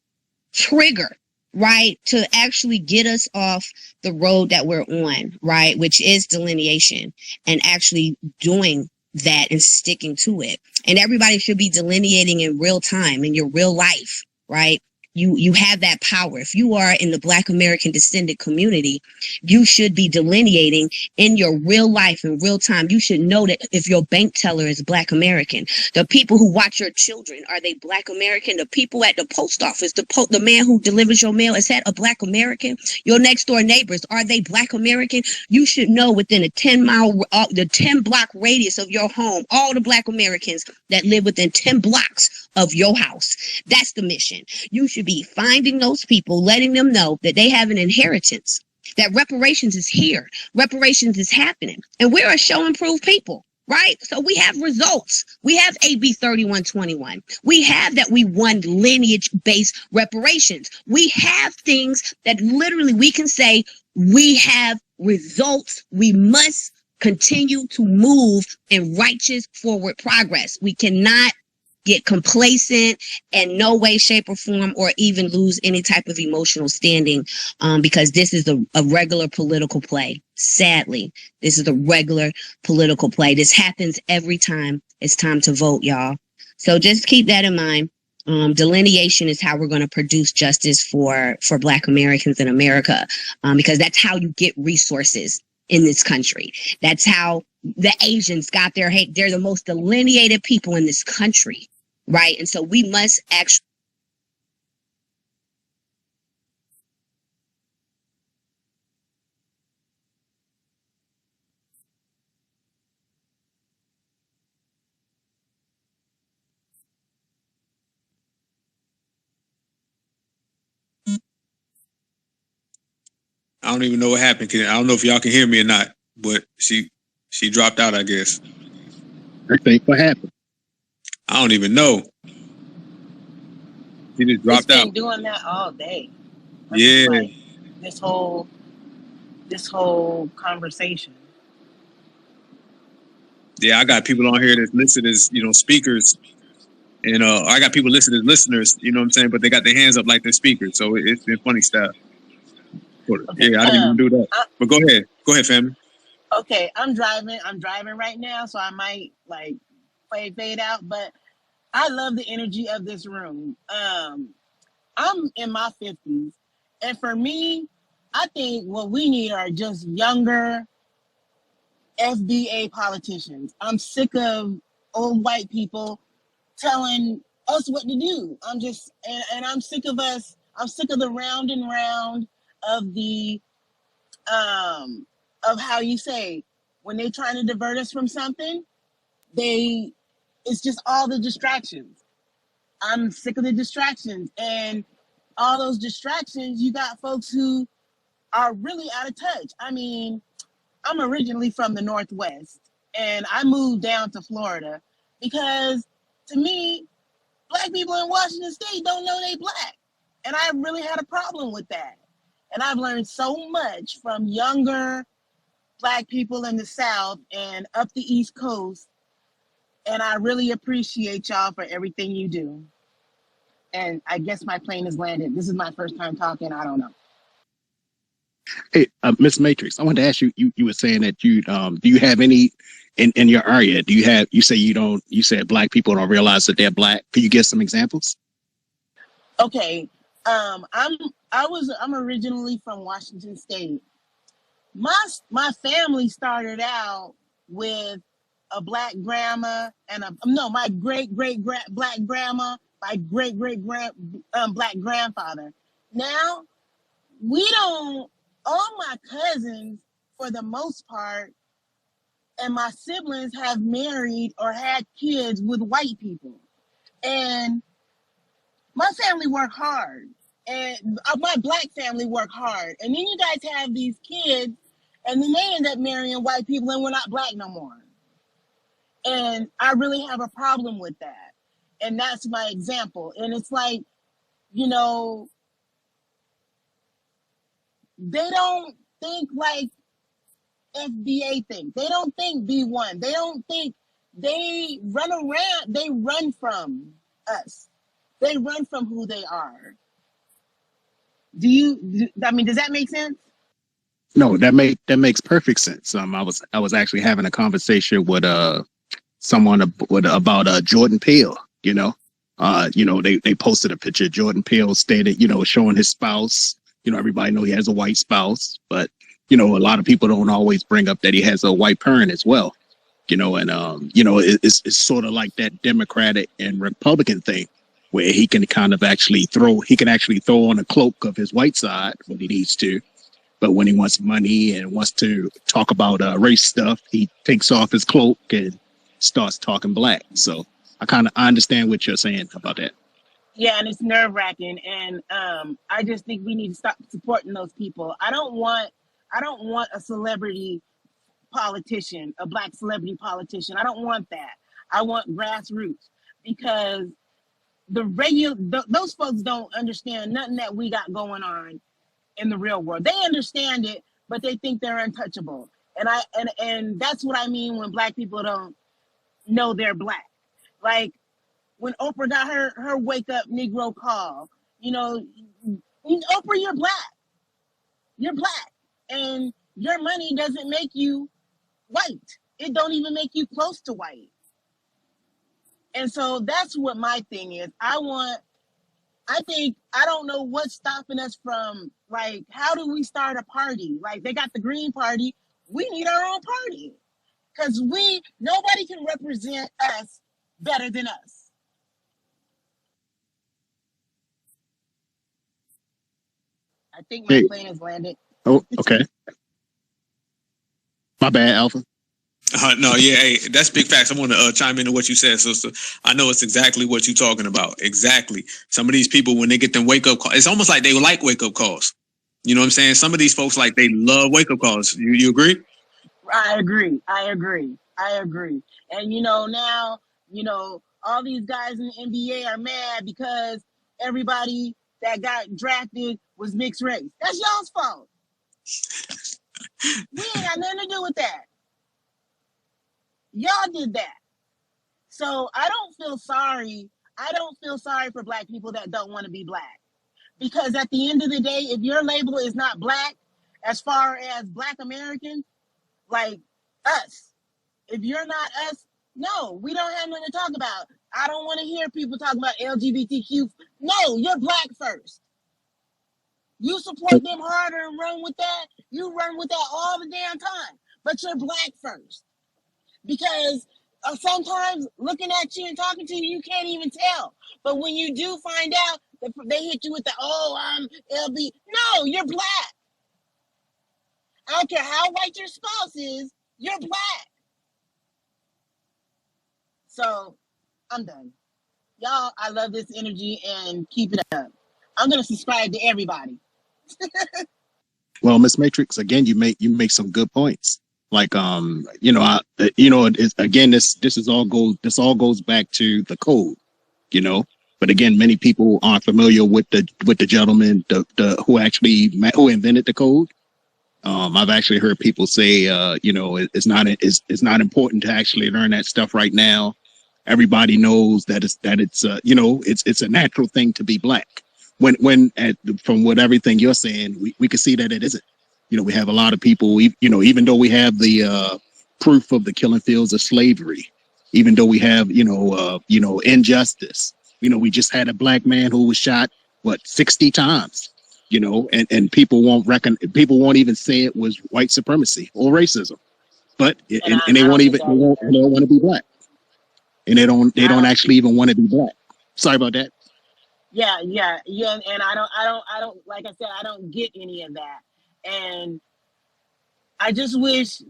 trigger, right, to actually get us off the road that we're on, right, which is delineation, and actually doing that and sticking to it. And everybody should be delineating in real time, in your real life, right? You have that power. If you are in the Black American descendant community, you should be delineating in your real life in real time. You should know that if your bank teller is Black American, the people who watch your children, are they Black American? The people at the post office, the man who delivers your mail, is that a Black American? Your next door neighbors, are they Black American? You should know within a the 10 block radius of your home, all the Black Americans that live within 10 blocks of your house. That's the mission. You should be finding those people, letting them know that they have an inheritance, that reparations is here, reparations is happening, and we're a show and prove people, right? So we have results. We have AB 3121. We have that we won lineage-based reparations. We have things that literally we can say we have results. We must continue to move in righteous forward progress. We cannot get complacent in no way, shape, or form, or even lose any type of emotional standing, because this is a regular political play. Sadly, this is a regular political play. This happens every time it's time to vote, y'all. So just keep that in mind. Delineation is how we're going to produce justice for Black Americans in America, because that's how you get resources in this country. That's how the Asians got their hate. They're the most delineated people in this country. Right. And so we must actually. I don't even know what happened. I don't know if y'all can hear me or not, but she dropped out, I guess. I think what happened. I don't even know. She just dropped It's been out. doing that all day. Yeah. Like this whole conversation. Yeah, I got people on here that's listed as, speakers, And I got people listening as listeners, you know what I'm saying, but they got their hands up like they're speakers. So it's been funny stuff. Okay. Yeah, I didn't even do that. But go ahead, family. Okay, I'm driving. I'm driving right now, so I might like fade out. But I love the energy of this room. I'm in my 50s, and for me, I think what we need are just younger FBA politicians. I'm sick of old white people telling us what to do. And I'm sick of us. I'm sick of the round and round of the of how you say when they're trying to divert us from something, it's just all the distractions. I'm sick of the distractions, and all those distractions, you got folks who are really out of touch. I mean, I'm originally from the Northwest, and I moved down to Florida because, to me, black people in Washington State don't know they black. And I really had a problem with that. And I've learned so much from younger black people in the South and up the East Coast. And I really appreciate y'all for everything you do. And I guess my plane has landed. This is my first time talking. I don't know. Hey, Miss Matrix, I wanted to ask you, you were saying that do you have any in your area? You say you don't, you said black people don't realize that they're black. Can you give some examples? Okay. I'm originally from Washington State. My family started out with a black grandma and my great black grandma, my great black grandfather. Now we don't. All my cousins, for the most part, and my siblings have married or had kids with white people, and my family worked hard, and my black family worked hard, and then you guys have these kids, and then they end up marrying white people, and we're not black no more. And I really have a problem with that, and that's my example. And it's like, you know, they don't think like FBA think. They don't think B1. They don't think. They run around. They run from us. They run from who they are. I mean, does that make sense? No, that makes perfect sense. I was actually having a conversation with someone about Jordan Peele. They posted a picture of Jordan Peele stated, showing his spouse. Everybody know he has a white spouse, but a lot of people don't always bring up that he has a white parent as well. It's sort of like that Democratic and Republican thing where he can actually throw on a cloak of his white side when he needs to, but when he wants money and wants to talk about race stuff, he takes off his cloak and starts talking black. So I understand what you're saying about that. Yeah, and it's nerve-wracking, and I just think we need to stop supporting those people. I don't want a celebrity politician, a black celebrity politician. I don't want that. I want grassroots, because those folks don't understand nothing that we got going on in the real world. They understand it, but they think they're untouchable. And that's what I mean when black people don't know they're black. Like when Oprah got her wake up Negro call, Oprah, you're black. You're black. And your money doesn't make you white. It don't even make you close to white. And so that's what my thing is. I don't know what's stopping us from, like, how do we start a party? Like, they got the Green Party. We need our own party, because nobody can represent us better than us. I think my plane has landed. Oh, okay. My bad, Alpha. No, yeah, hey, that's big facts. I want to chime into what you said, sister. I know it's exactly what you're talking about. Exactly. Some of these people, when they get them wake up calls, it's almost like they like wake up calls. You know what I'm saying? Some of these folks, like, they love wake up calls. You agree? I agree. And now, all these guys in the NBA are mad because everybody that got drafted was mixed race. That's y'all's fault. We ain't got nothing to do with that. Y'all did that. So I don't feel sorry. I don't feel sorry for black people that don't want to be black. Because at the end of the day, if your label is not black, as far as black Americans, like us, if you're not us, no, we don't have nothing to talk about. I don't want to hear people talk about LGBTQ. No, you're black first. You support them harder and run with that. You run with that all the damn time. But you're black first. Because sometimes looking at you and talking to you, you can't even tell. But when you do find out, they hit you with the, oh, I'm LB. No, you're black. I don't care how white your spouse is, you're black. So I'm done. Y'all, I love this energy and keep it up. I'm going to subscribe to everybody. Well, Miss Matrix, again, you make some good points. Like, again, this all goes back to the code, you know. But again, many people aren't familiar with the gentleman who invented the code. I've actually heard people say, it's not important to actually learn that stuff right now. Everybody knows that it's a natural thing to be black. From what everything you're saying, we can see that it isn't. You know, we have a lot of people, even though we have the proof of the killing fields of slavery, even though we have, injustice, we just had a black man who was shot, 60 times, and people won't even say it was white supremacy or racism, but, and they I won't don't think even, that they either. don't want to be black, and they don't actually even want to be black. Sorry about that. Yeah. And I don't, like I said, I don't get any of that. And I just wish,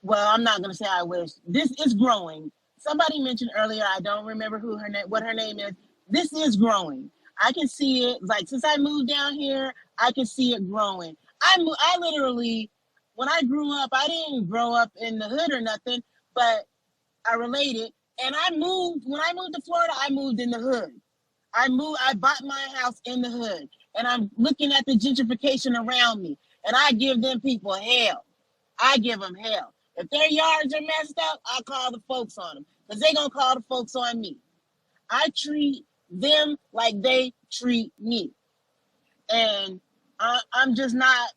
well, I'm not going to say I wish. This is growing. Somebody mentioned earlier, I don't remember what her name is. This is growing. I can see it. Like, since I moved down here, I can see it growing. I literally, when I grew up, I didn't grow up in the hood or nothing, but I related. And when I moved to Florida, I moved in the hood. I bought my house in the hood. And I'm looking at the gentrification around me. And I give them people hell. I give them hell. If their yards are messed up, I call the folks on them. Because they're going to call the folks on me. I treat them like they treat me. And I'm just not,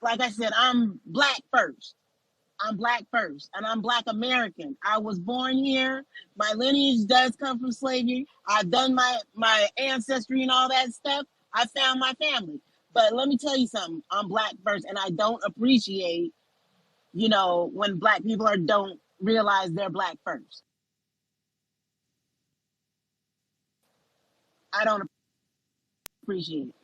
like I said, I'm black first. I'm black first, and I'm black American. I was born here. My lineage does come from slavery. I've done my ancestry and all that stuff. I found my family. But let me tell you something. I'm black first, and I don't appreciate, when black people don't realize they're black first. I don't appreciate it.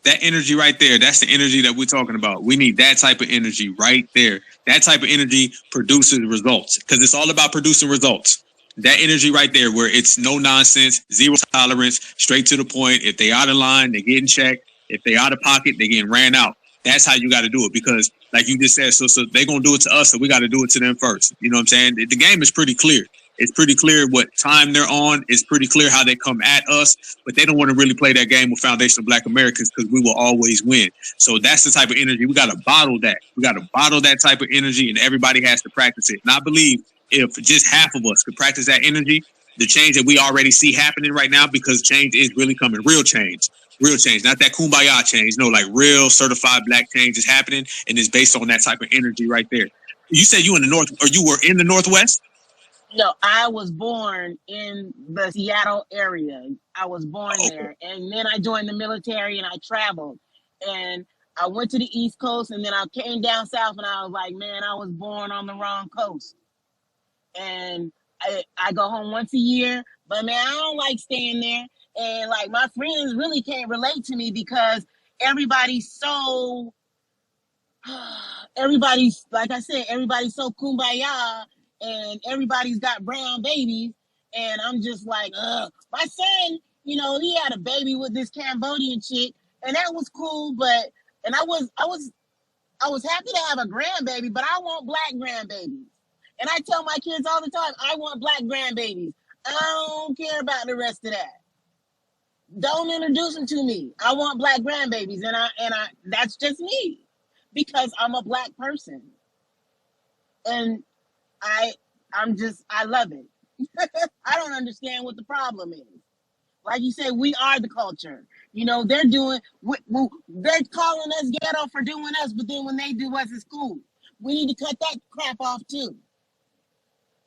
That energy right there, that's the energy that we're talking about. We need that type of energy right there. That type of energy produces results, because it's all about producing results. That energy right there, where it's no nonsense, zero tolerance, straight to the point. If they out of line, they getting checked. If they out of pocket, they getting ran out. That's how you got to do it, because like you just said, so they gonna do it to us, so we got to do it to them first. You know what I'm saying? The game is pretty clear. It's pretty clear what time they're on. It's pretty clear how they come at us, but they don't want to really play that game with foundational Black Americans, because we will always win. So that's the type of energy. We got to bottle that. We got to bottle that type of energy, and everybody has to practice it. And I believe if just half of us could practice that energy, the change that we already see happening right now, because change is really coming, real change, not that kumbaya change. No, like real certified Black change is happening, and it's based on that type of energy right there. You said you in the North, or you were in the Northwest? No, I was born in the Seattle area. I was born Oh, there. And then I joined the military and I traveled. And I went to the East Coast, and then I came down south, and I was like, man, I was born on the wrong coast. And I go home once a year, but man, I don't like staying there. And like, my friends really can't relate to me because everybody's so like I said, everybody's so kumbaya, and everybody's got brown babies, and I'm just like, my son, he had a baby with this Cambodian chick, and that was cool, but and I was happy to have a grandbaby, but I want Black grandbabies. And I tell my kids all the time, I want Black grandbabies. I don't care about the rest of that. Don't introduce them to me. I want Black grandbabies, and I that's just me, because I'm a Black person, and I love it. I don't understand what the problem is. Like you said, we are the culture. You know, they're doing, they're calling us ghetto for doing us, but then when they do us, it's cool. We need to cut that crap off too.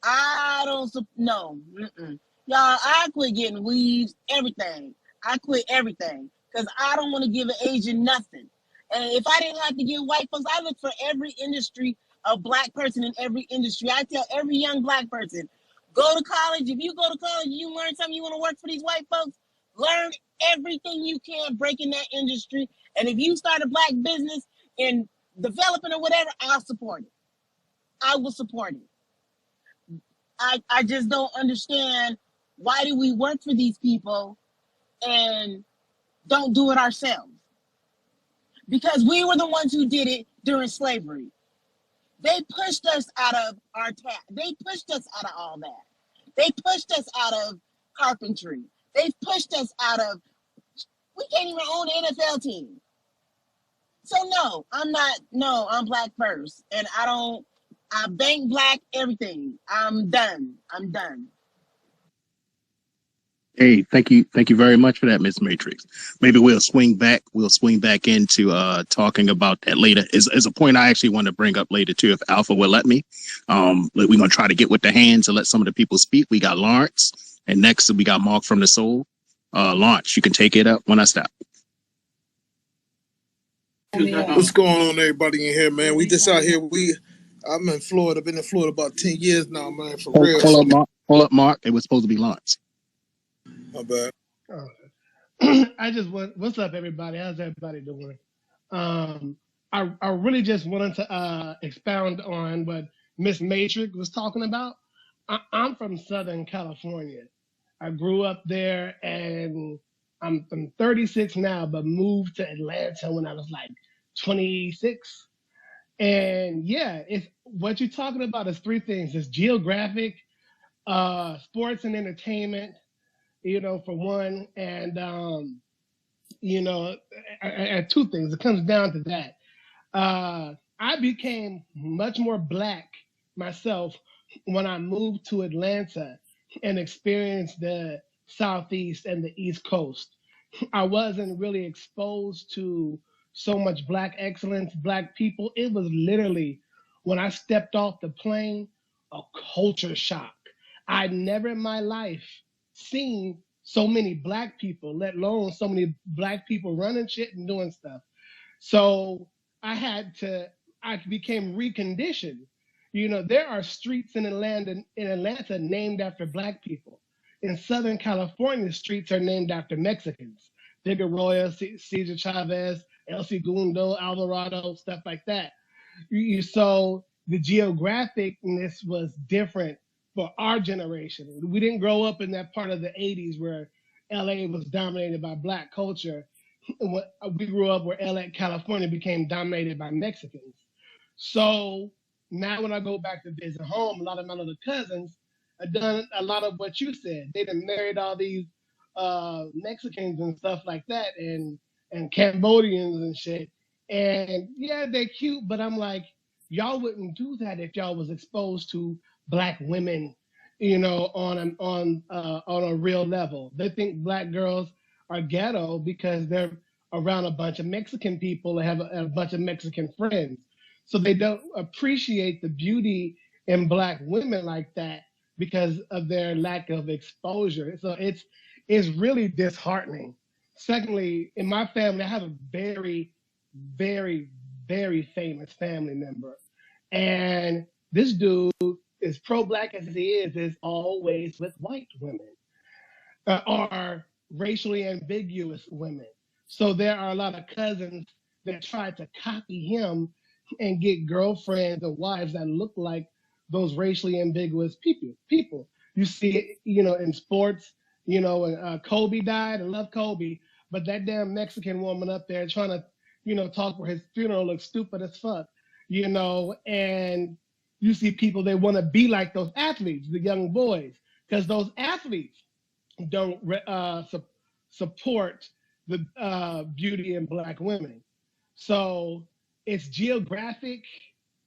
I don't, no. Mm-mm. Y'all, I quit getting weaves, everything. I quit everything because I don't want to give an Asian nothing. And if I didn't have to give white folks, I look for every industry, a black person in every industry. I tell every young black person, go to college. If you go to college, you learn something, you want to work for these white folks, learn everything you can, break in that industry. And if you start a black business in developing or whatever, I'll support it. I will support it. I just don't understand, why do we work for these people and don't do it ourselves? Because we were the ones who did it during slavery. They pushed us out of our They pushed us out of all that. They pushed us out of carpentry. They pushed us out of, we can't even own an NFL team. So no, I'm black first. And I bank black everything. I'm done. Hey, thank you very much for that, Miss Matrix. Maybe we'll swing back into talking about that later. Is a point I actually want to bring up later too, if Alpha will let me. We're gonna try to get with the hands and let some of the people speak. We got Lawrence, and next we got Mark from the Soul. Lawrence, you can take it up when I stop. What's going on, everybody in here, man? We just out here. I'm in Florida. I've been in Florida about 10 years now, man. For real. Hold up, Mark. It was supposed to be Lawrence. My bad. What's up, everybody? How's everybody doing? I really just wanted to expound on what Miss Matrix was talking about. I'm from Southern California. I grew up there, and I'm 36 now, but moved to Atlanta when I was like 26. And yeah, it's what you're talking about is three things: it's geographic, sports and entertainment, for one, and two things. It comes down to that. I became much more black myself when I moved to Atlanta and experienced the Southeast and the East Coast. I wasn't really exposed to so much black excellence, black people. It was literally when I stepped off the plane, a culture shock. I'd never in my life seen so many black people, let alone so many black people running shit and doing stuff. So I became reconditioned. There are streets in Atlanta named after black people. In Southern California, streets are named after Mexicans. Figueroa, Cesar Chavez, El Segundo, Alvarado, stuff like that. So the geographicness was different for our generation. We didn't grow up in that part of the 80s where LA was dominated by black culture. We grew up where LA, California became dominated by Mexicans. So now when I go back to visit home, a lot of my little cousins have done a lot of what you said. They done married all these Mexicans and stuff like that, and Cambodians and shit. And yeah, they're cute, but I'm like, y'all wouldn't do that if y'all was exposed to black women, on a real level. They think black girls are ghetto because they're around a bunch of Mexican people and have a bunch of Mexican friends. So they don't appreciate the beauty in black women like that because of their lack of exposure. So it's really disheartening. Secondly, in my family, I have a very, very, very famous family member. And this dude, as pro-black as he is always with white women, are racially ambiguous women. So there are a lot of cousins that try to copy him and get girlfriends or wives that look like those racially ambiguous people. You see it, in sports, and Kobe died. I love Kobe, but that damn Mexican woman up there trying to, talk for his funeral looks stupid as fuck, and you see people, they want to be like those athletes, the young boys, because those athletes don't support the beauty in black women. So it's geographic,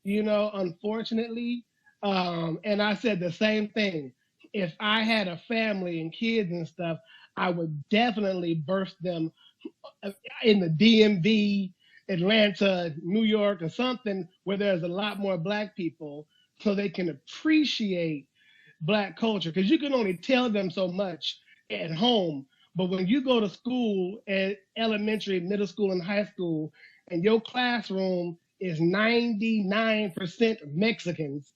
unfortunately. And I said the same thing. if I had a family and kids and stuff, I would definitely birth them in the DMV, Atlanta, New York, or something where there's a lot more Black people so they can appreciate Black culture. Because you can only tell them so much at home. But when you go to school at elementary, middle school, and high school, and your classroom is 99% Mexicans,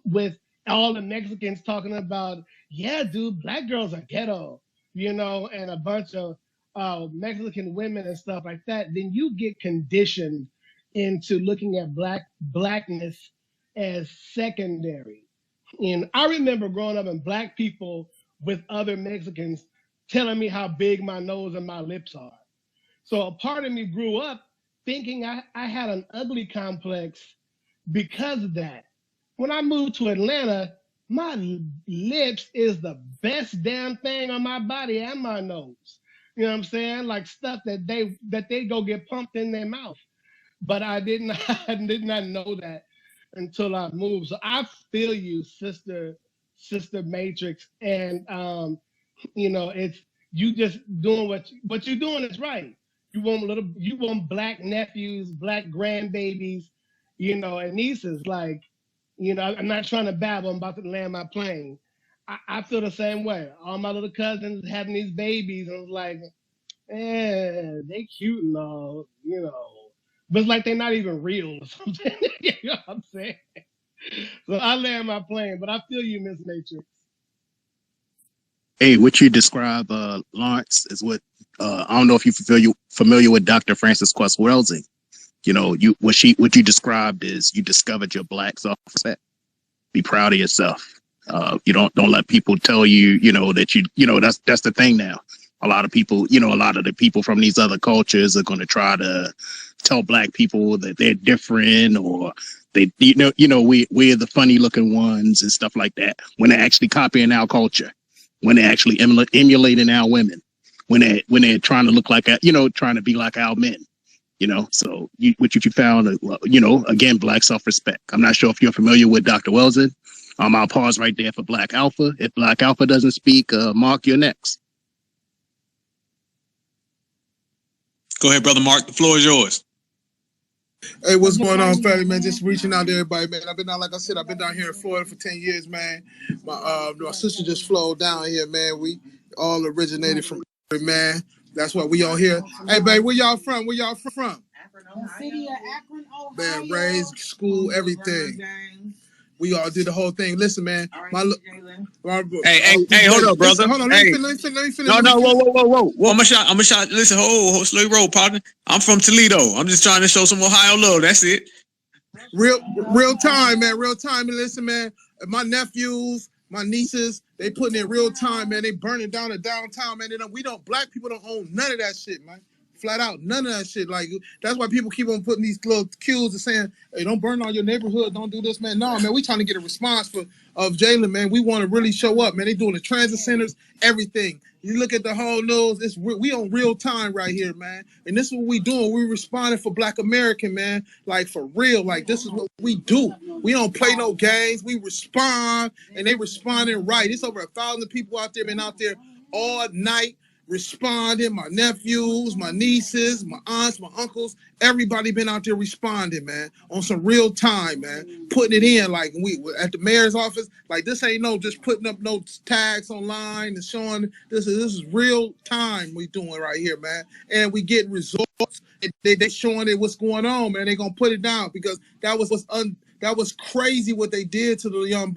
with all the Mexicans talking about, yeah, dude, Black girls are ghetto, and a bunch of Mexican women and stuff like that, then you get conditioned into looking at blackness as secondary. And I remember growing up and Black people with other Mexicans telling me how big my nose and my lips are. So a part of me grew up thinking I had an ugly complex because of that. When I moved to Atlanta, my lips is the best damn thing on my body and my nose. You know what I'm saying? Like stuff that they go get pumped in their mouth. But I did not know that until I moved. So I feel you, sister Matrix. And it's you just doing what you're doing is right. You want Black nephews, Black grandbabies, and nieces. Like, I'm not trying to babble. I'm about to land my plane. I feel the same way. All my little cousins having these babies, and I was like, they cute and all, but it's like they're not even real or something. You know what I'm saying? So I land my plane, but I feel you, Miss Matrix. Hey, what you describe, Lawrence, is what I don't know if you're familiar with Dr. Frances Cress Welsing. What you described is you discovered your Black self-respect. Be proud of yourself. You don't let people tell you, that that's the thing now. A lot of people, a lot of the people from these other cultures are going to try to tell Black people that they're different, or we're the funny looking ones and stuff like that, when they're actually copying our culture, when they're actually emulating our women, when they're trying to look like, trying to be like our men. So what you found, again, Black self-respect. I'm not sure if you're familiar with Dr. Welsing. I'll pause right there for Black Alpha. If Black Alpha doesn't speak, Mark, you're next. Go ahead, brother Mark. The floor is yours. Hey, what's going on, family, man? Just reaching out to everybody, man. I've been down here in Florida for 10 years, man. My sister just flowed down here, man. We all originated from, man. That's why we all here. Hey, babe, where y'all from? From? The city of Akron, Ohio. Man, raised, school, everything. We all did the whole thing. Listen, man. Hey, hold up, brother. Hold on, let me finish. No, whoa. I'm a shot. Listen, hold, slow roll, partner. I'm from Toledo. I'm just trying to show some Ohio love. That's it. Real time, man. Real time. And listen, man. My nephews, my nieces, they putting in real time, man. They burning down the downtown, man. Black people don't own none of that shit, man. Flat out, none of that shit. Like, that's why people keep on putting these little cues and saying, hey, don't burn all your neighborhood, don't do this, man. No, man, we trying to get a response of Jalen, man. We want to really show up, man. They doing the transit centers, everything. You look at the whole news, we on real time right here, man. And this is what we doing. We responding for Black American, man. Like, for real. Like, this is what we do. We don't play no games. We respond, and they responding right. It's over 1,000 people out there, been out there all night, responding. My nephews, my nieces, my aunts, my uncles, everybody been out there responding, man, on some real time, man, putting it in. Like, we at the mayor's office, like, this ain't no just putting up no tags online and showing. This is real time we doing right here, man, and we getting results. They showing it what's going on, man. They gonna put it down, because that was crazy what they did to the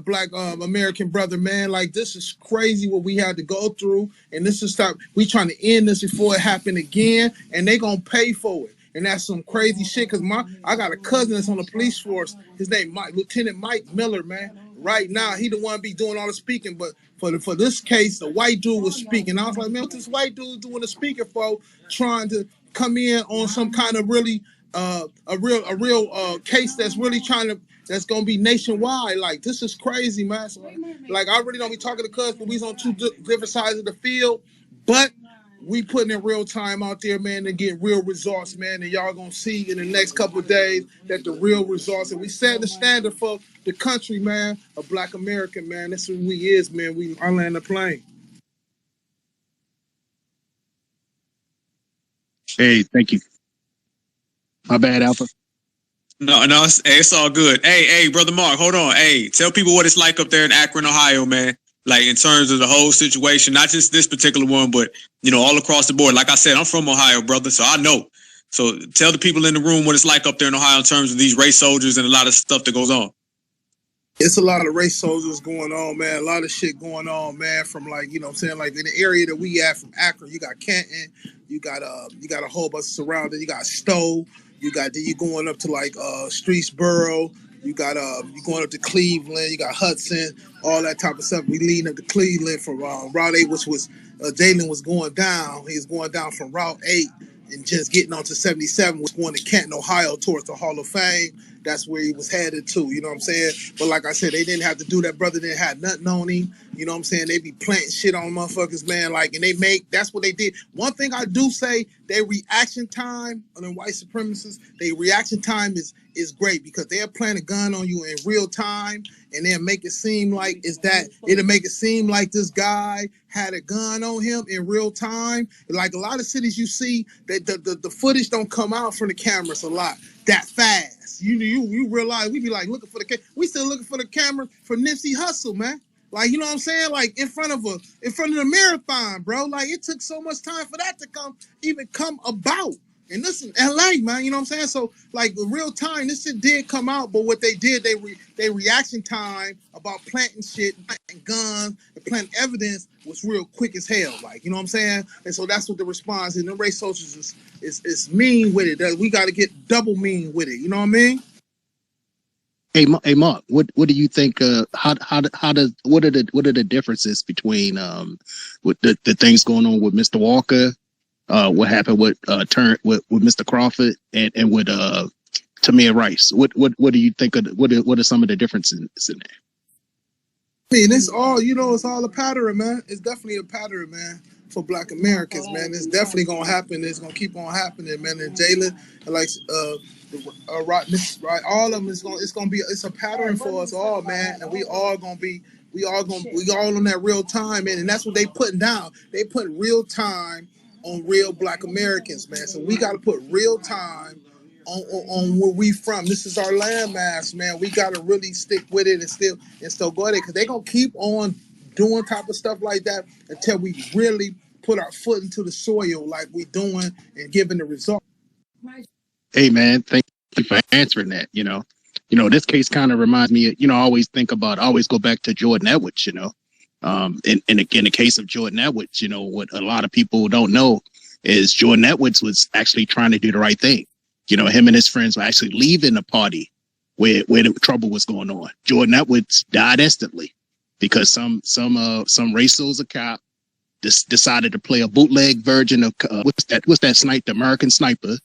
Black American brother, man. Like, this is crazy what we had to go through, and this is we trying to end this before it happened again, and they gonna pay for it. And that's some crazy shit, because I got a cousin that's on the police force. His name Lieutenant Mike Miller, man. Right now, he the one be doing all the speaking, but for this case, the white dude was speaking. I was like, man, what this white dude doing the speaking for? Trying to come in on some kind of really a real case that's really that's gonna be nationwide. Like, this is crazy, man. So, like, I really don't be talking to cuz, but we's on two different sides of the field. But we putting in real time out there, man, to get real results, man. And y'all gonna see in the next couple of days that the real results. And we set the standard for the country, man, a Black American, man. That's who we is, man. I land the plane. Hey, thank you. My bad, Alpha. No, it's all good. Hey, brother Mark, hold on. Hey, tell people what it's like up there in Akron, Ohio, man. Like in terms of the whole situation, not just this particular one, but all across the board. Like I said, I'm from Ohio, brother, so I know. So tell the people in the room what it's like up there in Ohio in terms of these race soldiers and a lot of stuff that goes on. It's a lot of race soldiers going on, man. A lot of shit going on, man. From like, what I'm saying, like in the area that we at, from Akron, you got Canton, you got a whole bunch surrounding. You got Stowe, you going up to like Streetsboro. You got you going up to Cleveland. You got Hudson, all that type of stuff. We leading up to Cleveland from Route 8, which was Jalen was going down. He was going down from Route 8 and just getting onto 77, was going to Canton, Ohio, towards the Hall of Fame. That's where he was headed to, you know what I'm saying? But like I said, they didn't have to do that. Brother didn't have nothing on him. You know what I'm saying? They be planting shit on motherfuckers, man. Like, and that's what they did. One thing I do say, their reaction time on the white supremacists, their reaction time is great, because they'll plant a gun on you in real time, and they'll make it seem like it'll make it seem like this guy had a gun on him in real time. Like a lot of cities you see, that the footage don't come out from the cameras a lot that fast. You realize we be like looking for we still looking for the camera for Nipsey Hussle, man. Like, you know what I'm saying? Like in front of the marathon, bro. Like it took so much time for that to come about. And this is LA, man, you know what I'm saying? So, like, the real time, this shit did come out, but what they did, they reaction time about planting shit, planting guns, and planting evidence was real quick as hell, like, you know what I'm saying? And so that's what the response is. And the race soldiers is mean with it. We got to get double mean with it, you know what I mean? Hey, Mark, what do you think? What are the differences between with the things going on with Mr. Walker? What happened with Mr. Crawford and with Tamir Rice? What do you think of what are some of the differences in there? I mean, it's all it's all a pattern, man. It's definitely a pattern, man, for Black Americans, man. It's definitely gonna happen. It's gonna keep on happening, man. And Jalen, like right, all of them it's a pattern for us all, man. And we all on that real time, man. And that's what they putting down. They put real time on real Black Americans, man. So we got to put real time on where we from. This is our landmass, man. We got to really stick with it and still go at it, because they're going to keep on doing type of stuff like that until we really put our foot into the soil like we doing and giving the result. Hey, man, thank you for answering that. This case kind of reminds me, I always go back to Jordan Edwards, in the case of Jordan Edwards, what a lot of people don't know is Jordan Edwards was actually trying to do the right thing. Him and his friends were actually leaving the party where the trouble was going on. Jordan Edwards died instantly because some race soldier cop decided to play a bootleg version of what's that sniper, the American Sniper,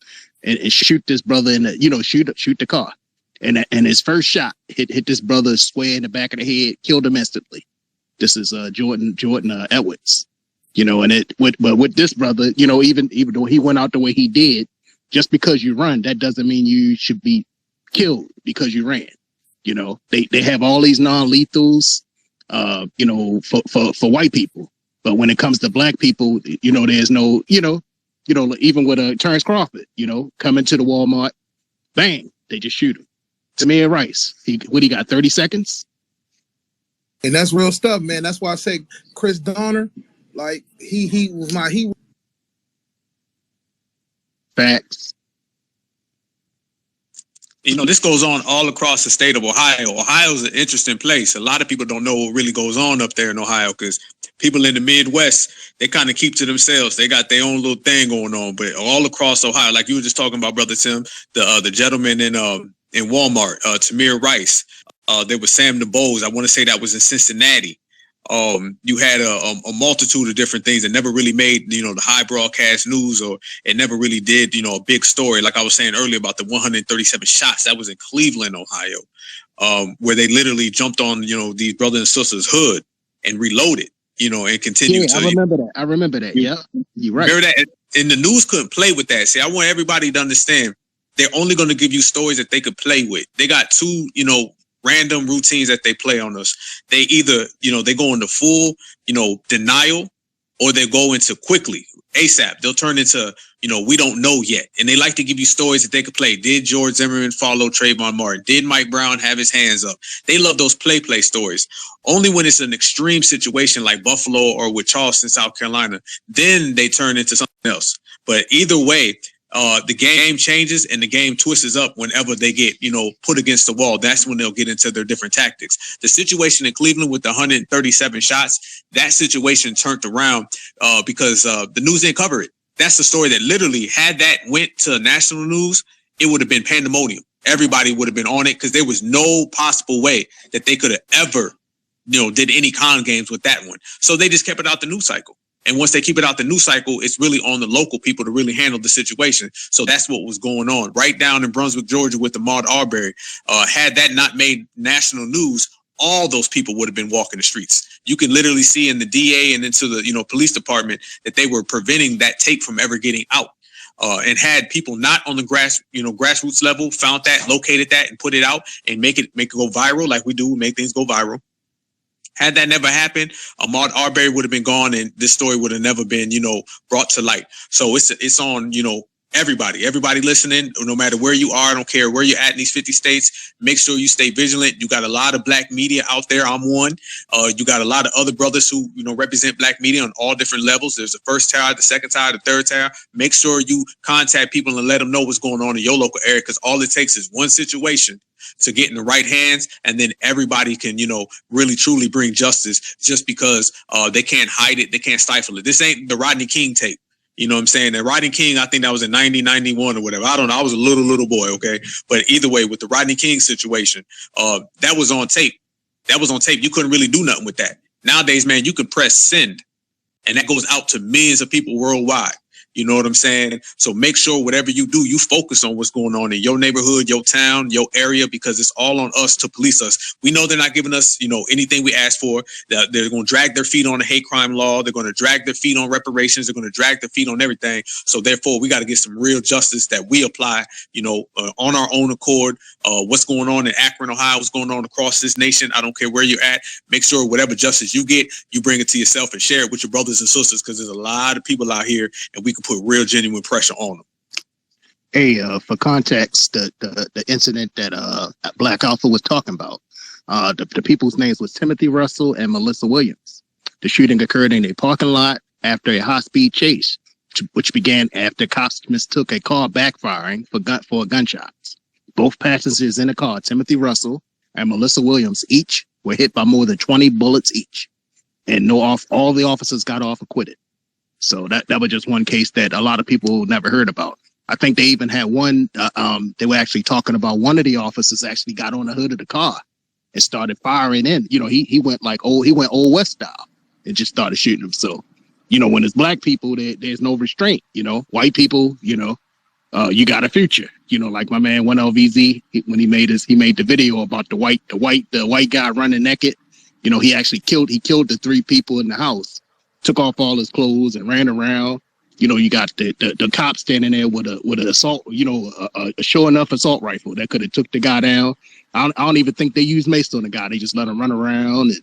and shoot this brother in the shoot the car, and his first shot hit this brother square in the back of the head, killed him instantly. This is Jordan Edwards, but with this brother, even though he went out the way he did, just because you run, that doesn't mean you should be killed because you ran. They have all these non-lethals, for white people, but when it comes to Black people, there's no, even with Terrence Crawford, coming to the Walmart, bang, they just shoot him. Tamir Rice, he got 30 seconds. And that's real stuff, man. That's why I say Chris Donner, like he was my hero. Facts. This goes on all across the state of Ohio. Ohio's an interesting place. A lot of people don't know what really goes on up there in Ohio, because people in the Midwest, they kind of keep to themselves. They got their own little thing going on. But all across Ohio, like you were just talking about, Brother Tim, the gentleman in Walmart, Tamir Rice. There was Sam DeBose. I want to say that was in Cincinnati. You had a multitude of different things that never really made, the high broadcast news, or it never really did, a big story. Like I was saying earlier about the 137 shots, that was in Cleveland, Ohio, where they literally jumped on, these brothers and sisters' hood and reloaded. and continue Yeah, I to. remember that. I remember that. Yeah, you're right. Remember that? And the news couldn't play with that. See, I want everybody to understand they're only going to give you stories that they could play with. They got two, random routines that they play on us. They either, they go into full, denial, or they go into quickly, ASAP. They'll turn into, we don't know yet. And they like to give you stories that they could play. Did George Zimmerman follow Trayvon Martin? Did Mike Brown have his hands up? They love those play stories. Only when it's an extreme situation like Buffalo or with Charleston, South Carolina, then they turn into something else. But either way, the game changes and the game twists up whenever they get, put against the wall. That's when they'll get into their different tactics. The situation in Cleveland with the 137 shots, that situation turned around because the news didn't cover it. That's the story that literally, had that went to national news, it would have been pandemonium. Everybody would have been on it because there was no possible way that they could have ever, did any con games with that one. So they just kept it out the news cycle. And once they keep it out the news cycle, it's really on the local people to really handle the situation. So that's what was going on right down in Brunswick, Georgia with Ahmaud Arbery. Had that not made national news, all those people would have been walking the streets. You can literally see in the DA and into the police department that they were preventing that tape from ever getting out. And had people not on the grassroots level found that, located that, and put it out and make it go viral like we do, make things go viral. Had that never happened, Ahmaud Arbery would have been gone, and this story would have never been, brought to light. So it's on, everybody listening, no matter where you are, I don't care where you're at in these 50 states, make sure you stay vigilant. You got a lot of black media out there. I'm one. You got a lot of other brothers who, represent black media on all different levels. There's the first tier, the second tier, the third tier. Make sure you contact people and let them know what's going on in your local area, because all it takes is one situation to get in the right hands, and then everybody can, really truly bring justice, just because they can't hide it, they can't stifle it. This ain't the Rodney King tape. You know what I'm saying? The Rodney King, I think that was in 1991 or whatever. I don't know. I was a little boy, okay? But either way, with the Rodney King situation, that was on tape. That was on tape. You couldn't really do nothing with that. Nowadays, man, you can press send, and that goes out to millions of people worldwide. You know what I'm saying? So make sure whatever you do, you focus on what's going on in your neighborhood, your town, your area, because it's all on us to police us. We know they're not giving us, anything we ask for. They're going to drag their feet on the hate crime law. They're going to drag their feet on reparations. They're going to drag their feet on everything. So therefore, we got to get some real justice that we apply, on our own accord. What's going on in Akron, Ohio, what's going on across this nation. I don't care where you're at. Make sure whatever justice you get, you bring it to yourself and share it with your brothers and sisters, because there's a lot of people out here, and we can put real genuine pressure on them. Hey, for context, the incident that Black Alpha was talking about, the people's names was Timothy Russell and Melissa Williams. The shooting occurred in a parking lot after a high-speed chase, which began after cops mistook a car backfiring for gunshots. Both passengers in the car, Timothy Russell and Melissa Williams, each were hit by more than 20 bullets each, and all the officers got off acquitted. So that was just one case that a lot of people never heard about. I think they even had one, they were actually talking about one of the officers actually got on the hood of the car and started firing in. He went old West style and just started shooting them. So, when it's black people, there's no restraint. White people, you got a future. Like my man 1LVZ, when he made the video about the white guy running naked. He actually killed the 3 people in the house. Took off all his clothes and ran around. You got the cop standing there with an assault, a sure enough assault rifle that could have took the guy down. I don't even think they used mace on the guy. They just let him run around and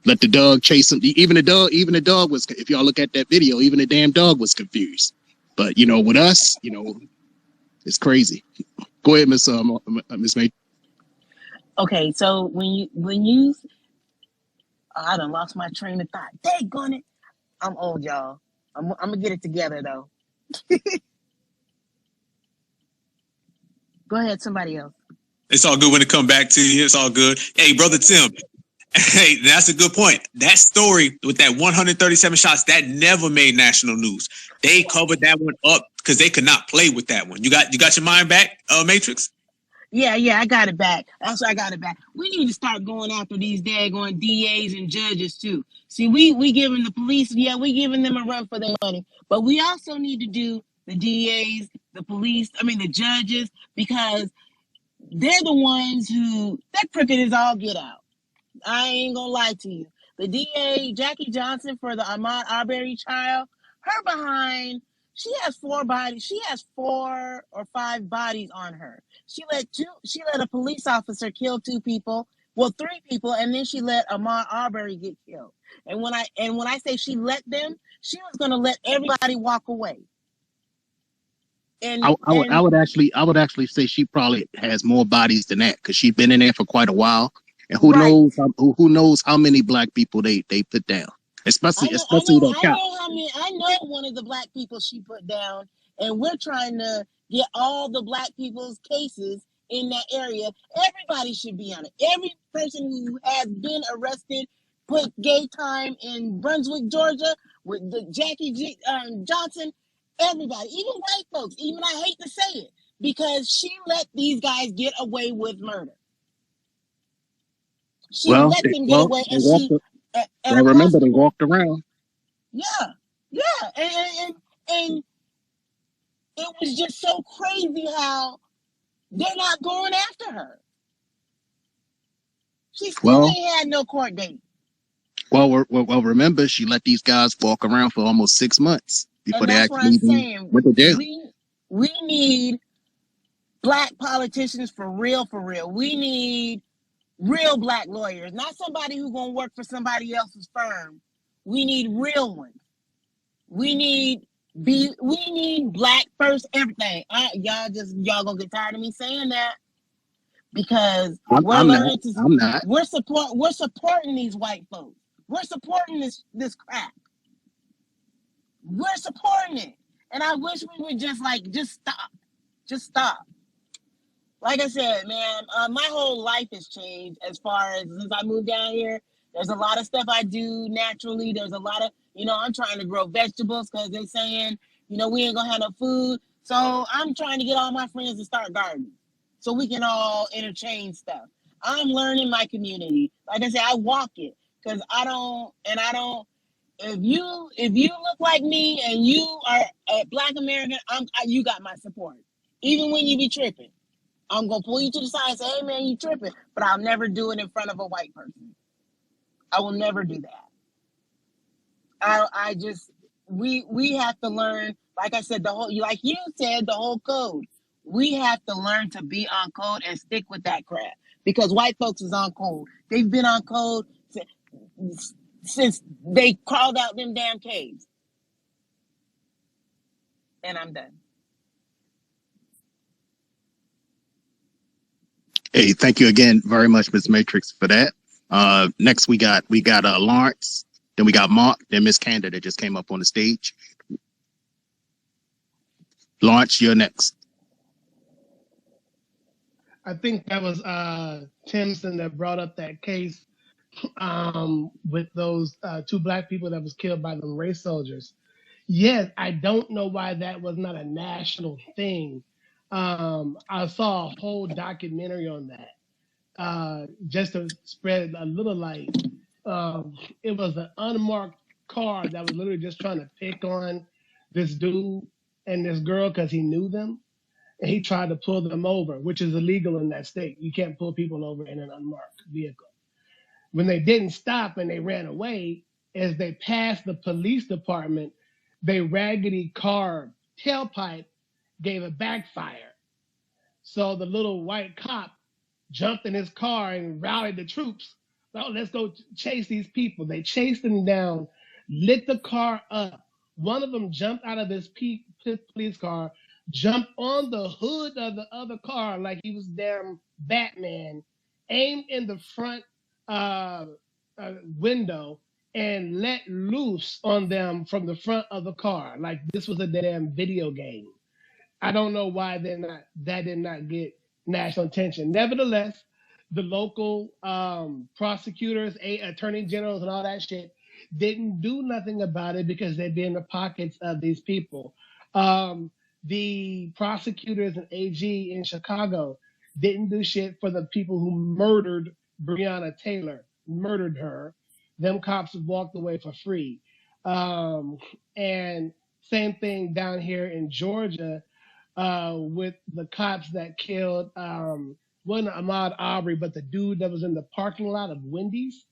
let the dog chase him. Even the dog was, if y'all look at that video, even the damn dog was confused. But with us, it's crazy. Go ahead, Miss May. Okay, so when you I done lost my train of thought. Daggone it. I'm old, y'all. I'm gonna get it together though. Go ahead, somebody else. It's all good when it come back to you. It's all good. Hey, brother Tim. Hey, that's a good point. That story with that 137 shots, that never made national news. They covered that one up because they could not play with that one. You got your mind back, Matrix? Yeah, I got it back. That's why I got it back. We need to start going after these daggone DAs and judges too. See, we giving the police, we giving them a run for their money, but we also need to do the DAs, the judges, because they're the ones who, that crooked is all get out. I ain't gonna lie to you. The DA, Jackie Johnson, for the Ahmaud Arbery trial, her behind, she has 4 bodies. She has 4 or 5 bodies on her. She let a police officer kill 2 people, well, 3 people, and then she let Ahmaud Arbery get killed. And when I say she let them, she was going to let everybody walk away. I would actually say she probably has more bodies than that because she's been in there for quite a while, and who right. knows how many black people they put down, especially that cop. I know one of the black people she put down, and we're trying to get all the black people's cases in that area. Everybody should be on it. Every person who has been arrested, put gay time in Brunswick, Georgia, with the Jackie Johnson. Everybody, even white folks, even I hate to say it, because she let these guys get away with murder. She let them get away, and remember they walked around. Yeah, and it was just so crazy how they're not going after her. She still ain't had no court date. Well, remember she let these guys walk around for almost 6 months before And they that's what I'm actually saying. went to jail. We need black politicians for real. We need real black lawyers, not somebody who's gonna work for somebody else's firm. We need real ones. We need black first everything. Y'all gonna get tired of me saying that, because I'm not. we're supporting these white folks. We're supporting this crap. We're supporting it. And I wish we would just stop. Just stop. Like I said, man, my whole life has changed as far as since I moved down here. There's a lot of stuff I do naturally. There's a lot of, I'm trying to grow vegetables because they're saying, we ain't gonna have no food. So I'm trying to get all my friends to start gardening so we can all interchange stuff. I'm learning my community. Like I said, I walk it because I don't. If you look like me and you are a Black American, you got my support. Even when you be tripping, I'm gonna pull you to the side and say, "Hey, man, you tripping," but I'll never do it in front of a white person. I will never do that. We have to learn. Like I said, like you said, the whole code. We have to learn to be on code and stick with that crap because white folks is on code. They've been on code since they crawled out them damn caves. And I'm done. Hey, thank you again very much, Ms. Matrix, for that. Next we got Lawrence, then we got Mark, then Miss Canada that just came up on the stage. Lawrence, you're next. I think that was Timson that brought up that case with those 2 black people that was killed by them race soldiers. Yes, I don't know why that was not a national thing. I saw a whole documentary on that just to spread a little light. It was an unmarked car that was literally just trying to pick on this dude and this girl because he knew them. And he tried to pull them over, which is illegal in that state. You can't pull people over in an unmarked vehicle. When they didn't stop and they ran away, as they passed the police department, their raggedy car tailpipe gave a backfire. So the little white cop jumped in his car and rallied the troops. Oh, let's go chase these people. They chased them down, lit the car up. One of them jumped out of his police car, jumped on the hood of the other car like he was damn Batman, aimed in the front window, and let loose on them from the front of the car like this was a damn video game. I don't know why that did not get national attention. Nevertheless, the local prosecutors, attorney generals, and all that shit didn't do nothing about it because they'd be in the pockets of these people. The prosecutors and AG in Chicago didn't do shit for the people who murdered Breonna Taylor, murdered her. Them cops walked away for free. And same thing down here in Georgia with the cops that killed wasn't Ahmaud Arbery, but the dude that was in the parking lot of Wendy's.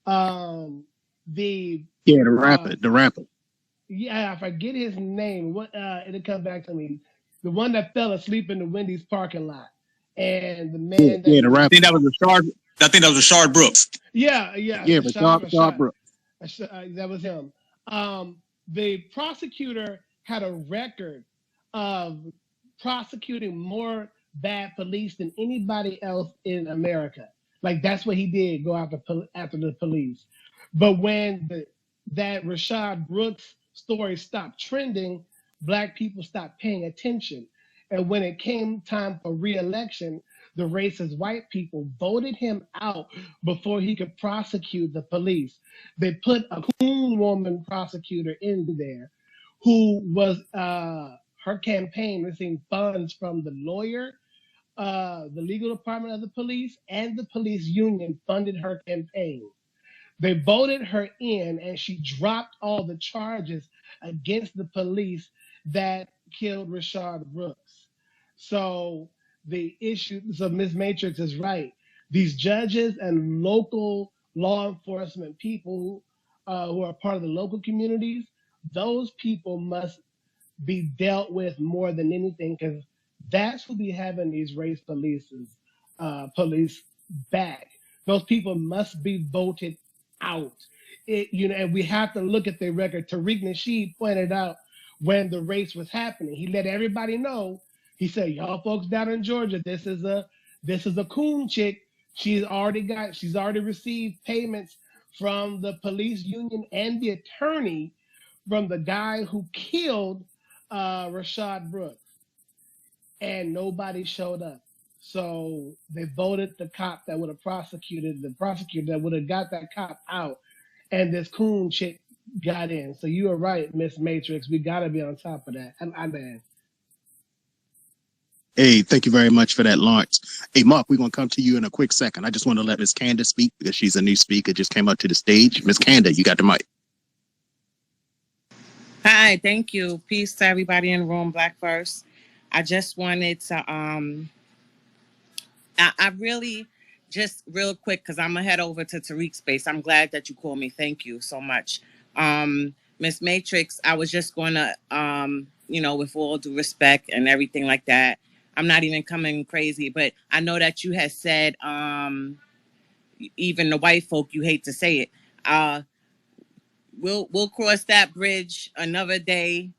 The Yeah, uh, the rapper. yeah, I forget his name. What it'll come back to me. The one that fell asleep in the Wendy's parking lot, and the Yeah, man that yeah, the he I rapper. think that was Rashard. I think that was Rashard Brooks. yeah, Yeah, Rashad, Bro. that was him. The prosecutor had a record of prosecuting more bad police than anybody else in America. Like that's what he did, go after the police. But when that Rashad Brooks story stopped trending, black people stopped paying attention. And when it came time for re-election, the racist white people voted him out before he could prosecute the police. They put a coon woman prosecutor in there who was her campaign receiving funds from the lawyer, the legal department of the police, and the police union funded her campaign. They voted her in and she dropped all the charges against the police that killed Rashard Brooks. So so Ms. Matrix is right. These judges and local law enforcement people who are part of the local communities, those people must be dealt with more than anything because that's who be having these police back. Those people must be voted out. And we have to look at their record. Tariq Nasheed pointed out when the race was happening, he let everybody know. He said, "Y'all folks down in Georgia, this is a coon chick. She's already received payments from the police union and the attorney from the guy who killed Rashad Brooks, and nobody showed up. So they voted the cop that would have prosecuted the prosecutor that would have got that cop out, and this coon chick got in. So you are right, Miss Matrix. We got to be on top of that. I'm bad. Hey, thank you very much for that, Lawrence. Hey, Mark, we're going to come to you in a quick second. I just want to let Miss Candace speak because she's a new speaker, just came up to the stage. Miss Candace, you got the mic. Hi, thank you. Peace to everybody in the room, Black First. I just wanted to I really just real quick because I'm gonna head over to Tariq's space. I'm glad that you called me. Thank you so much. Miss Matrix, I was just gonna with all due respect and everything like that. I'm not even coming crazy, but I know that you had said even the white folk, you hate to say it. We'll cross that bridge another day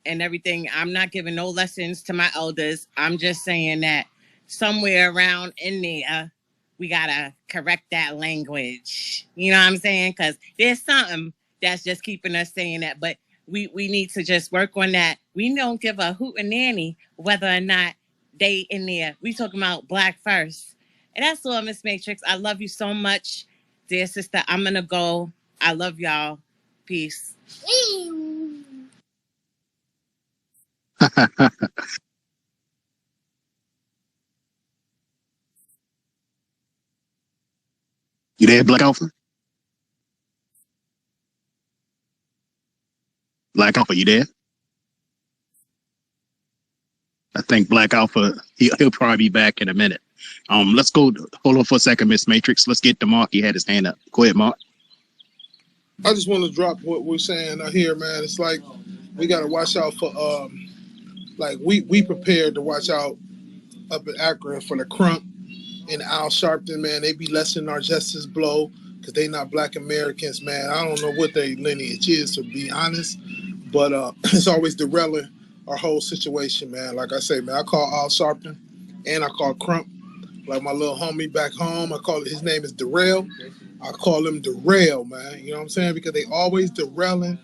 and everything. I'm not giving no lessons to my elders. I'm just saying that somewhere around in there, we gotta correct that language. You know what I'm saying? Because there's something that's just keeping us saying that, but we need to just work on that. We don't give a hoot and nanny whether or not they in there. We talking about black first. And that's all, Miss Matrix. I love you so much, dear sister. I'm gonna go. I love y'all. Peace. You there, Black Alpha? Black Alpha, you there? I think Black Alpha, he'll probably be back in a minute. Let's go. Hold on for a second, Miss Matrix. Let's get to Mark. He had his hand up. Go ahead, Mark. I just want to drop what we're saying here, man. It's like we got to watch out for, like we prepared to watch out up in Akron for the Crump and Al Sharpton, man. They be lessening our justice blow because they not Black Americans, man. I don't know what their lineage is, to be honest, but it's always derailing our whole situation, man. Like I say, man, I call Al Sharpton and I call Crump, like my little homie back home. His name is Darrell. I call him Darrell, man. You know what I'm saying? Because they always derailing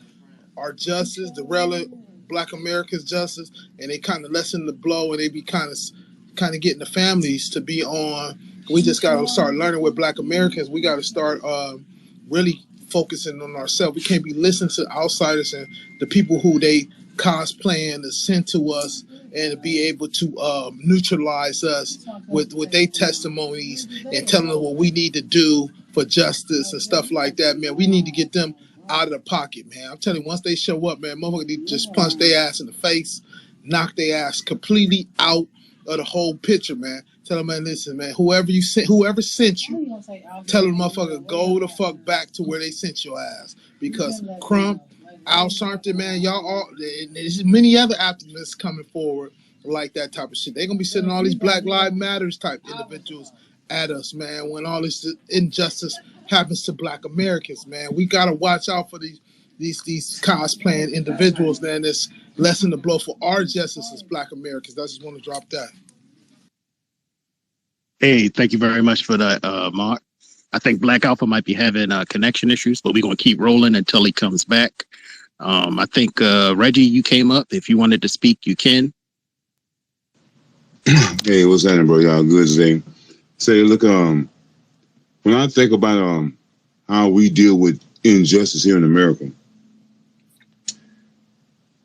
our justice, derailing Black America's justice, and they kind of lessen the blow, and they be kind of getting the families to be on. We just got to start learning with Black Americans. We got to start really focusing on ourselves. We can't be listening to outsiders and the people who they cosplaying to send to us and be able to neutralize us with their testimonies and telling us what we need to do for justice and stuff like that, man. We need to get them out of the pocket, man. I'm telling you, once they show up, man, motherfucker need to just punch their ass in the face, knock their ass completely out of the whole picture, man. Tell them, man, listen, man, whoever sent you, tell them, motherfucker, go the fuck back to where they sent your ass. Because Crump, Al Sharpton, man, y'all all, and there's many other activists coming forward like that type of shit. They're gonna be sending all these Black Lives Matters type individuals at us, man, when all this injustice happens to Black Americans, man. We gotta watch out for these cosplaying individuals, man, that's lessen the blow for our justice as Black Americans. I just want to drop that. Hey, thank you very much for that, Mark. I think Black Alpha might be having connection issues, but we're going to keep rolling until he comes back. I think, Reggie, you came up. If you wanted to speak, you can. Hey, what's happening, bro? Y'all good today? Say, look, when I think about how we deal with injustice here in America,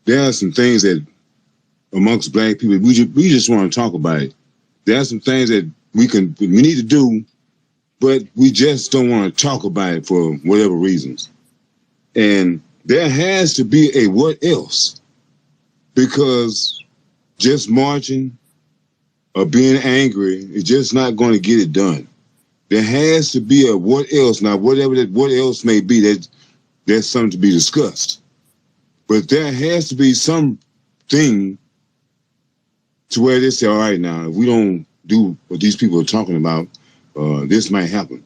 there are some things that amongst Black people, we just want to talk about it. There are some things that we need to do, but we just don't want to talk about it for whatever reasons. And there has to be a what else, because just marching or being angry is just not going to get it done. There has to be a what else. Now, whatever that what else may be, that's something to be discussed. But there has to be something to where they say, all right, now, if we don't do what these people are talking about, this might happen.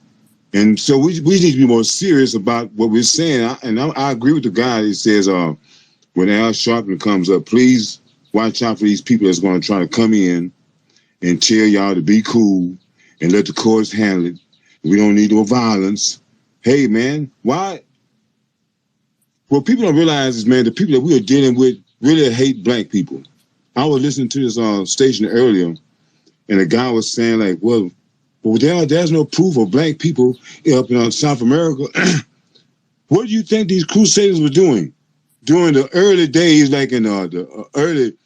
And so we need to be more serious about what we're saying. I agree with the guy that says, when Al Sharpton comes up, please watch out for these people that's going to try to come in and tell y'all to be cool and let the courts handle it. We don't need no violence. Hey, man, why? What people don't realize is, man, the people that we are dealing with really hate Black people. I was listening to this station earlier, and the guy was saying, like, well, there's no proof of Black people up in South America. What do you think these crusaders were doing during the early days, like in the early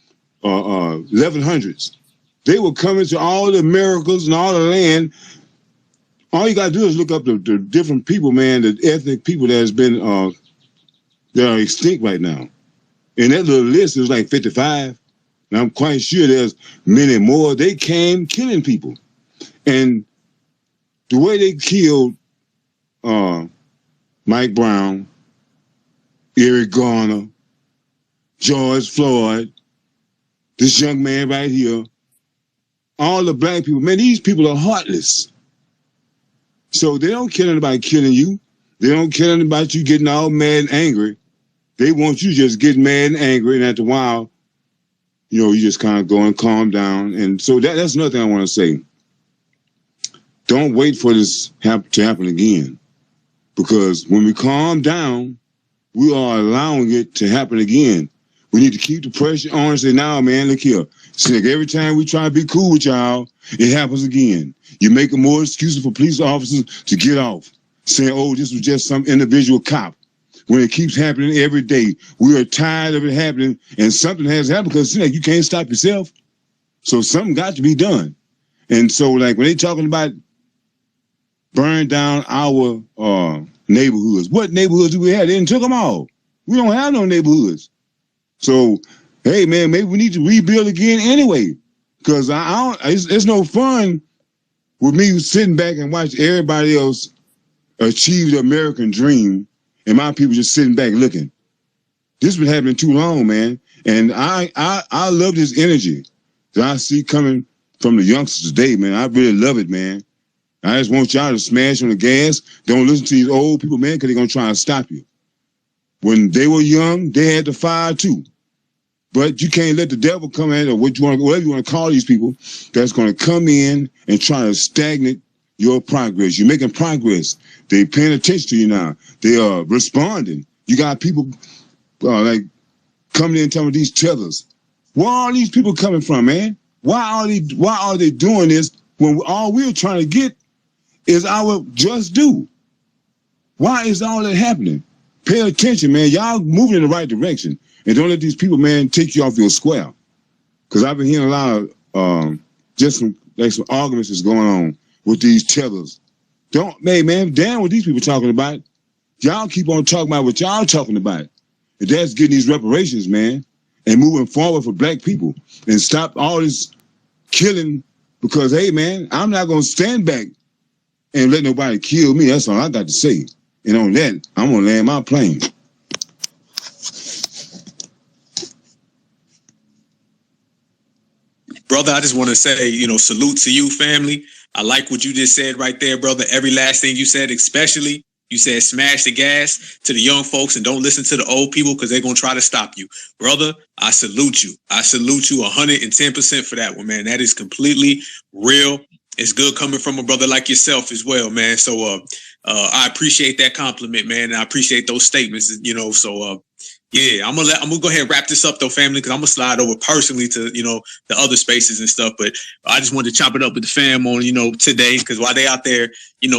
1100s? They were coming to all the Americas and all the land. All you got to do is look up the different people, man, the ethnic people that has been that are extinct right now. And that little list is like 55. And I'm quite sure there's many more. They came killing people. And the way they killed Mike Brown, Eric Garner, George Floyd, this young man right here, all the Black people, man, these people are heartless. So they don't care anybody killing you. They don't care about you getting all mad and angry. They want you just get mad and angry, and after a while, you just kind of go and calm down. And so that's another thing I want to say. Don't wait for this to happen again, because when we calm down, we are allowing it to happen again. We need to keep the pressure on and say, now, man, look here. See, like every time we try to be cool with y'all, it happens again. You're making more excuses for police officers to get off, saying, oh, this was just some individual cop. When it keeps happening every day, we are tired of it happening, and something has happened, because it seems like you can't stop yourself. So something got to be done. And so, like, when they talking about burn down our neighborhoods, what neighborhoods do we have? They didn't took them all. We don't have no neighborhoods. So, hey, man, maybe we need to rebuild again anyway, because it's no fun with me sitting back and watch everybody else achieve the American dream, and my people just sitting back looking. This has been happening too long, man. And I love this energy that I see coming from the youngsters today, man. I really love it, man. I just want y'all to smash on the gas. Don't listen to these old people, man, because they're going to try and stop you. When they were young, they had the fire too. But you can't let the devil come in, or whatever you want to call these people, that's going to come in and try to stagnate your progress. You're making progress. They're paying attention to you now. They are responding. You got people like coming in and telling these tethers. Where are these people coming from, man? Why are they doing this when all we're trying to get is our just due? Why is all that happening? Pay attention, man. Y'all moving in the right direction. And don't let these people, man, take you off your square. Because I've been hearing a lot of just some arguments that's going on with these tethers. Man, damn what these people talking about. Y'all keep on talking about what y'all talking about. And that's getting these reparations, man, and moving forward for Black people. And stop all this killing Because, hey, man, I'm not going to stand back and let nobody kill me. That's all I got to say. And on that, I'm going to land my plane. Brother, I just want to say, salute to you, family. I like what you just said right there, brother. Every last thing you said, especially you said smash the gas to the young folks and don't listen to the old people because they're going to try to stop you. Brother, I salute you. I salute you 110% for that one, man. That is completely real. It's good coming from a brother like yourself as well, man. So I appreciate that compliment, man. And I appreciate those statements, yeah, I'm gonna go ahead and wrap this up though, family, because I'm gonna slide over personally to the other spaces and stuff. But I just wanted to chop it up with the fam on today, because while they out there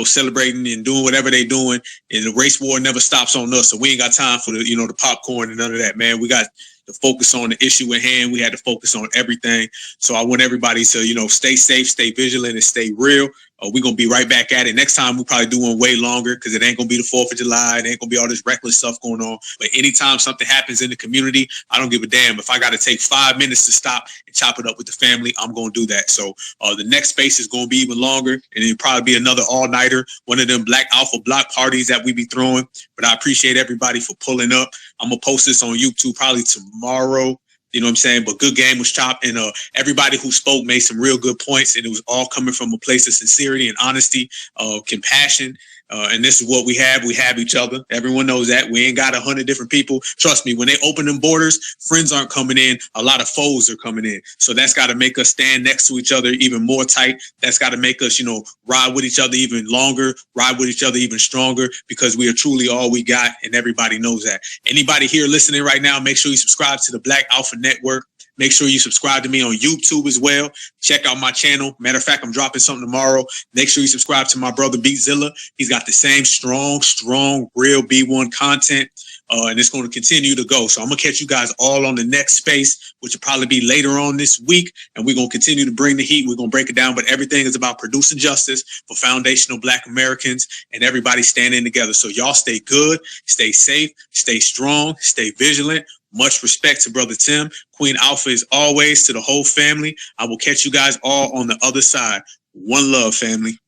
celebrating and doing whatever they doing, and the race war never stops on us, so we ain't got time for the popcorn and none of that, man. We got to focus on the issue at hand. We had to focus on everything. So I want everybody to stay safe, stay vigilant, and stay real. We're going to be right back at it. Next time, we'll probably do one way longer because it ain't going to be the 4th of July. It ain't going to be all this reckless stuff going on. But anytime something happens in the community, I don't give a damn. If I got to take 5 minutes to stop and chop it up with the family, I'm going to do that. So the next space is going to be even longer, and it'll probably be another all-nighter, one of them Black Alpha block parties that we be throwing. But I appreciate everybody for pulling up. I'm going to post this on YouTube probably tomorrow. You know what I'm saying? But good game was chopped, and everybody who spoke made some real good points, and it was all coming from a place of sincerity and honesty, compassion. And this is what we have. We have each other. Everyone knows that. We ain't got 100 different people. Trust me, when they open them borders, friends aren't coming in. A lot of foes are coming in. So that's got to make us stand next to each other even more tight. That's got to make us, ride with each other even longer, ride with each other even stronger, because we are truly all we got, and everybody knows that. Anybody here listening right now, make sure you subscribe to the Black Alpha Network. Make sure you subscribe to me on YouTube as well. Check out my channel. Matter of fact, I'm dropping something tomorrow. Make sure you subscribe to my brother Beatzilla. He's got the same strong, real B1 content. And it's going to continue to go. So I'm going to catch you guys all on the next space, which will probably be later on this week. And we're going to continue to bring the heat. We're going to break it down. But everything is about producing justice for foundational Black Americans and everybody standing together. So y'all stay good, stay safe, stay strong, stay vigilant. Much respect to Brother Tim. Queen Alpha is always to the whole family. I will catch you guys all on the other side. One love, family.